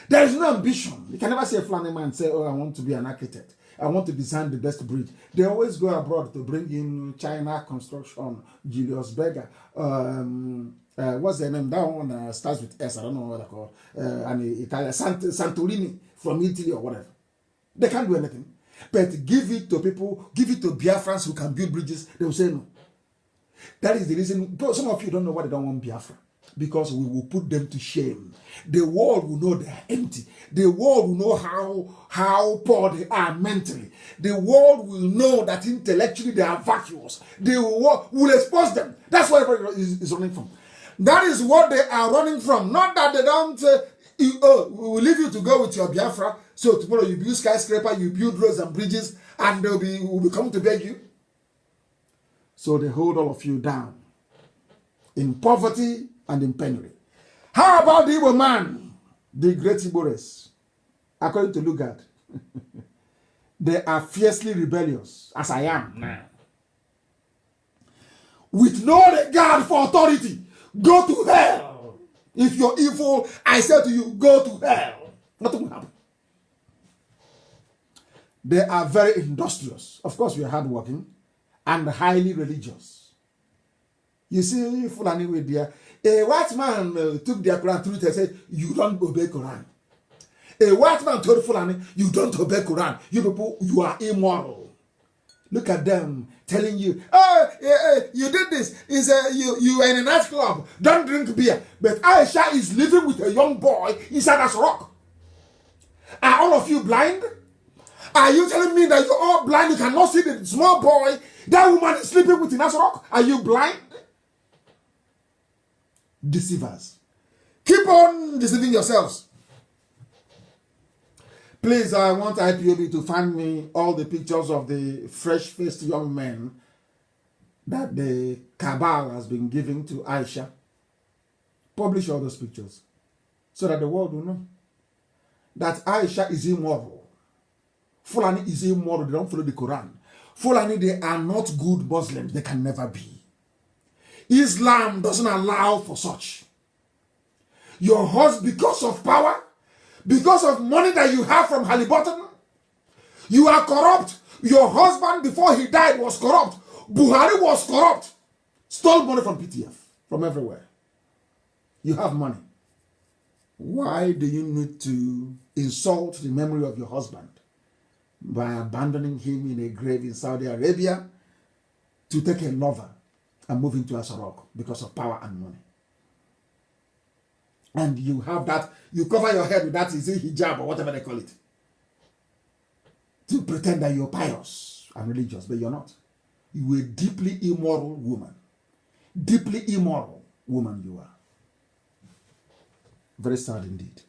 There is no ambition. You can never see a Fulani man say, oh, I want to be an architect. I want to design the best bridge. They always go abroad to bring in China construction, Julius Berger. What's the name? That one starts with S. I don't know what they're called. And Italian Santorini from Italy or whatever. They can't do anything. But give it to people, give it to Biafrans who can build bridges. They will say no. That is the reason. Some of you don't know why they don't want Biafra. Because we will put them to shame. The world will know they are empty. The world will know how poor they are mentally. The world will know that intellectually they are vacuous. The world will expose them. That's what everybody is running from. That is what they are running from. Not that they don't we will leave you to go with your Biafra. So tomorrow you build skyscraper, you build roads and bridges, and will be coming to beg you. So they hold all of you down in poverty and in penury. How about the Igbo man, the great Igbores? According to Lugard, they are fiercely rebellious, as I am now. With no regard for authority, go to hell. If you're evil, I say to you, go to hell. Nothing will happen. They are very industrious. Of course, we are hardworking and highly religious. You see, Fulani with their a white man took their Quran through it and said, you don't obey Quran. A white man told Fulani, you don't obey Quran. You people, you are immoral. Look at them telling you, oh, you did this. You are in a nightclub. Don't drink beer. But Aisha is living with a young boy inside a rock. Are all of you blind? Are you telling me that you're all blind? You cannot see the small boy that woman is sleeping with in Rock? Are you blind? Deceivers. Keep on deceiving yourselves. Please, I want IPOB to find me all the pictures of the fresh-faced young men that the cabal has been giving to Aisha. Publish all those pictures so that the world will know that Aisha is immoral. Fulani is immoral. They don't follow the Quran. Fulani, they are not good Muslims. They can never be. Islam doesn't allow for such. Your husband, because of power, because of money that you have from Halliburton, you are corrupt. Your husband, before he died, was corrupt. Buhari was corrupt. Stole money from PTF, from everywhere. You have money. Why do you need to insult the memory of your husband by abandoning him in a grave in Saudi Arabia to take a lover and move into Asarok because of power and money? And you have that, you cover your head with that, is it hijab or whatever they call it, to pretend that you're pious and religious, but you're not. You are a deeply immoral woman. Deeply immoral woman you are. Very sad indeed.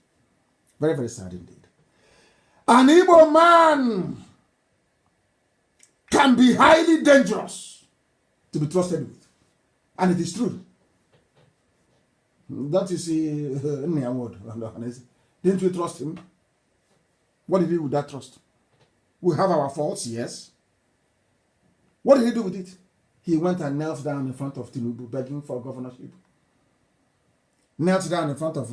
Very, very sad indeed. An Igbo man can be highly dangerous to be trusted with. And it is true. Don't you see didn't we trust him? What did we do with that trust? We have our faults, yes. What did he do with it? He went and knelt down in front of Tinubu begging for governorship. Knelt down in front of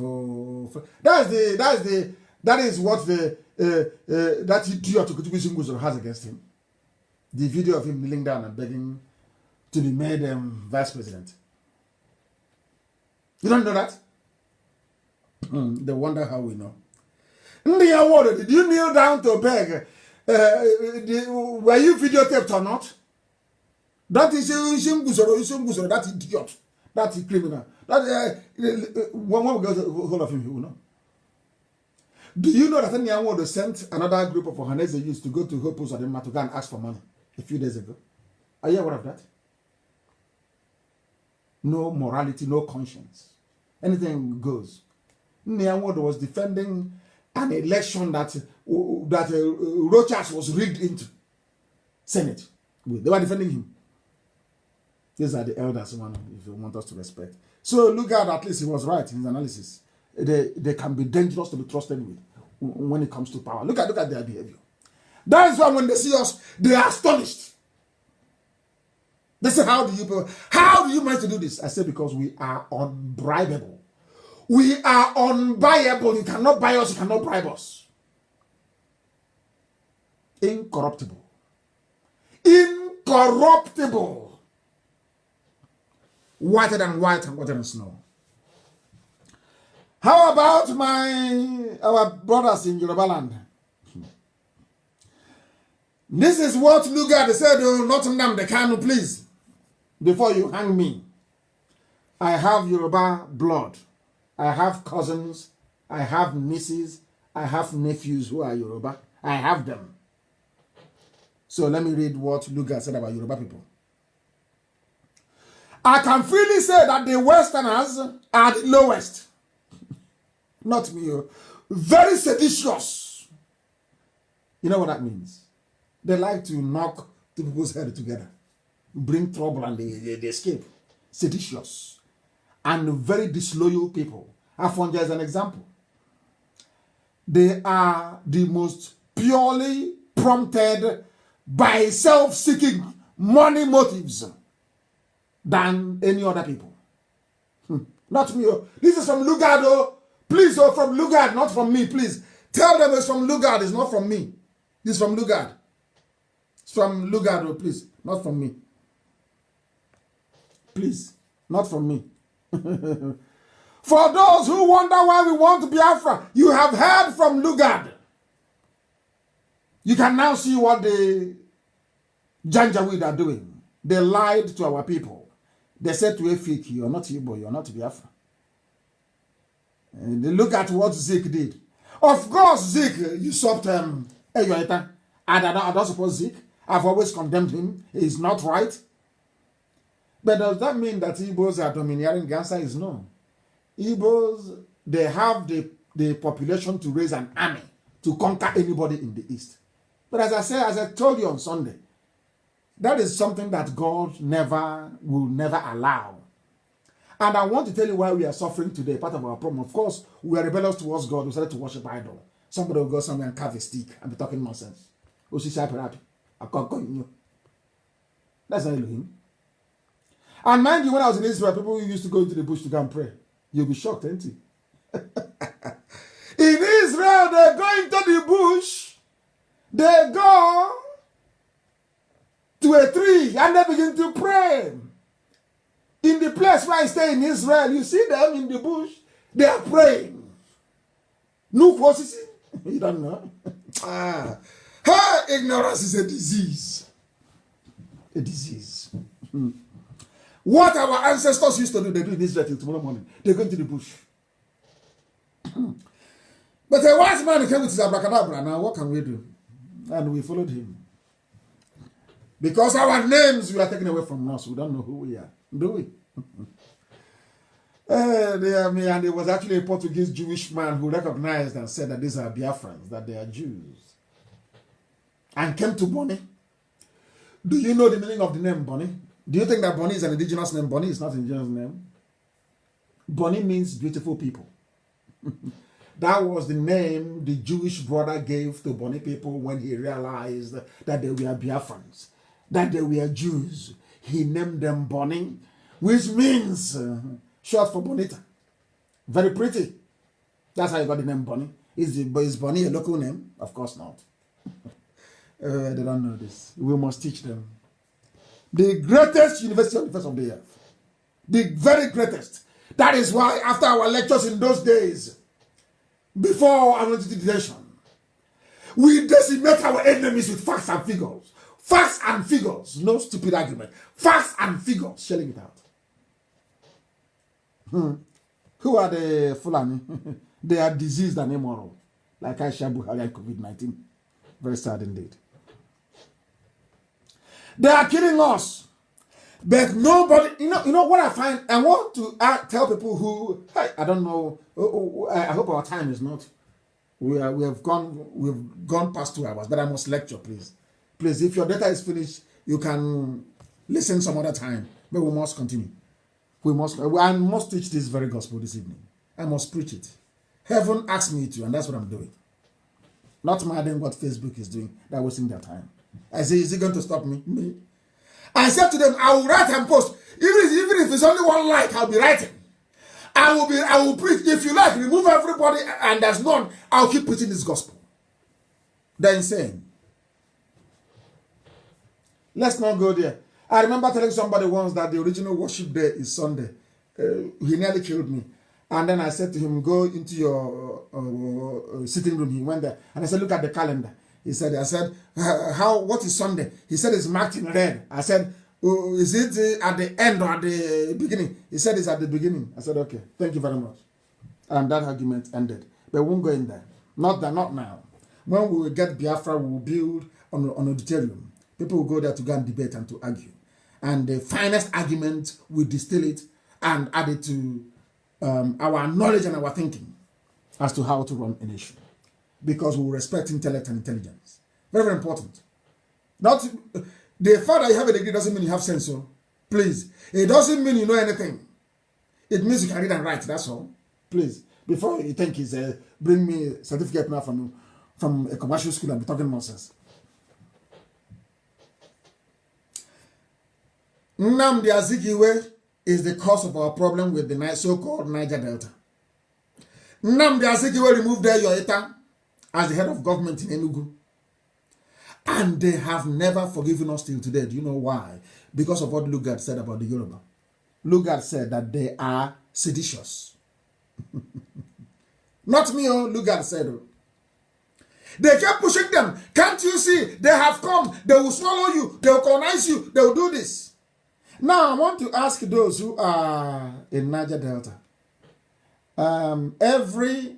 that is what that idiot Okutubi has against him. The video of him kneeling down and begging to be made vice president. You don't know that? They wonder how we know. Did you kneel down to beg? Were you videotaped or not? That is that idiot, that criminal. That one we got hold of him, he will know. Do you know that Nyawodo sent another group of Ohanese youths to go to Hopus or to go and ask for money a few days ago? Are you aware of that? No morality, no conscience. Anything goes. Nyawodo was defending an election that Rochas was rigged into Senate. They were defending him. These are the elders, man, if you want us to respect. So look at least he was right in his analysis. They can be dangerous to be trusted with when it comes to power. Look at their behavior. That is why when they see us, they are astonished. They say, how do you manage to do this? I say, because we are unbribable. We are unbuyable. You cannot buy us, you cannot bribe us. Incorruptible. Incorruptible. Whiter than white and whiter than snow. How about our brothers in Yoruba land? This is what Lugard said, not Nnamdi Kanu, please. Before you hang me. I have Yoruba blood. I have cousins. I have nieces. I have nephews who are Yoruba. I have them. So let me read what Lugard said about Yoruba people. I can freely say that the Westerners are the lowest. Not me. Very seditious. You know what that means? They like to knock two people's head together. Bring trouble and they escape. Seditious. And very disloyal people. Afonja is an example. They are the most purely prompted by self-seeking money motives than any other people. Not me. This is from Lugard. Please, from Lugard, not from me, please. Tell them it's from Lugard, it's not from me. This is from Lugard. It's from Lugard, please, not from me. Please, not from me. For those who wonder why we want Biafra, you have heard from Lugard. You can now see what the Janjaweed are doing. They lied to our people. They said to Efik, you're not Igbo, you're not Biafra. And they look at what Zik did. Of course, Zik usurped Eyoita. I don't suppose Zik. I've always condemned him. He's not right. But does that mean that Igbos are domineering? The answer is no. Igbos, they have the population to raise an army to conquer anybody in the East. But as I told you on Sunday, that is something that God will never allow. And I want to tell you why we are suffering today. Part of our problem, of course, we are rebellious towards God. We started to worship idol. Somebody will go somewhere and carve a stick and be talking nonsense. That's not Elohim. And mind you, when I was in Israel, people used to go into the bush to go and pray. You'll be shocked, ain't you? In Israel, they go into the bush. They go to a tree and they begin to pray. In the place where I stay in Israel, you see them in the bush, they are praying. No forces. You don't know. Ignorance is a disease. A disease. What our ancestors used to do, they do in Israel till tomorrow morning. They go into the bush. But a wise man came with his abracadabra. Now what can we do? And we followed him. Because our names were taken away from us. We don't know who we are. Do we? And there was actually a Portuguese Jewish man who recognized and said that these are Biafrans, that they are Jews. And came to Bonny. Do you know the meaning of the name Bonny? Do you think that Bonny is an indigenous name? Bonny is not an indigenous name. Bonny means beautiful people. That was the name the Jewish brother gave to Bonny people when he realized that they were Biafrans. that they were Jews, he named them Bonnie, which means short for Bonita. Very pretty. That's how you got the name Bonnie. Is Bonnie a local name? Of course not. They don't know this. We must teach them. The greatest university on the face of the earth. The very greatest. That is why after our lectures in those days, before our detention, we decimate our enemies with facts and figures. Facts and figures. No stupid argument. Facts and figures. Shelling it out. Who are the Fulani? They are diseased and immoral. Like Aisha Buhari and COVID-19. Very sad indeed. They are killing us. But nobody, you know what I find? I want to tell people who, I don't know, I hope our time is not, we've gone past 2 hours, but I must lecture, please. Please, if your data is finished, you can listen some other time, but we must continue. I must teach this very gospel this evening. I must preach it. Heaven asked me to, and that's what I'm doing. Not minding what Facebook is doing. They're wasting their time. I say, is it going to stop me? Me. I said to them, I will write and post. Even if it's only 1 like, I'll be writing. I will preach. If you like, remove everybody and there's none, I'll keep preaching this gospel. They're insane. Let's not go there. I remember telling somebody once that the original worship day is Sunday. He nearly killed me. And then I said to him, go into your sitting room. He went there. And I said, look at the calendar. I said, what is Sunday? He said, it's marked in red. I said, is it at the end or at the beginning? He said, it's at the beginning. I said, okay, thank you very much. And that argument ended. But we won't go in there. Not now. When we will get Biafra, we will build an auditorium. People will go there to go and debate and to argue. And the finest argument, we distill it and add it to our knowledge and our thinking as to how to run a nation. Because we respect intellect and intelligence. Very, very important. Not the fact that you have a degree doesn't mean you have sense. So please, it doesn't mean you know anything. It means you can read and write. That's all. Please, before you think he's bring me a certificate now from a commercial school and be talking nonsense. Nnamdi Azikiwe is the cause of our problem with the so-called Niger Delta. Nnamdi Azikiwe removed their Yoeta as the head of government in Enugu. And they have never forgiven us till today. Do you know why? Because of what Lugard said about the Yoruba. Lugard said that they are seditious. Not me, Lugard said. They kept pushing them. Can't you see? They have come. They will swallow you. They will colonize you. They will do this. Now, I want to ask those who are in Niger Delta.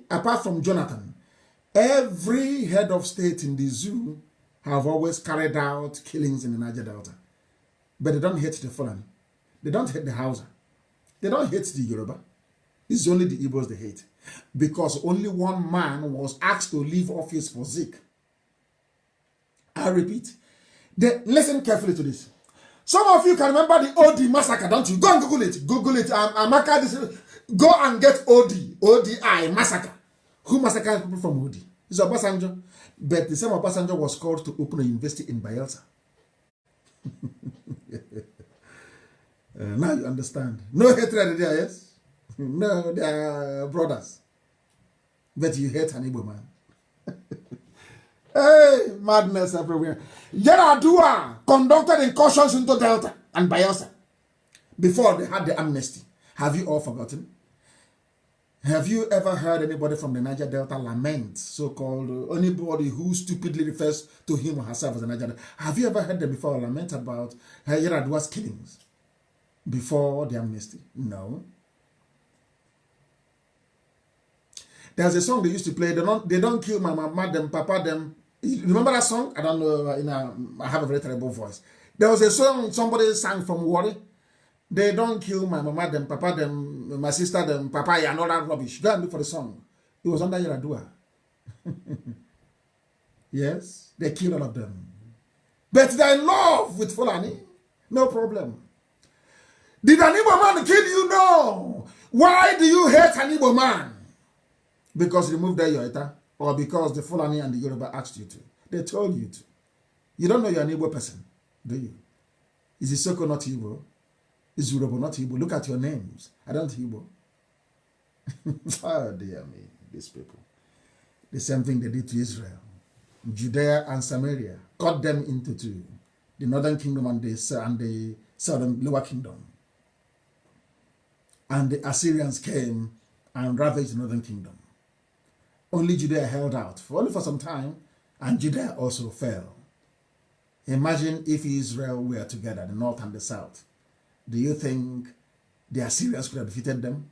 Apart from Jonathan, every head of state in the zoo have always carried out killings in the Niger Delta. But they don't hate the Fulani. They don't hate the Hausa. They don't hate the Yoruba. It's only the Igbos they hate. Because only one man was asked to leave office for Zik. I repeat. Listen carefully to this. Some of you can remember the OD massacre, don't you? Go and Google it. Google it. Go and get ODI massacre. Who massacred people from OD? It's Obasanjo. But the same Obasanjo was called to open a university in Bayelsa. Now you understand. No hatred there, yes? No, they are brothers. But you hate an Igbo man. Hey, madness everywhere. Yaradua conducted incursions into Delta and Bayelsa before they had the amnesty. Have you all forgotten? Have you ever heard anybody from the Niger Delta lament, so-called anybody who stupidly refers to him or herself as a Niger Delta? Have you ever heard them before lament about Yaradua's killings before the amnesty? No. There's a song they used to play. They don't kill my mama, them, papa, them. Remember that song? I don't know. I have a very terrible voice. There was a song somebody sang from Warri. They don't kill my mama, them, papa, them, my sister, them, papa, and all that rubbish. Go and look for the song. It was under Yaradua. Yes, they killed all of them. But they're in love with Fulani. No problem. Did an Igbo man kill you? No. Why do you hate an Igbo man? Because you removed their Yoeta, or because the Fulani and the Yoruba asked you to. They told you to. You don't know you're an Igbo person, do you? Is Isoko not Igbo? Is Yoruba not Igbo? Look at your names. I don't Igbo. Oh dear me, these people. The same thing they did to Israel. Judea and Samaria, cut them into two. The northern kingdom and the southern lower kingdom. And the Assyrians came and ravaged the northern kingdom. Only Judea held out, only for some time, and Judea also fell. Imagine if Israel were together, the north and the south. Do you think the Assyrians could have defeated them?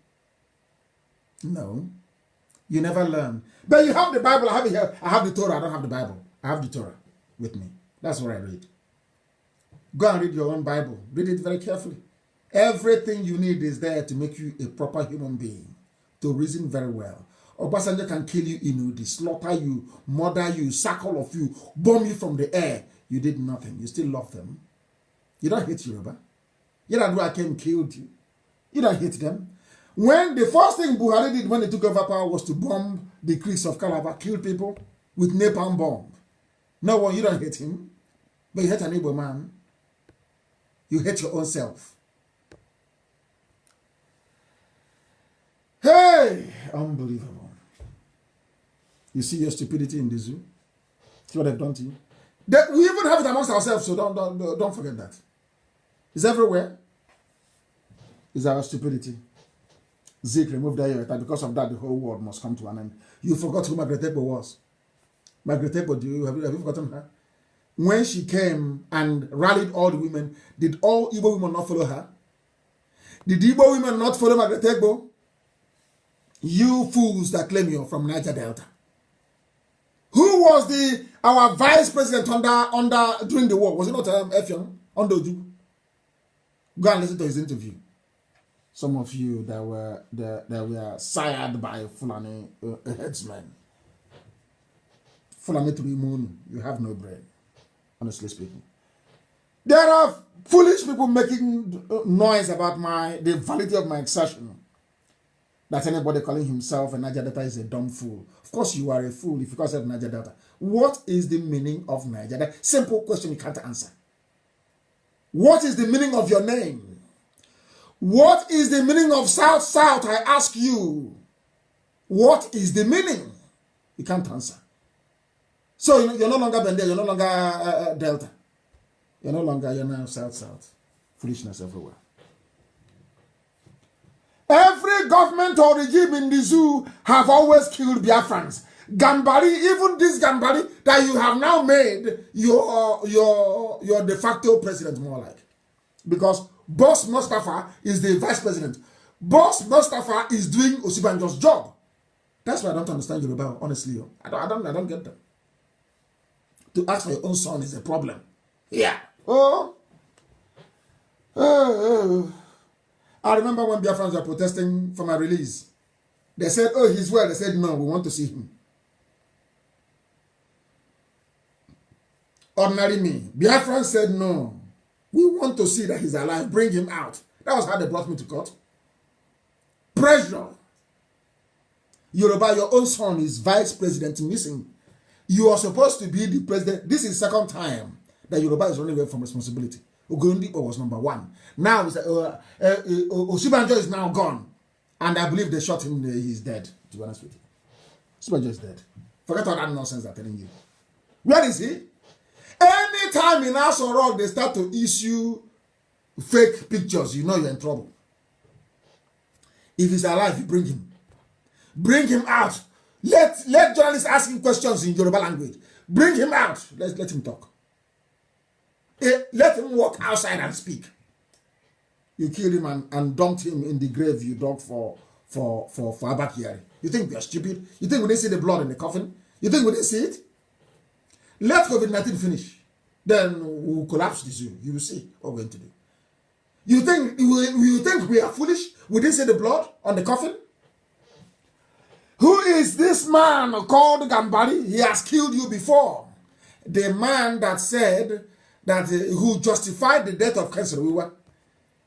No. You never learn. But you have the Bible. I have it here. I have the Torah. I don't have the Bible. I have the Torah with me. That's what I read. Go and read your own Bible. Read it very carefully. Everything you need is there to make you a proper human being, to reason very well. Obasanjo can kill you in Udi, slaughter you, murder you, sack all of you, bomb you from the air. You did nothing. You still love them. You don't hate Yoruba. Yaradua came and killed you. You don't hate them. When the first thing Buhari did when he took over power was to bomb the creeks of Calabar, kill people with napalm bomb. No one, you don't hate him, but you hate an Igbo man. You hate your own self. Hey, unbelievable. You see your stupidity in the zoo? See what they've done to you? We even have it amongst ourselves, so don't forget that. It's everywhere. It's our stupidity. Zeke removed that because of that the whole world must come to an end. You forgot who Margaret Ebo was. Margaret Ebo, have you forgotten her? When she came and rallied all the women, did all Igbo women not follow her? Did Igbo women not follow Margaret Ebo? You fools that claim you're from Niger Delta. Who was our vice president under during the war? Was it not Effiong Ondoju? Go and listen to his interview. Some of you that were sired by Fulani headsmen. Fulani to be moon, you have no brain, honestly speaking. There are foolish people making noise about the validity of my assertion that anybody calling himself a Niger Delta is a dumb fool. Of course you are a fool if you call yourself Niger Delta. What is the meaning of Niger Delta? Simple question you can't answer. What is the meaning of your name? What is the meaning of South South? I ask you. What is the meaning? You can't answer. So you're no longer Bende, you're no longer Delta. You're now South South. Foolishness everywhere. Every government or regime in the zoo have always killed Biafrans. Gambari, even this Gambari that you have now made your de facto president more like. Because Boss Mustafa is the vice president. Boss Mustafa is doing Osibanjo's job. That's why I don't understand Yoruba, honestly. I don't get them. To ask for your own son is a problem. Yeah. I remember when Biafrans were protesting for my release. They said, oh, he's well. They said, no, we want to see him. Ordinary me. Biafrans said, no, we want to see that he's alive. Bring him out. That was how they brought me to court. Pressure. Yoruba, your own son is vice president missing. You are supposed to be the president. This is the second time that Yoruba is running away from responsibility. Ogundipo was number one. Now, Osibanjo is now gone. And I believe they shot him, he's dead, to be honest with you. Osibanjo is dead. Forget all that nonsense they're telling you. Where is he? Anytime in Aso they start to issue fake pictures, you know you're in trouble. If he's alive, you bring him. Bring him out. Let journalists ask him questions in Yoruba language. Bring him out. Let him talk. Let him walk outside and speak. You killed him and dumped him in the grave you dug for Abakari. You think we are stupid? You think we didn't see the blood in the coffin? You think we didn't see it? Let COVID-19 finish. Then we'll collapse the zoo. You will see what we're going to do. You think we are foolish? We didn't see the blood on the coffin? Who is this man called Gambari? He has killed you before. The man that said that who justified the death of Cancer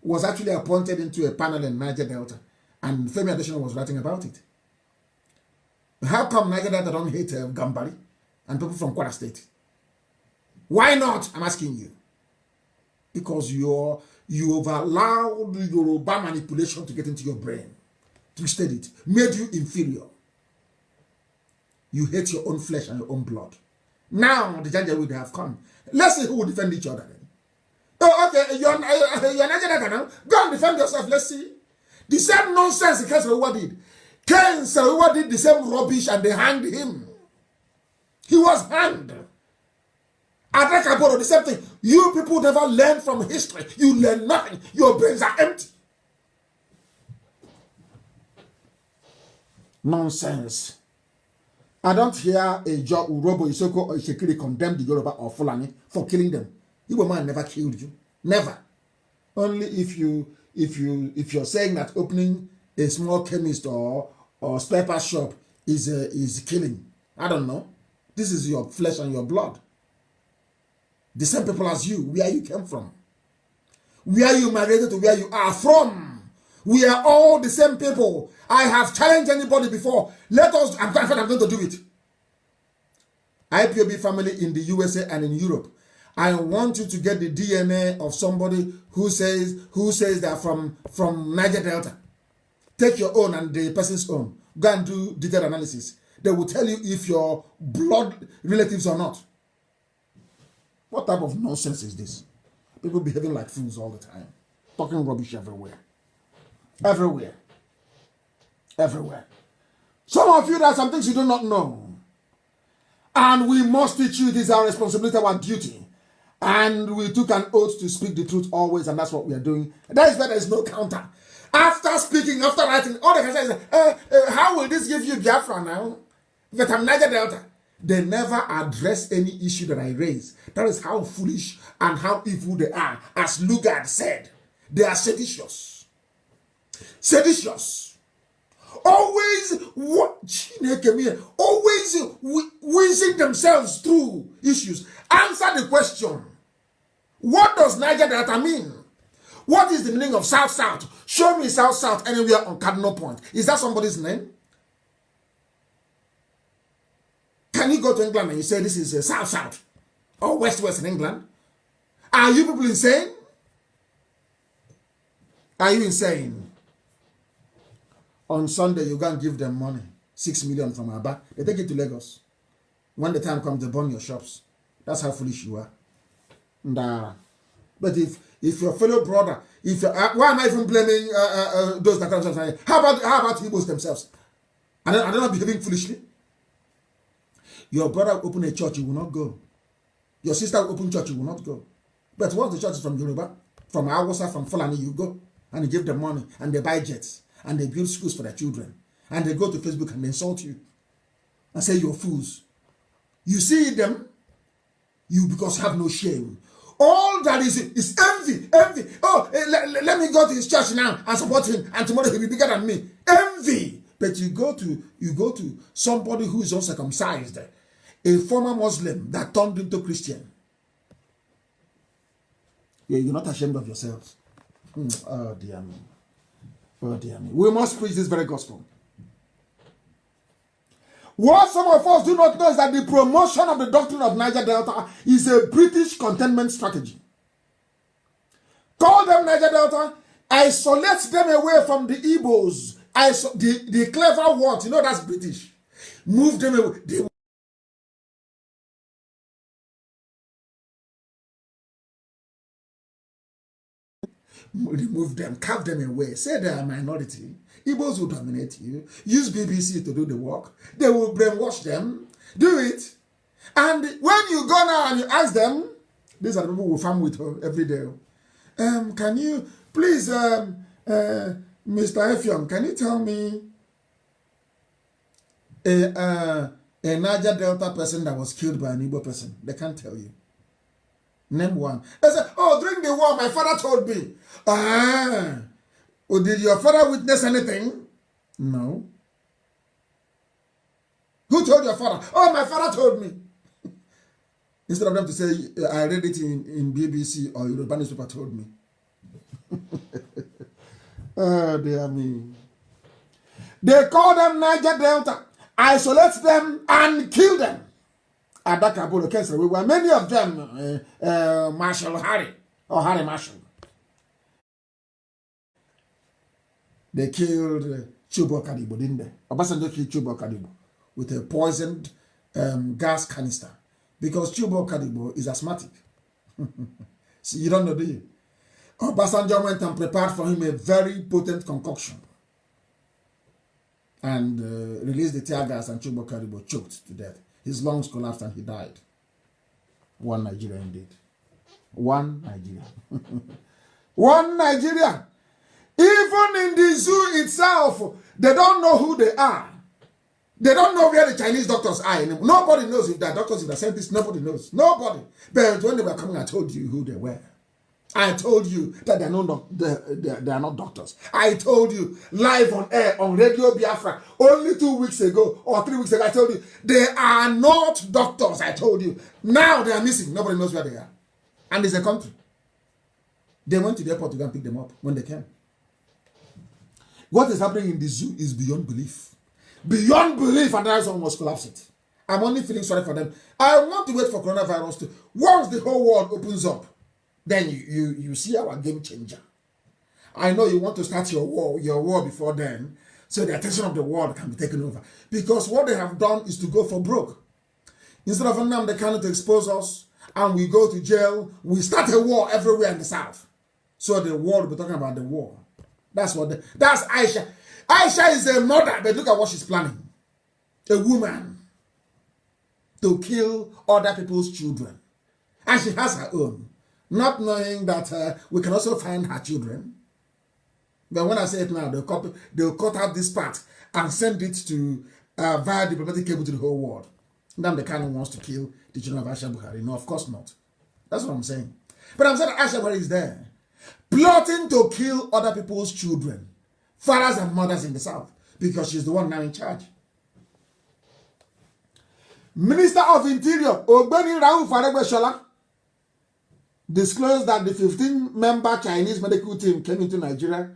was actually appointed into a panel in Niger Delta, and Femi Adesina was writing about it. How come Niger Delta don't hate Gambari and people from Kwara State? Why not? I'm asking you. because you've allowed Yoruba manipulation to get into your brain, twisted it, made you inferior. You hate your own flesh and your own blood. Now the judge would have come. Let's see who will defend each other then. Oh, okay, you're Nigeria now. Go and defend yourself. Let's see. The same nonsense Ken Saro did. Ken Saro did the same rubbish and they hanged him. He was hanged. Adakaboro, the same thing. You people never learn from history. You learn nothing. Your brains are empty. Nonsense. I don't hear a job Urobo Isoko or Ishekiri condemn the Yoruba or Fulani for killing them. Igbo man never killed you. Never. Only if you're saying that opening a small chemist or spare part shop is killing. I don't know. This is your flesh and your blood. The same people as you, where you came from. Where you migrated to where you are from. We are all the same people. I have challenged anybody before. Let us, I'm going to do it. IPOB family in the USA and in Europe. I want you to get the DNA of somebody who says they're from Niger Delta. Take your own and the person's own. Go and do detailed analysis. They will tell you if your blood relatives or not. What type of nonsense is this? People behaving like fools all the time. Talking rubbish everywhere. Everywhere. Everywhere. Some of you, there are some things you do not know. And we must teach you. It is our responsibility, our duty. And we took an oath to speak the truth always, and that's what we are doing. That is why there is no counter. After speaking, after writing, all they can say is, how will this give you Biafra now? That I'm Niger Delta. They never address any issue that I raise. That is how foolish and how evil they are. As Lugard said, they are seditious. Seditious. Always whizzing themselves through issues. Answer the question. What does Niger Delta mean? What is the meaning of South-South? Show me South-South anywhere on Cardinal Point. Is that somebody's name? Can you go to England and you say this is South-South or West-West in England? Are you people insane? Are you insane? On Sunday, you go and give them money, 6 million from Aba. They take it to Lagos. When the time comes, they burn your shops. That's how foolish you are. But if your fellow brother, why am I even blaming those that are saying? How about Igbos themselves? Are they not behaving foolishly? Your brother will open a church, you will not go. Your sister will open church, you will not go. But once the church is from Yoruba, from Awasa, from Fulani, you go and you give them money and they buy jets. And they build schools for their children. And they go to Facebook and insult you. And say you're fools. You see them, you because have no shame. All that is envy. Envy. Oh, let me go to his church now and support him. And tomorrow he'll be bigger than me. Envy. But you go to somebody who is uncircumcised. A former Muslim that turned into Christian. You're not ashamed of yourselves. Oh, dear me. Oh dear me. We must preach this very gospel. What some of us do not know is that the promotion of the doctrine of Niger Delta is a British containment strategy. Call them Niger Delta, isolate them away from the Igbos, the clever words, you know that's British. Move them away. Remove them, carve them away, say they are a minority. Igbos will dominate you. Use BBC to do the work. They will brainwash them. Do it. And when you go now and you ask them, these are the people who farm with her every day. Can you please, Mr. Effiong, can you tell me a Niger Delta person that was killed by an Igbo person? They can't tell you. Name one. They say, oh, during the war, my father told me. Oh, did your father witness anything? No. Who told your father? Oh, my father told me. Instead of them to say, I read it in BBC or Yoruba newspaper told me. Oh, dear me. They call them Niger Delta, isolate them, and kill them. Adakabolo, Kensra, we were many of them, Marshall Harry, or Harry Marshall. They killed Chubo Kadibo, didn't they? Obasanjo killed Chubo Kadibo with a poisoned gas canister because Chubo Kadibo is asthmatic. So you don't know, do you? Obasanjo went and prepared for him a very potent concoction and released the tear gas, and Chubo Kadibo choked to death. His lungs collapsed and he died. One Nigeria indeed. One Nigeria. One Nigeria. Even in the zoo itself, they don't know who they are. They don't know where the Chinese doctors are anymore. Nobody knows if they're doctors, if they're scientists. Nobody knows. Nobody. But when they were coming, I told you who they were. I told you that they are not doctors. I told you live on air on Radio Biafra only 2 weeks ago or 3 weeks ago. I told you they are not doctors. I told you. Now they are missing. Nobody knows where they are. And it's a country. They went to the airport to go and pick them up when they came. What is happening in the zoo is beyond belief. Beyond belief, and that's almost collapsed. I'm only feeling sorry for them. I want to wait for coronavirus to. Once the whole world opens up, then you see our game changer. I know you want to start your war before then, so the attention of the world can be taken over. Because what they have done is to go for broke. Instead of Nnamdi Kanu to expose us, and we go to jail, we start a war everywhere in the south. So the world will be talking about the war. That's Aisha. Aisha is a mother, but look at what she's planning. A woman to kill other people's children. And she has her own. Not knowing that we can also find her children. But when I say it now, they'll cut out this part and send it to via diplomatic cable to the whole world. Nnamdi Kanu wants to kill the children of Aisha Buhari. No, of course not. That's what I'm saying. But I'm saying that Aisha Buhari is there, plotting to kill other people's children, fathers and mothers in the south, because she's the one now in charge. Minister of Interior, Ogbeni Rauf Aregbesola, disclosed that the 15-member Chinese medical team came into Nigeria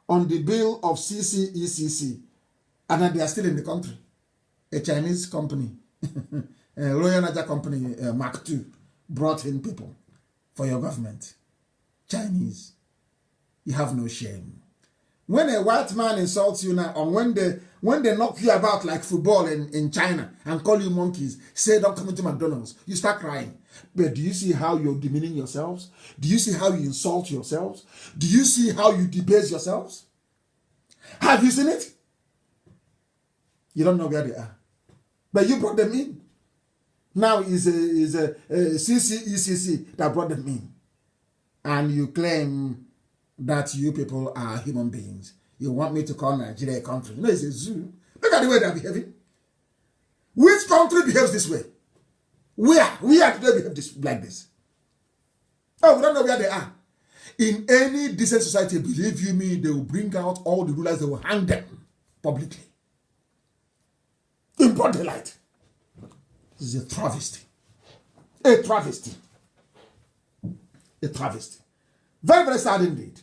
on the bill of CCECC, and that they are still in the country. A Chinese company, a Royal Niger company, Mark II, brought in people for your government. Chinese. You have no shame. When a white man insults you now, or when they knock you about like football in China and call you monkeys, say don't come into McDonald's, you start crying. But do you see how you're demeaning yourselves? Do you see how you insult yourselves? Do you see how you debase yourselves? Have you seen it? You don't know where they are. But you brought them in. Now is a CCECC that brought them in. And you claim that you people are human beings. You want me to call Nigeria a country. No, it's a zoo. Look at the way they're behaving. Which country behaves this way? We are today behave like this. Oh, we don't know where they are. In any decent society, believe you me, they will bring out all the rulers, they will hang them publicly. In broad daylight. This is a travesty. A travesty. A travesty. Very, very sad indeed.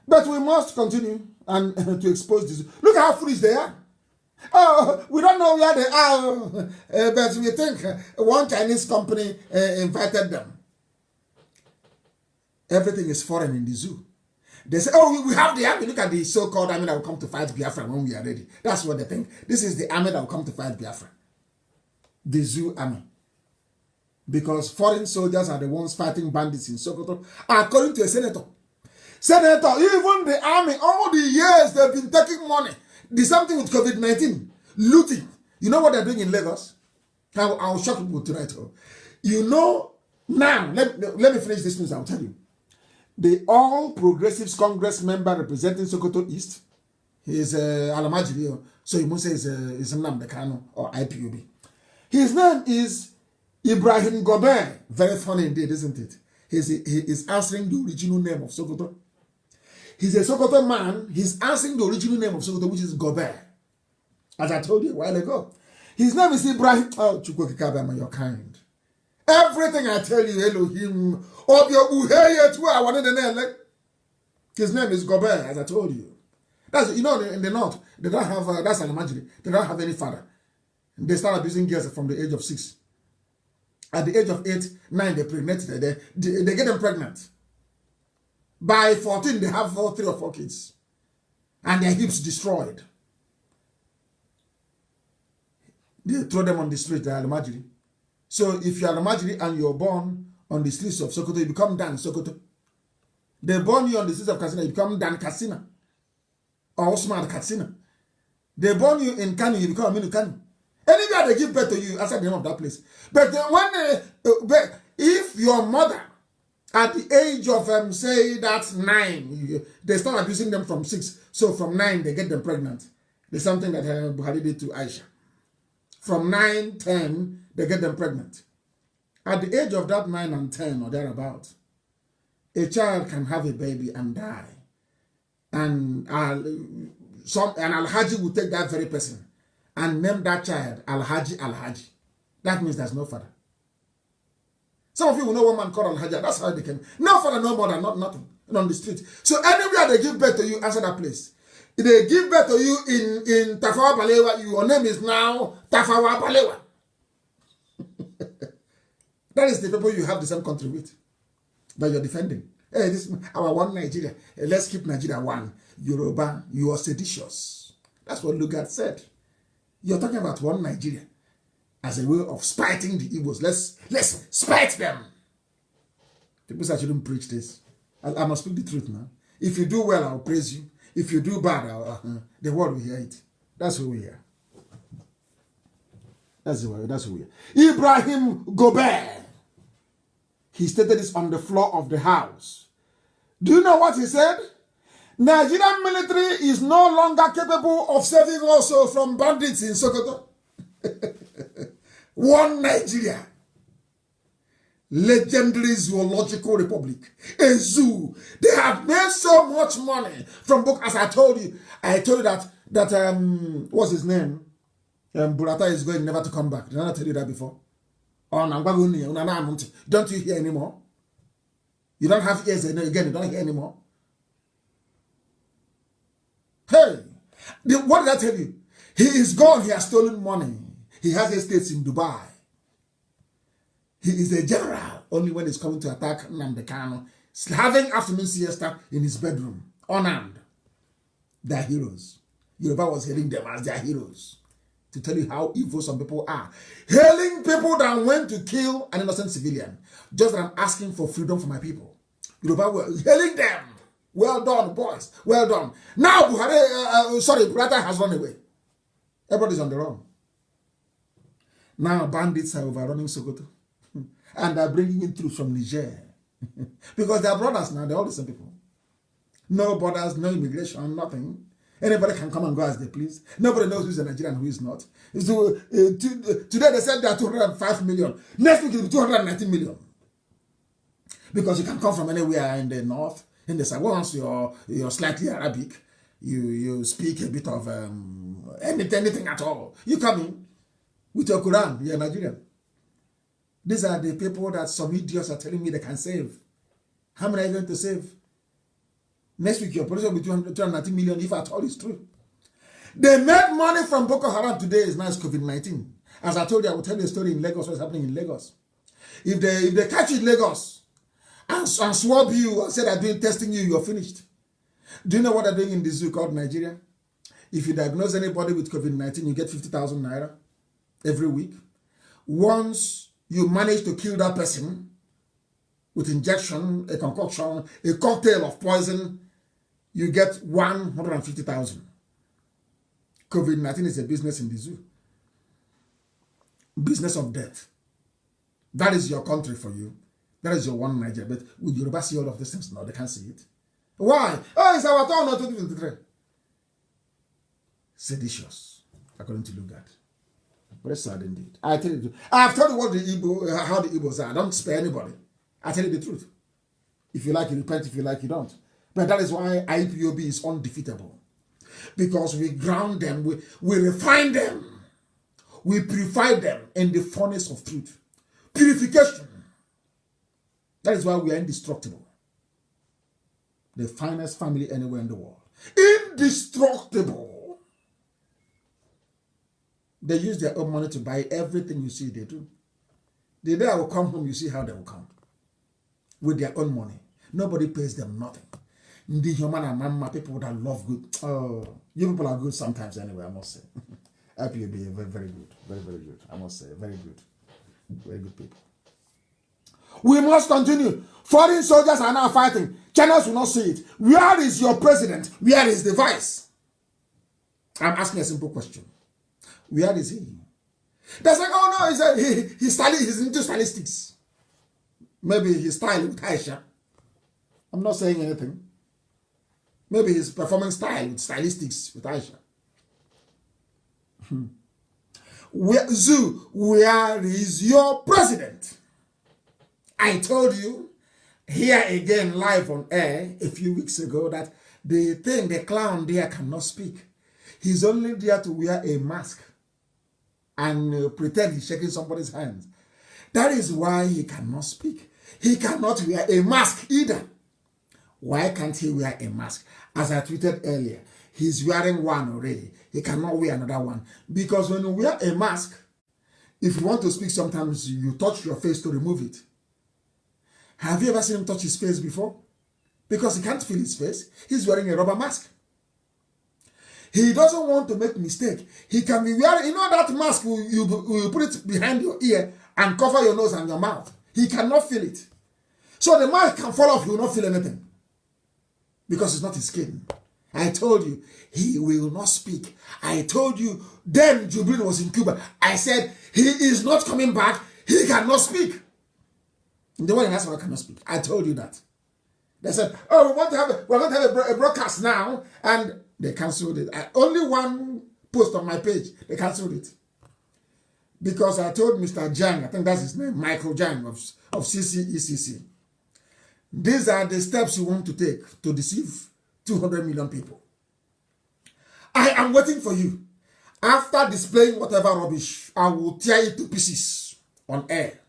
But we must continue and to expose this. Look how foolish they are. Oh, we don't know where they are, but we think one Chinese company invited them. Everything is foreign in the zoo. They say, oh, we have the army. Look at the so-called army that will come to fight Biafra when we are ready. That's what they think. This is the army that will come to fight Biafra. The zoo army. Because foreign soldiers are the ones fighting bandits in Sokoto, according to a senator. Senator, even the army, all the years they've been taking money. There's something with COVID-19, looting. You know what they're doing in Lagos? I'll shock people tonight. You know, now, let me finish this news, I'll tell you. The All Progressives Congress member representing Sokoto East, he's Alamajiri, so you must say he's Nnamdi Kanu or IPOB. His name is Ibrahim Gobert. Very funny indeed, isn't it? He is answering the original name of Sokoto. He's a Sokoto man. He's answering the original name of Sokoto, which is Gobert. As I told you a while ago. His name is Ibrahim. Oh, Chukwokikabama, you're kind. Everything I tell you, Elohim, his name is Gobert, as I told you. That's, you know, in the north, they don't have, that's an imaginary. They don't have any father. They start abusing girls from the age of 6. At the age of 8, 9, they pregnant. They get them pregnant. By 14, they have 3 or 4 kids. And their hips destroyed. They throw them on the street, they are Almajiri. So if you are Almajiri and you're born on the streets of Sokoto, you become Dan Sokoto. They born you on the streets of Katsina, you become Dan Katsina. Or Osman Katsina. They born you in Kanu, you become Aminu Kanu. Anywhere they give birth to you, outside the name of that place. But if your mother, at the age of, say, that's 9, they start abusing them from 6. So from 9, they get them pregnant. There's something that Buhari did to Aisha. From 9, 10, they get them pregnant. At the age of that 9 and 10 or thereabout, a child can have a baby and die. And Alhaji will take that very person and name that child Alhaji. That means there's no father. Some of you will know one man called Alhaji. That's how they came. No father, no mother, not nothing. On the street. So anywhere they give birth to you, answer that place. If they give birth to you in Tafawa Balewa, your name is now Tafawa Balewa. That is the people you have the same country with that you're defending. Hey, this is our one Nigeria. Hey, let's keep Nigeria one. Yoruba, you are seditious. That's what Lugard said. You're talking about one Nigeria as a way of spiting the Igbos. Let's spite them. People say I shouldn't preach this. I must speak the truth now. If you do well, I'll praise you. If you do bad, the world will hear it. That's who we are. That's who we are. Ibrahim Gobert. He stated this on the floor of the House. Do you know what he said? Nigerian military is no longer capable of saving also from bandits in Sokoto. One Nigeria. Legendary zoological republic. A zoo. They have made so much money from book. As I told you that what's his name? Burata is going never to come back. Did I not tell you that before? Don't you hear anymore? You don't have ears again, you don't hear anymore. Hey, what did I tell you? He is gone, he has stolen money. He has estates in Dubai. He is a general, only when he's coming to attack Nnamdi Kanu, having afternoon siesta in his bedroom, unarmed. They are heroes. Yoruba was hailing them as their heroes. To tell you how evil some people are. Hailing people that went to kill an innocent civilian. Just that I'm asking for freedom for my people. Yoruba were hailing them. Well done, boys. Well done. Now Burata has run away. Everybody's on the run. Now bandits are overrunning Sokoto. And they're bringing in troops from Niger. Because they're brothers now. They're all the same people. No borders, no immigration, nothing. Anybody can come and go as they please. Nobody knows who's a Nigerian and who is not. So, today they said there are 205 million. Next week it will be 219 million. Because you can come from anywhere in the north, in the south. Once you're slightly Arabic, you speak a bit of anything at all. You come in with your Quran, you're Nigerian. These are the people that some idiots are telling me they can save. How many are you going to save? Next week, your production will be 290 million if at all it's true. They made money from Boko Haram today is now COVID-19. As I told you, I will tell you a story in Lagos, what's happening in Lagos. If they catch you in Lagos and swab you and say they're testing you, you're finished. Do you know what they're doing in the zoo called Nigeria? If you diagnose anybody with COVID-19, you get 50,000 naira every week. Once you manage to kill that person with injection, a concoction, a cocktail of poison, you get 150,000. COVID-19 is a business in the zoo. Business of death. That is your country for you. That is your one Nigeria. But will Yoruba see all of these things? No, they can't see it. Why? Oh, it's our turn, not 2023. Seditious, according to Lugard. Very sad indeed. I tell you, I've told you how the Igbos are. I don't spare anybody. I tell you the truth. If you like, you repent. If you like, you don't. But that is why IPOB is undefeatable. Because we ground them, we refine them, we purify them in the furnace of truth. Purification. That is why we are indestructible. The finest family anywhere in the world. Indestructible. They use their own money to buy everything you see they do. The day I will come home, you see how they will come. With their own money. Nobody pays them nothing. the human and mama people that love good. Oh, you people are good sometimes anyway, I must say. IPOB, very, very good. Very, very good. I must say, very good. Very good people. We must continue. Foreign soldiers are now fighting. Channels will not see it. Where is your president? Where is the vice? I'm asking a simple question. Where is he? They're saying, oh no, he's into stylistics. Maybe he's styling with Aisha. I'm not saying anything. Maybe he's performing style with stylistics with Aisha. Where is your president? I told you here again live on air a few weeks ago that the clown there cannot speak. He's only there to wear a mask and pretend he's shaking somebody's hand. That is why he cannot speak. He cannot wear a mask either. Why can't he wear a mask? As I tweeted earlier, he's wearing one already. He cannot wear another one. Because when you wear a mask, if you want to speak, sometimes you touch your face to remove it. Have you ever seen him touch his face before? Because he can't feel his face. He's wearing a rubber mask. He doesn't want to make mistake. He can be wearing, that mask, you put it behind your ear and cover your nose and your mouth. He cannot feel it. So the mask can fall off, he will not feel anything. Because it's not his skin. I told you, he will not speak. I told you, then Jubril was in Cuba. I said, he is not coming back. He cannot speak. The one in Asura cannot speak. I told you that. They said, oh, we're going to have a broadcast now. And they cancelled it. Only one post on my page, they cancelled it. Because I told Mr. Jang, I think that's his name, Michael Jang of CCECC. These are the steps you want to take to deceive 200 million people. I am waiting for you. After displaying whatever rubbish, I will tear it to pieces on air.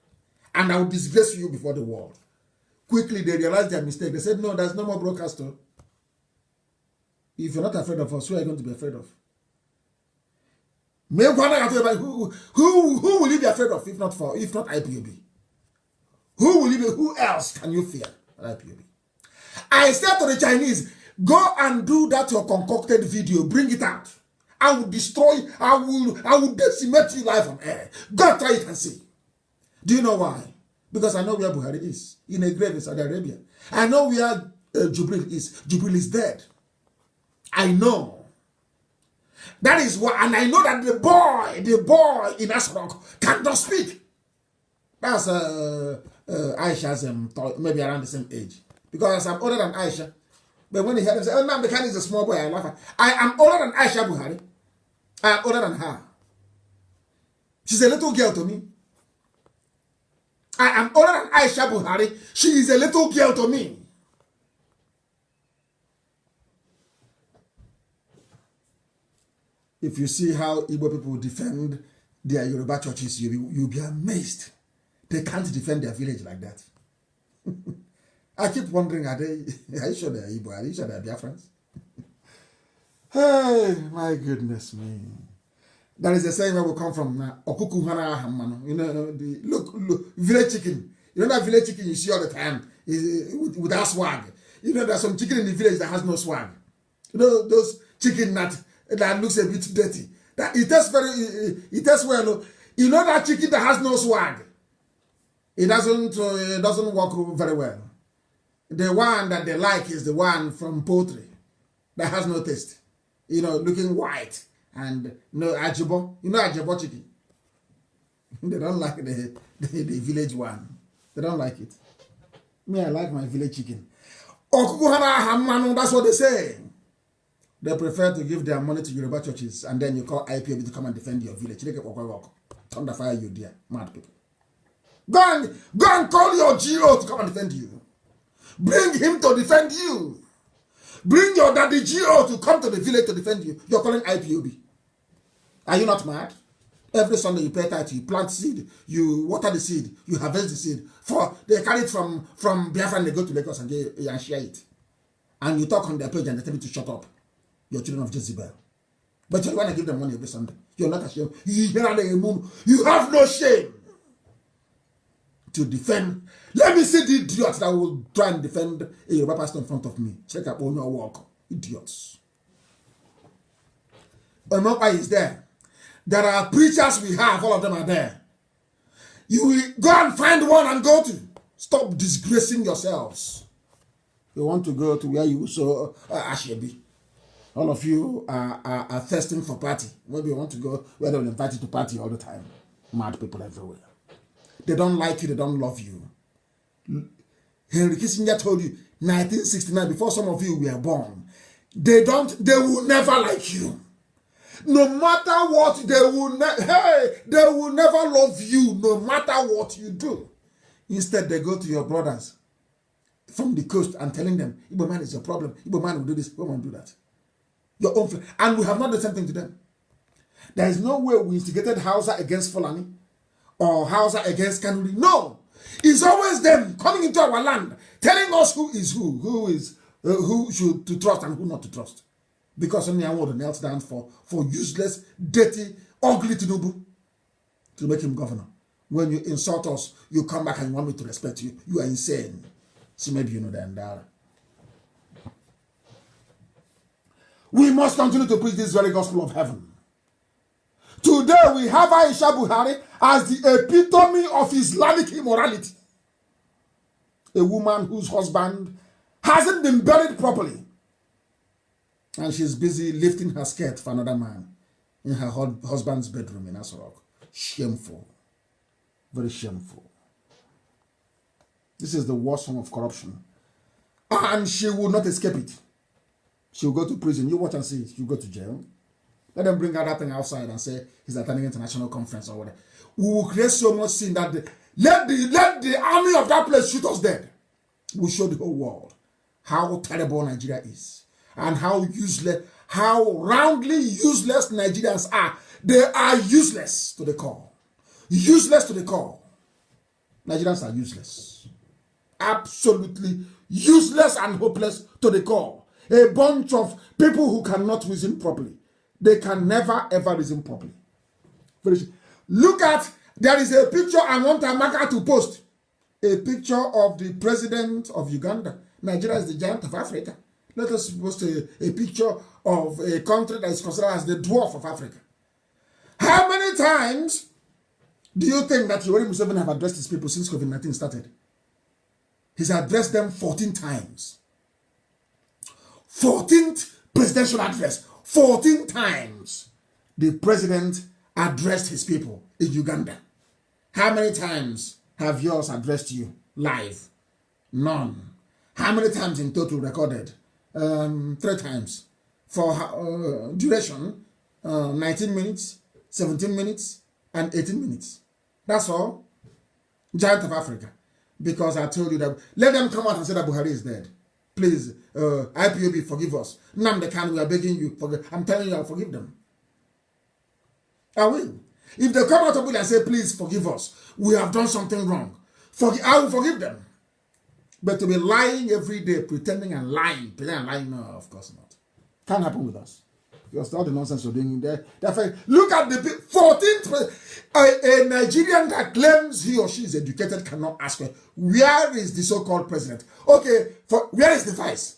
And I will disgrace you before the world. Quickly, they realized their mistake. They said, no, there's no more broadcaster. If you're not afraid of us, who are you going to be afraid of? Who will you be afraid of if not IPOB? Who else can you fear? IPOB. I said to the Chinese, go and do that your concocted video, bring it out. I will destroy, I will decimate you live on air. Go and try it and see. Do you know why? Because I know where Buhari is, in a grave in Saudi Arabia. I know where Jubril is. Jubril is dead. I know. That is why, and I know that the boy in Asrock cannot speak. That's Aisha's maybe around the same age. Because I'm older than Aisha. But when he heard him say, oh, Nnamdi Kanu is a small boy, I laugh at. I am older than Aisha Buhari. I am older than her. She's a little girl to me. I am older than Aisha Buhari. She is a little girl to me. If you see how Igbo people defend their Yoruba churches, you'll be amazed. They can't defend their village like that. I keep wondering, are you sure they're Igbo? Are you sure they're Biafrans? Hey, my goodness me. That is the saying where we come from now. Look, village chicken. You know that village chicken you see all the time with that swag. You know there's some chicken in the village that has no swag. You know those chicken that looks a bit dirty. That it tastes well. You know that chicken that has no swag. It doesn't work very well. The one that they like is the one from poultry that has no taste. You know, looking white and no ajibo. You know ajibo chicken. They don't like the village one. They don't like it. Me, I like my village chicken. That's what they say. They prefer to give their money to Yoruba churches and then you call IPOB to come and defend your village. They get under fire you there, mad people. Go and call your GO to come and defend you. Bring him to defend you. Bring your daddy GO to come to the village to defend you. You're calling IPOB. Are you not mad? Every Sunday you pay tithe, you plant seed, you water the seed, you harvest the seed. They carry it from Biafra and they go to Lagos and share it. And you talk on their page and they tell you to shut up. You're children of Jezebel. But you want to give them money every Sunday. You're not ashamed. You have no shame. to defend. Let me see the idiots that will try and defend a Yoruba pastor in front of me. Check up on your work. Idiots. Omopa is there. There are preachers we have, all of them are there. You will go and find one and go to. Stop disgracing yourselves. You want to go to where you so Ashebi. All of you are thirsting for party. Maybe you want to go where they will invite you to party all the time. Mad people everywhere. They don't like you, they don't love you. Henry Kissinger told you, 1969, before some of you were born, they will never like you. No matter what, they will never love you, no matter what you do. Instead, they go to your brothers from the coast and telling them, Igbo man is your problem. Igbo man will do this, Igbo man will do that. Your own, and we have not done something to them. There is no way we instigated Hausa against Fulani or Hausa against Kanuri. No, it's always them coming into our land, telling us who is who should to trust and who not to trust. Because only I want to knelt down for useless, dirty, ugly Tinubu to make him governor. When you insult us, you come back and you want me to respect you. You are insane. So maybe you know the Ndara. We must continue to preach this very gospel of heaven. Today we have Aisha Buhari as the epitome of Islamic immorality. A woman whose husband hasn't been buried properly. And she's busy lifting her skirt for another man in her husband's bedroom in Asorok. Shameful. Very shameful. This is the worst form of corruption. And she will not escape it. She will go to prison. You watch and see. She'll go to jail. Let them bring her that thing outside and say he's attending an international conference or whatever. We will create so much sin that let the army of that place shoot us dead. We'll show the whole world how terrible Nigeria is. And how useless, how roundly useless Nigerians are. They are useless to the core. Useless to the core. Nigerians are useless. Absolutely useless and hopeless to the core. A bunch of people who cannot reason properly. They can never ever reason properly. Look at, there is a picture I want Amaka to post. A picture of the president of Uganda. Nigeria is the giant of Africa. Let us post a picture of a country that is considered as the dwarf of Africa. How many times do you think that Yoweri Museveni have addressed his people since COVID-19 started? He's addressed them 14 times. 14th presidential address. 14 times the president addressed his people in Uganda. How many times have yours addressed you live? None. How many times in total recorded? 3 times. For duration, 19 minutes, 17 minutes, and 18 minutes. That's all. Giant of Africa. Because I told you that, let them come out and say that Buhari is dead. Please, IPOB, forgive us. Nnamdi Kanu, we are begging you. I'm telling you, I'll forgive them. I will. If they come out of it and say, please forgive us, we have done something wrong, I will forgive them. But to be lying every day, pretending and lying, no, of course not. Can't happen with us. Because all the nonsense you're doing there. Look at the 14th. A Nigerian that claims he or she is educated cannot ask her, where is the so-called president? Okay, where is the vice?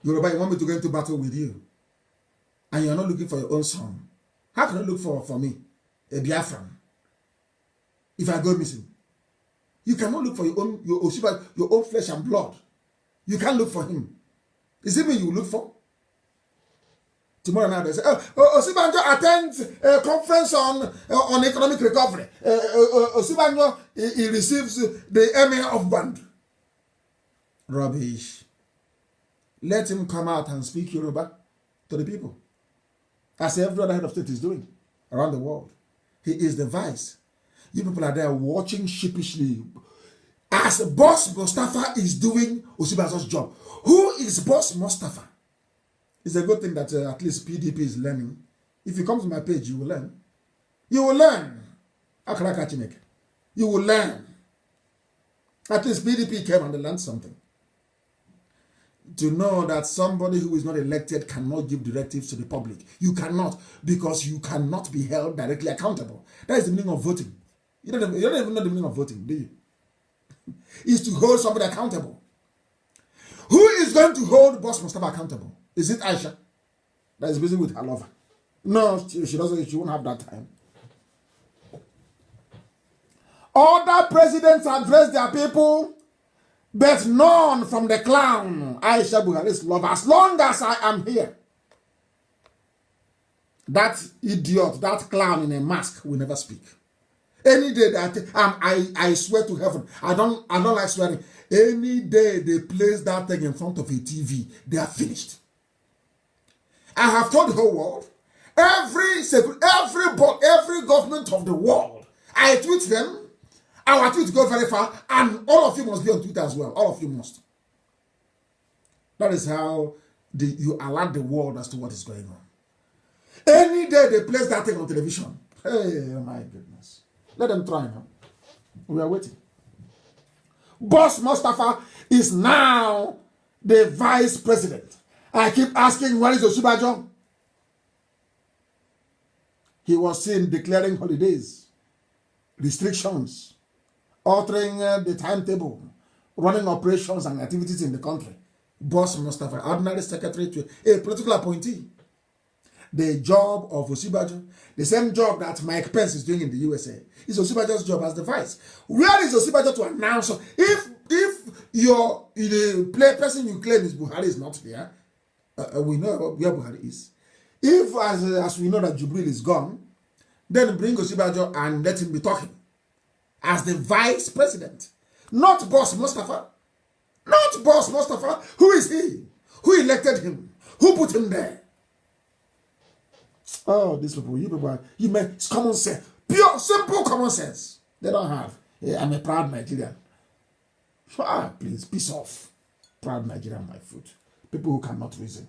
Yoruba, you want me to go into battle with you? And you're not looking for your own son. How can you look for me, a Biafran, if I go missing? You cannot look for your own flesh and blood. You can't look for him. Is it me you look for? Tomorrow night they say, Osibanjo attends a conference on economic recovery. Osibanjo, he receives the emir of Band. Rubbish. Let him come out and speak Yoruba to the people. As every other head of state is doing around the world. He is the vice. You people are there watching sheepishly as Boss Mustafa is doing Osibanjo's job. Who is Boss Mustafa? It's a good thing that at least PDP is learning. If you come to my page, you will learn. You will learn. You will learn. At least PDP came and they learned something. To know that somebody who is not elected cannot give directives to the public. You cannot, because you cannot be held directly accountable. That is the meaning of voting. You don't even know the meaning of voting, do you? Is to hold somebody accountable. Who is going to hold Boss Mustafa accountable? Is it Aisha that is busy with her lover? No, she doesn't. She won't have that time. Other presidents address their people, but none from the clown Aisha Buhari's lover. As long as I am here, that idiot, that clown in a mask will never speak. Any day that I swear to heaven, I don't like swearing. Any day they place that thing in front of a TV, they are finished. I have told the whole world, every government of the world, I tweet them. Our tweet go very far, and all of you must be on Twitter as well. All of you must. That is how you alert the world as to what is going on. Any day they place that thing on television, hey, my goodness. Let them try now. We are waiting. Boss Mustafa is now the vice president. I keep asking, where is Osibajo? He was seen declaring holidays, restrictions, altering the timetable, running operations and activities in the country. Boss Mustafa, ordinary secretary to a political appointee. The job of Osibajo, the same job that Mike Pence is doing in the USA, is Osibajo's job as the vice. Where is Osibajo to announce? If the person you claim is Buhari is not there, we know where Buhari is. If, as we know that Jubril is gone, then bring Osibajo and let him be talking as the vice president. Not Boss Mustafa. Not Boss Mustafa. Who is he? Who elected him? Who put him there? Oh, these people, you mean it's common sense. Pure, simple common sense. They don't have. Yeah, I'm a proud Nigerian. Please, piss off. Proud Nigerian, my foot. People who cannot reason.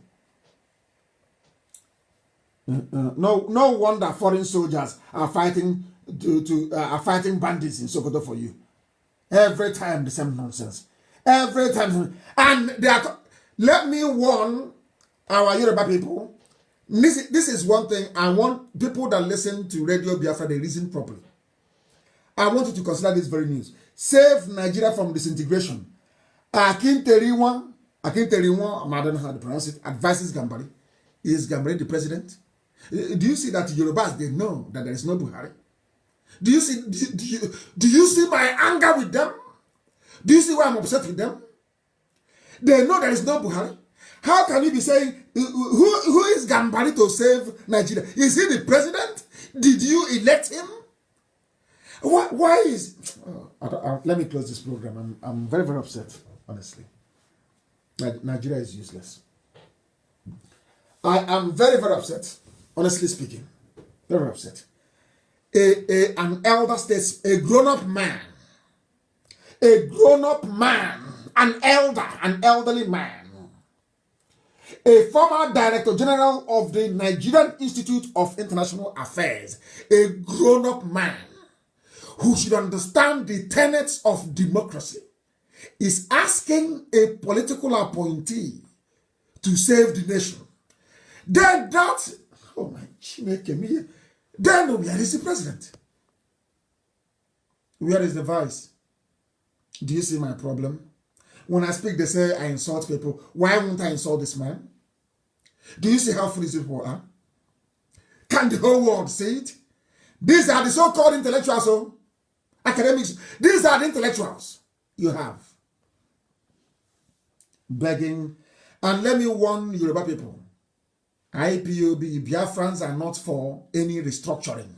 No wonder foreign soldiers are fighting fighting bandits in Sokoto for you. Every time the same nonsense. Every time, and they are. Let me warn our Yoruba people. This is one thing I want people that listen to Radio Biafra, they reason properly. I want you to consider this very news. Save Nigeria from disintegration. Akinteriwa, I don't know how to pronounce it, advises Gambari. Is Gambari the president? Do you see that Yorubas, they know that there is no Buhari? Do you see my anger with them? Do you see why I'm upset with them? They know there is no Buhari. How can you be saying, who is Gambari to save Nigeria? Is he the president? Did you elect him? Why is... let me close this program. I'm very, very upset, honestly. Nigeria is useless. I am very, very upset, honestly speaking. Very upset. An elder states, a grown-up man, an elderly man, a former Director General of the Nigerian Institute of International Affairs, a grown-up man who should understand the tenets of democracy, is asking a political appointee to save the nation. Then that, oh my Chineke, then where is the president? Where is the vice? Do you see my problem? When I speak, they say I insult people. Why won't I insult this man? Do you see how foolish people are? Can the whole world see it? These are the so-called intellectuals, so academics. These are the intellectuals you have. Begging. And let me warn Yoruba people. IPOB, Biafrans are not for any restructuring.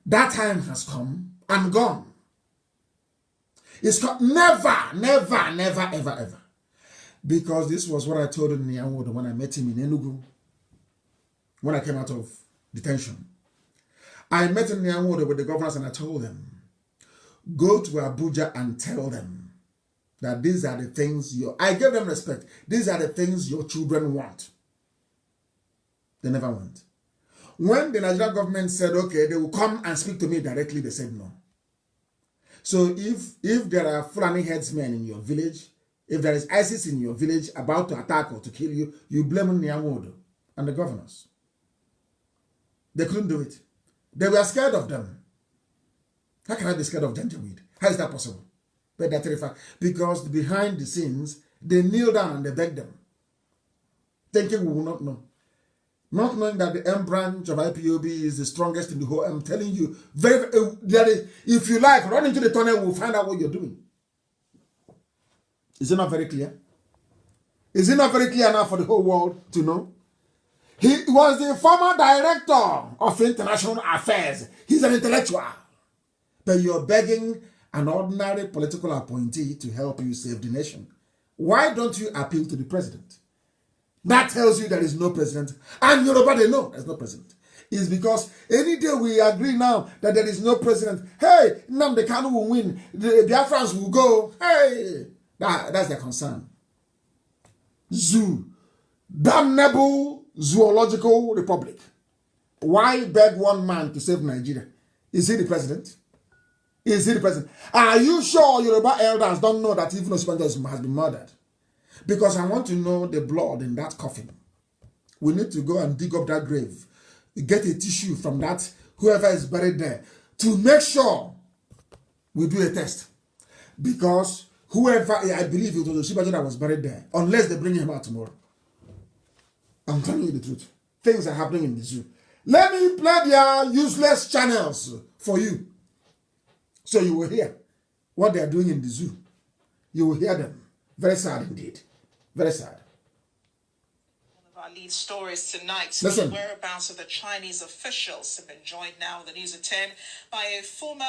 That time has come and gone. It's never, ever. Because this was what I told Nyanwodo when I met him in Enugu. When I came out of detention. I met in Nyanwodo with the governors and I told them, go to Abuja and tell them that these are the things I gave them respect. These are the things your children want. They never went. When the Nigerian government said, okay, they will come and speak to me directly, they said no. So if there are Fulani headsmen in your village, if there is ISIS in your village about to attack or to kill you, you blame Nyanwodo and the governors. They couldn't do it. They were scared of them. How can I be scared of janjaweed? How is that possible? But they're terrified. Because behind the scenes, they kneel down and they beg them. Thinking we will not know. Not knowing that the M branch of IPOB is the strongest in the whole. I'm telling you, if you like, run into the tunnel, we'll find out what you're doing. Is it not very clear? Is it not very clear enough for the whole world to know? He was the former director of international affairs. He's an intellectual. But you're begging an ordinary political appointee to help you save the nation. Why don't you appeal to the president? That tells you there is no president. And Yoruba, they know there's no president. It's because any day we agree now that there is no president, hey, Nnamdi Kanu will win, the Biafrans will go, hey, that's their concern. Zoo, damnable zoological republic. Why beg one man to save Nigeria? Is he the president? Is he the president? Are you sure Yoruba elders don't know that even Osinbajo has been murdered? Because I want to know the blood in that coffin. We need to go and dig up that grave. Get a tissue from that, whoever is buried there, to make sure we do a test. Because whoever, I believe it was Osinbajo that was buried there, unless they bring him out tomorrow. I'm telling you the truth. Things are happening in the zoo. Let me play their useless channels for you. So you will hear what they are doing in the zoo. You will hear them. Very sad indeed. Very sad. One of our lead stories tonight. Listen. The whereabouts of the Chinese officials have been joined now in the news at 10 by a former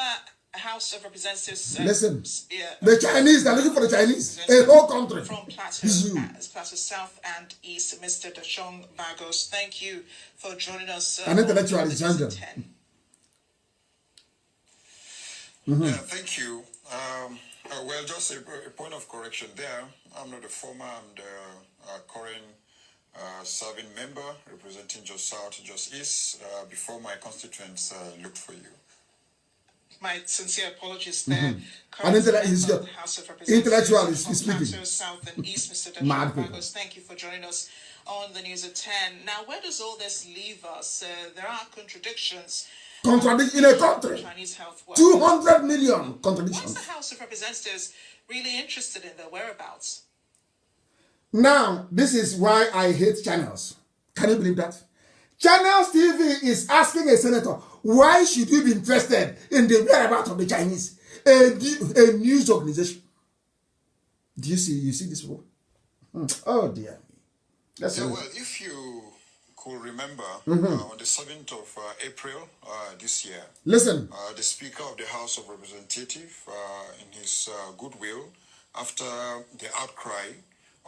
House of Representatives. Listen. The Chinese, they're looking for the Chinese. A whole country. From Plateau South and East, Mr. Dachong Bagos. Thank you for joining us. An intellectual is Janjan. Yeah, thank you. Well, just a point of correction there. I'm not a former, I'm the current serving member representing Just South, Just East, before my constituents looked for you. My sincere apologies there. An intellectual is speaking. South and East, Mr. Dachong, thank you for joining us on the news at 10. Now, where does all this leave us? There are contradictions. In a country. 200 million contradictions. What's the House of Representatives really interested in their whereabouts? Now, this is why I hate channels. Can you believe that? Channels TV is asking a senator, why should you be interested in the whereabouts of the Chinese? A news organization. Do you see this one? Oh dear. That's well, if you could remember, on the 7th of April this year, listen, the Speaker of the House of Representatives, in his goodwill, after the outcry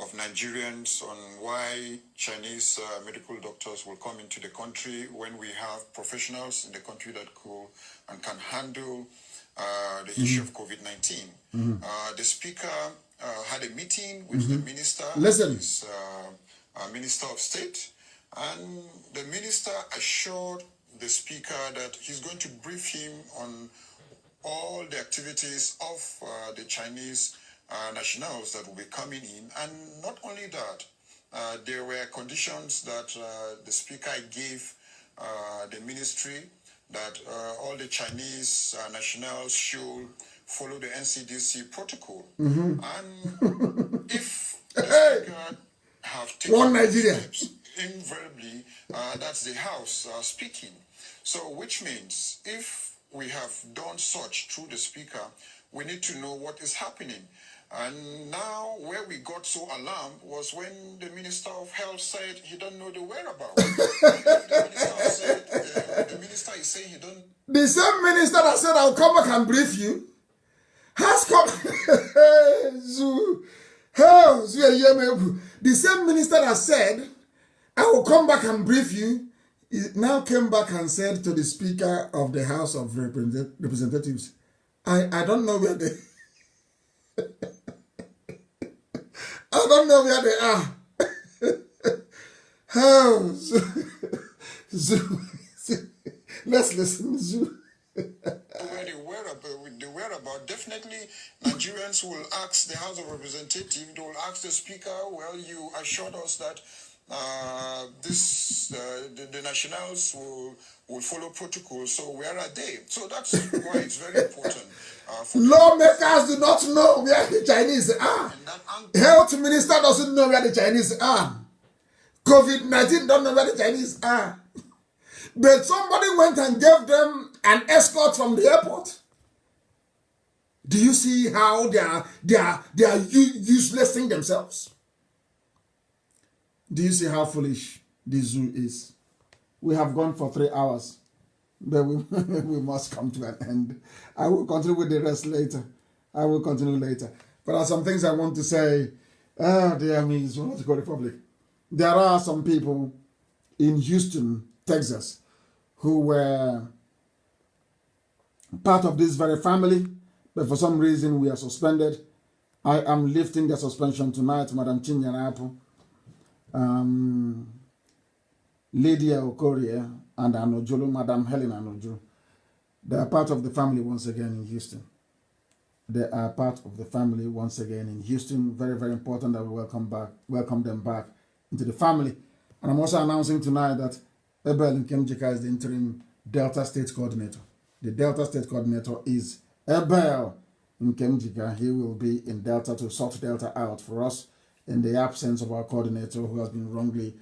of Nigerians on why Chinese medical doctors will come into the country when we have professionals in the country that could and can handle the issue of COVID-19. The Speaker had a meeting with the Minister, his Minister of State, and the Minister assured the Speaker that he's going to brief him on all the activities of the Chinese nationals that will be coming in. And not only that, there were conditions that the Speaker gave the ministry that all the Chinese nationals should follow the NCDC protocol. And if the Speaker have taken steps, invariably, that's the House speaking. So, which means if we have done such through the Speaker, we need to know what is happening. And now, where we got so alarmed was when the Minister of Health said he don't know the whereabouts. The minister is saying he don't. The same minister that said, I'll come back and brief you, has come. The same minister that said, I will come back and brief you, now came back and said to the Speaker of the House of Representatives, I don't know where they I don't know where they are. How? Let's listen, Zoo. The whereabout, definitely Nigerians will ask the House of Representatives, they will ask the Speaker, well, you assured us that the nationals will follow protocol. So where are they? So that's why it's very important. Lawmakers do not know where the Chinese are. Health minister doesn't know where the Chinese are. COVID-19 don't know where the Chinese are. But somebody went and gave them an escort from the airport. Do you see how they are uselessing themselves? Do you see how foolish the zoo is? We have gone for 3 hours, but we must come to an end. I will continue with the rest later. But there are some things I want to say. Dear me, Zoological Republic. There are some people in Houston, Texas, who were part of this very family, but for some reason we are suspended. I am lifting the suspension tonight, Madam Chinyanapo, Lydia Okorie, and Anojulu, Madam Helen Anojulu. They are part of the family once again in Houston. They are part of the family once again in Houston. Very, very important that we welcome them back into the family. And I'm also announcing tonight that Ebel Nkemjika is the interim Delta State Coordinator. The Delta State Coordinator is Ebel Nkemjika. He will be in Delta to sort Delta out for us in the absence of our coordinator who has been wrongfully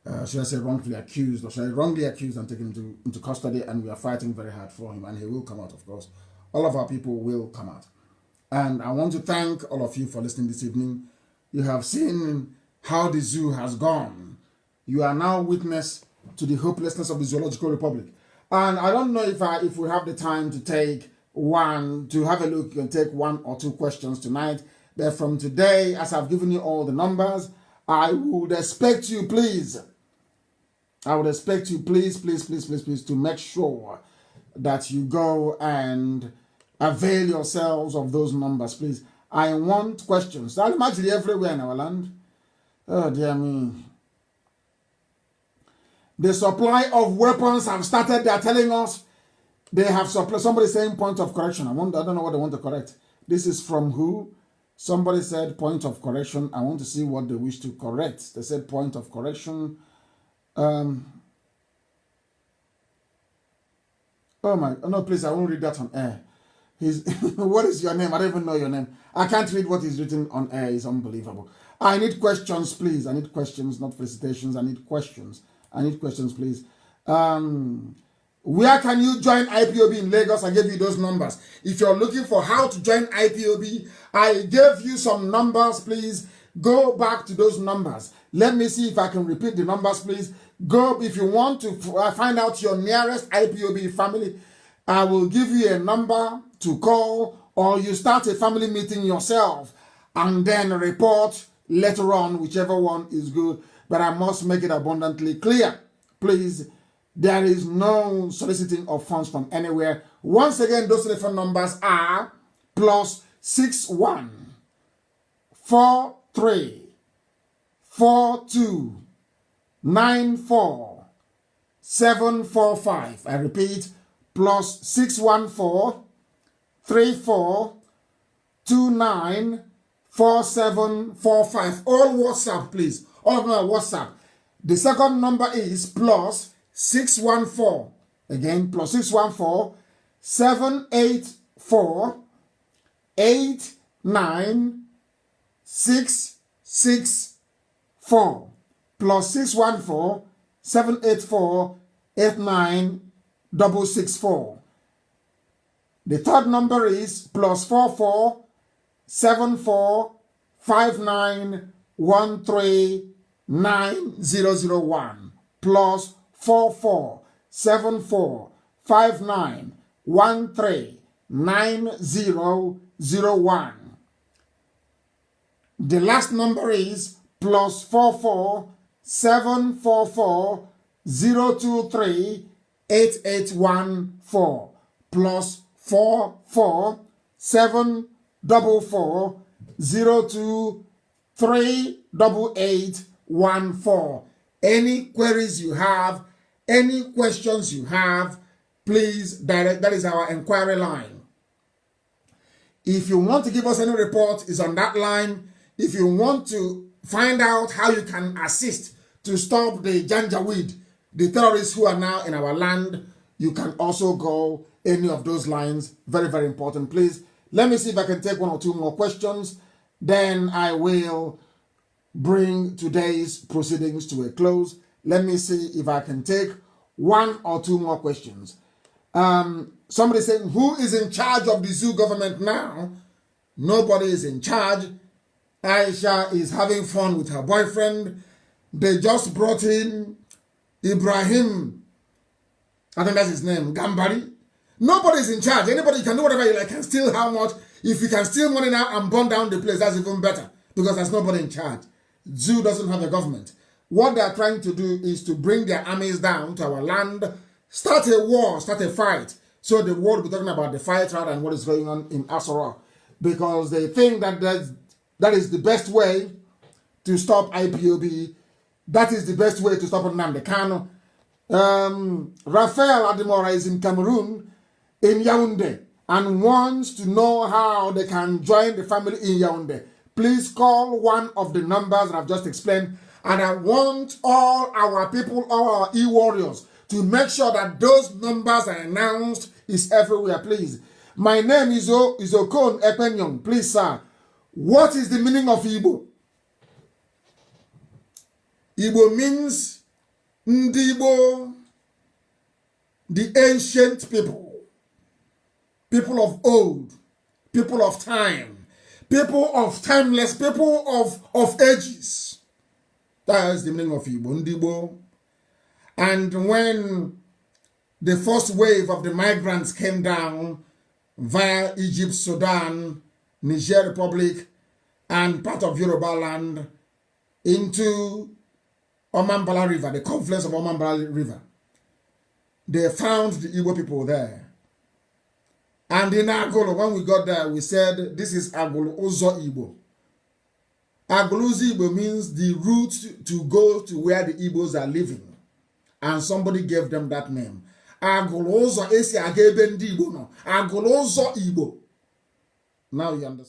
accused, or should I say wrongly accused and taken into custody, and we are fighting very hard for him, and he will come out, of course. All of our people will come out. And I want to thank all of you for listening this evening. You have seen how the zoo has gone. You are now witness to the hopelessness of the Zoological Republic. And I don't know if we have the time to have a look and take 1 or 2 questions tonight. But from today, as I've given you all the numbers, I would expect you, please, to make sure that you go and avail yourselves of those numbers, please. I want questions. I'm actually everywhere in our land. Oh, dear me. The supply of weapons have started. They are telling us they have supply. Somebody saying point of correction. I don't know what they want to correct. This is from who? Somebody said point of correction. I want to see what they wish to correct. They said point of correction. Oh no, please, I won't read that on air. What is your name? I don't even know your name. I can't read what is written on air. It's unbelievable. I need questions, please. I need questions, not felicitations. I need questions. Please. Where can you join IPOB in Lagos? I gave you those numbers. If you're looking for how to join IPOB, I gave you some numbers, please. Go back to those numbers. Let me see if I can repeat the numbers, please. Go, if you want to find out your nearest IPOB family, I will give you a number to call, or you start a family meeting yourself and then report later on, whichever one is good. But I must make it abundantly clear, please. There is no soliciting of funds from anywhere. Once again, those telephone numbers are +61 43 42 94 745. I repeat, +614 34 29 4745. All WhatsApp, please. All of them are WhatsApp. The second number is +614. Again, +614 784 89664. +614 784 89664. The third number is +44 74 59 13 9001. +44 74 59 13 9001. The last number is +44 744 023 8814. +44 744 023 8814. Any queries you have, any questions you have, please direct. That is our inquiry line. If you want to give us any report, it's on that line. If you want to find out how you can assist to stop the Janjaweed, the terrorists who are now in our land, you can also go any of those lines. Very, very important. Please, let me see if I can take one or two more questions. Then I will bring today's proceedings to a close. Let me see if I can take one or two more questions. Somebody saying, who is in charge of the zoo government now? Nobody is in charge. Aisha is having fun with her boyfriend. They just brought in Ibrahim, I think that's his name, Gambari. Nobody is in charge. Anybody can do whatever you like, can steal how much. If you can steal money now and burn down the place, that's even better, because there's nobody in charge. Zoo doesn't have a government. What they are trying to do is to bring their armies down to our land, start a war, start a fight. So the world will be talking about the fight rather than what is going on in Asura, because they think that that is the best way to stop IPOB. That is the best way to stop Nnamdi Kanu. Raphael Adimora is in Cameroon, in Yaoundé, and wants to know how they can join the family in Yaoundé. Please call one of the numbers that I've just explained, and I want all our people, all our e-warriors, to make sure that those numbers are announced is everywhere, please. My name is Okon Ekpenyong. Please, sir, what is the meaning of Igbo? Igbo means Ndibo, the ancient people, people of old, people of time, people of timeless, people of ages. That is the meaning of Igbo, Ndibo. And when the first wave of the migrants came down via Egypt, Sudan, Niger Republic, and part of Yoruba land into Omambala River, the confluence of Omambala River, they found the Igbo people there. And in Agolo, when we got there, we said, this is Agolo Ozo Igbo. Agolo Ozo Igbo means the route to go to where the Igbos are living. And somebody gave them that name. Agolo Ozo Esi Agebe Ndi Igbo no. Agolo Ozo Igbo. Now you understand.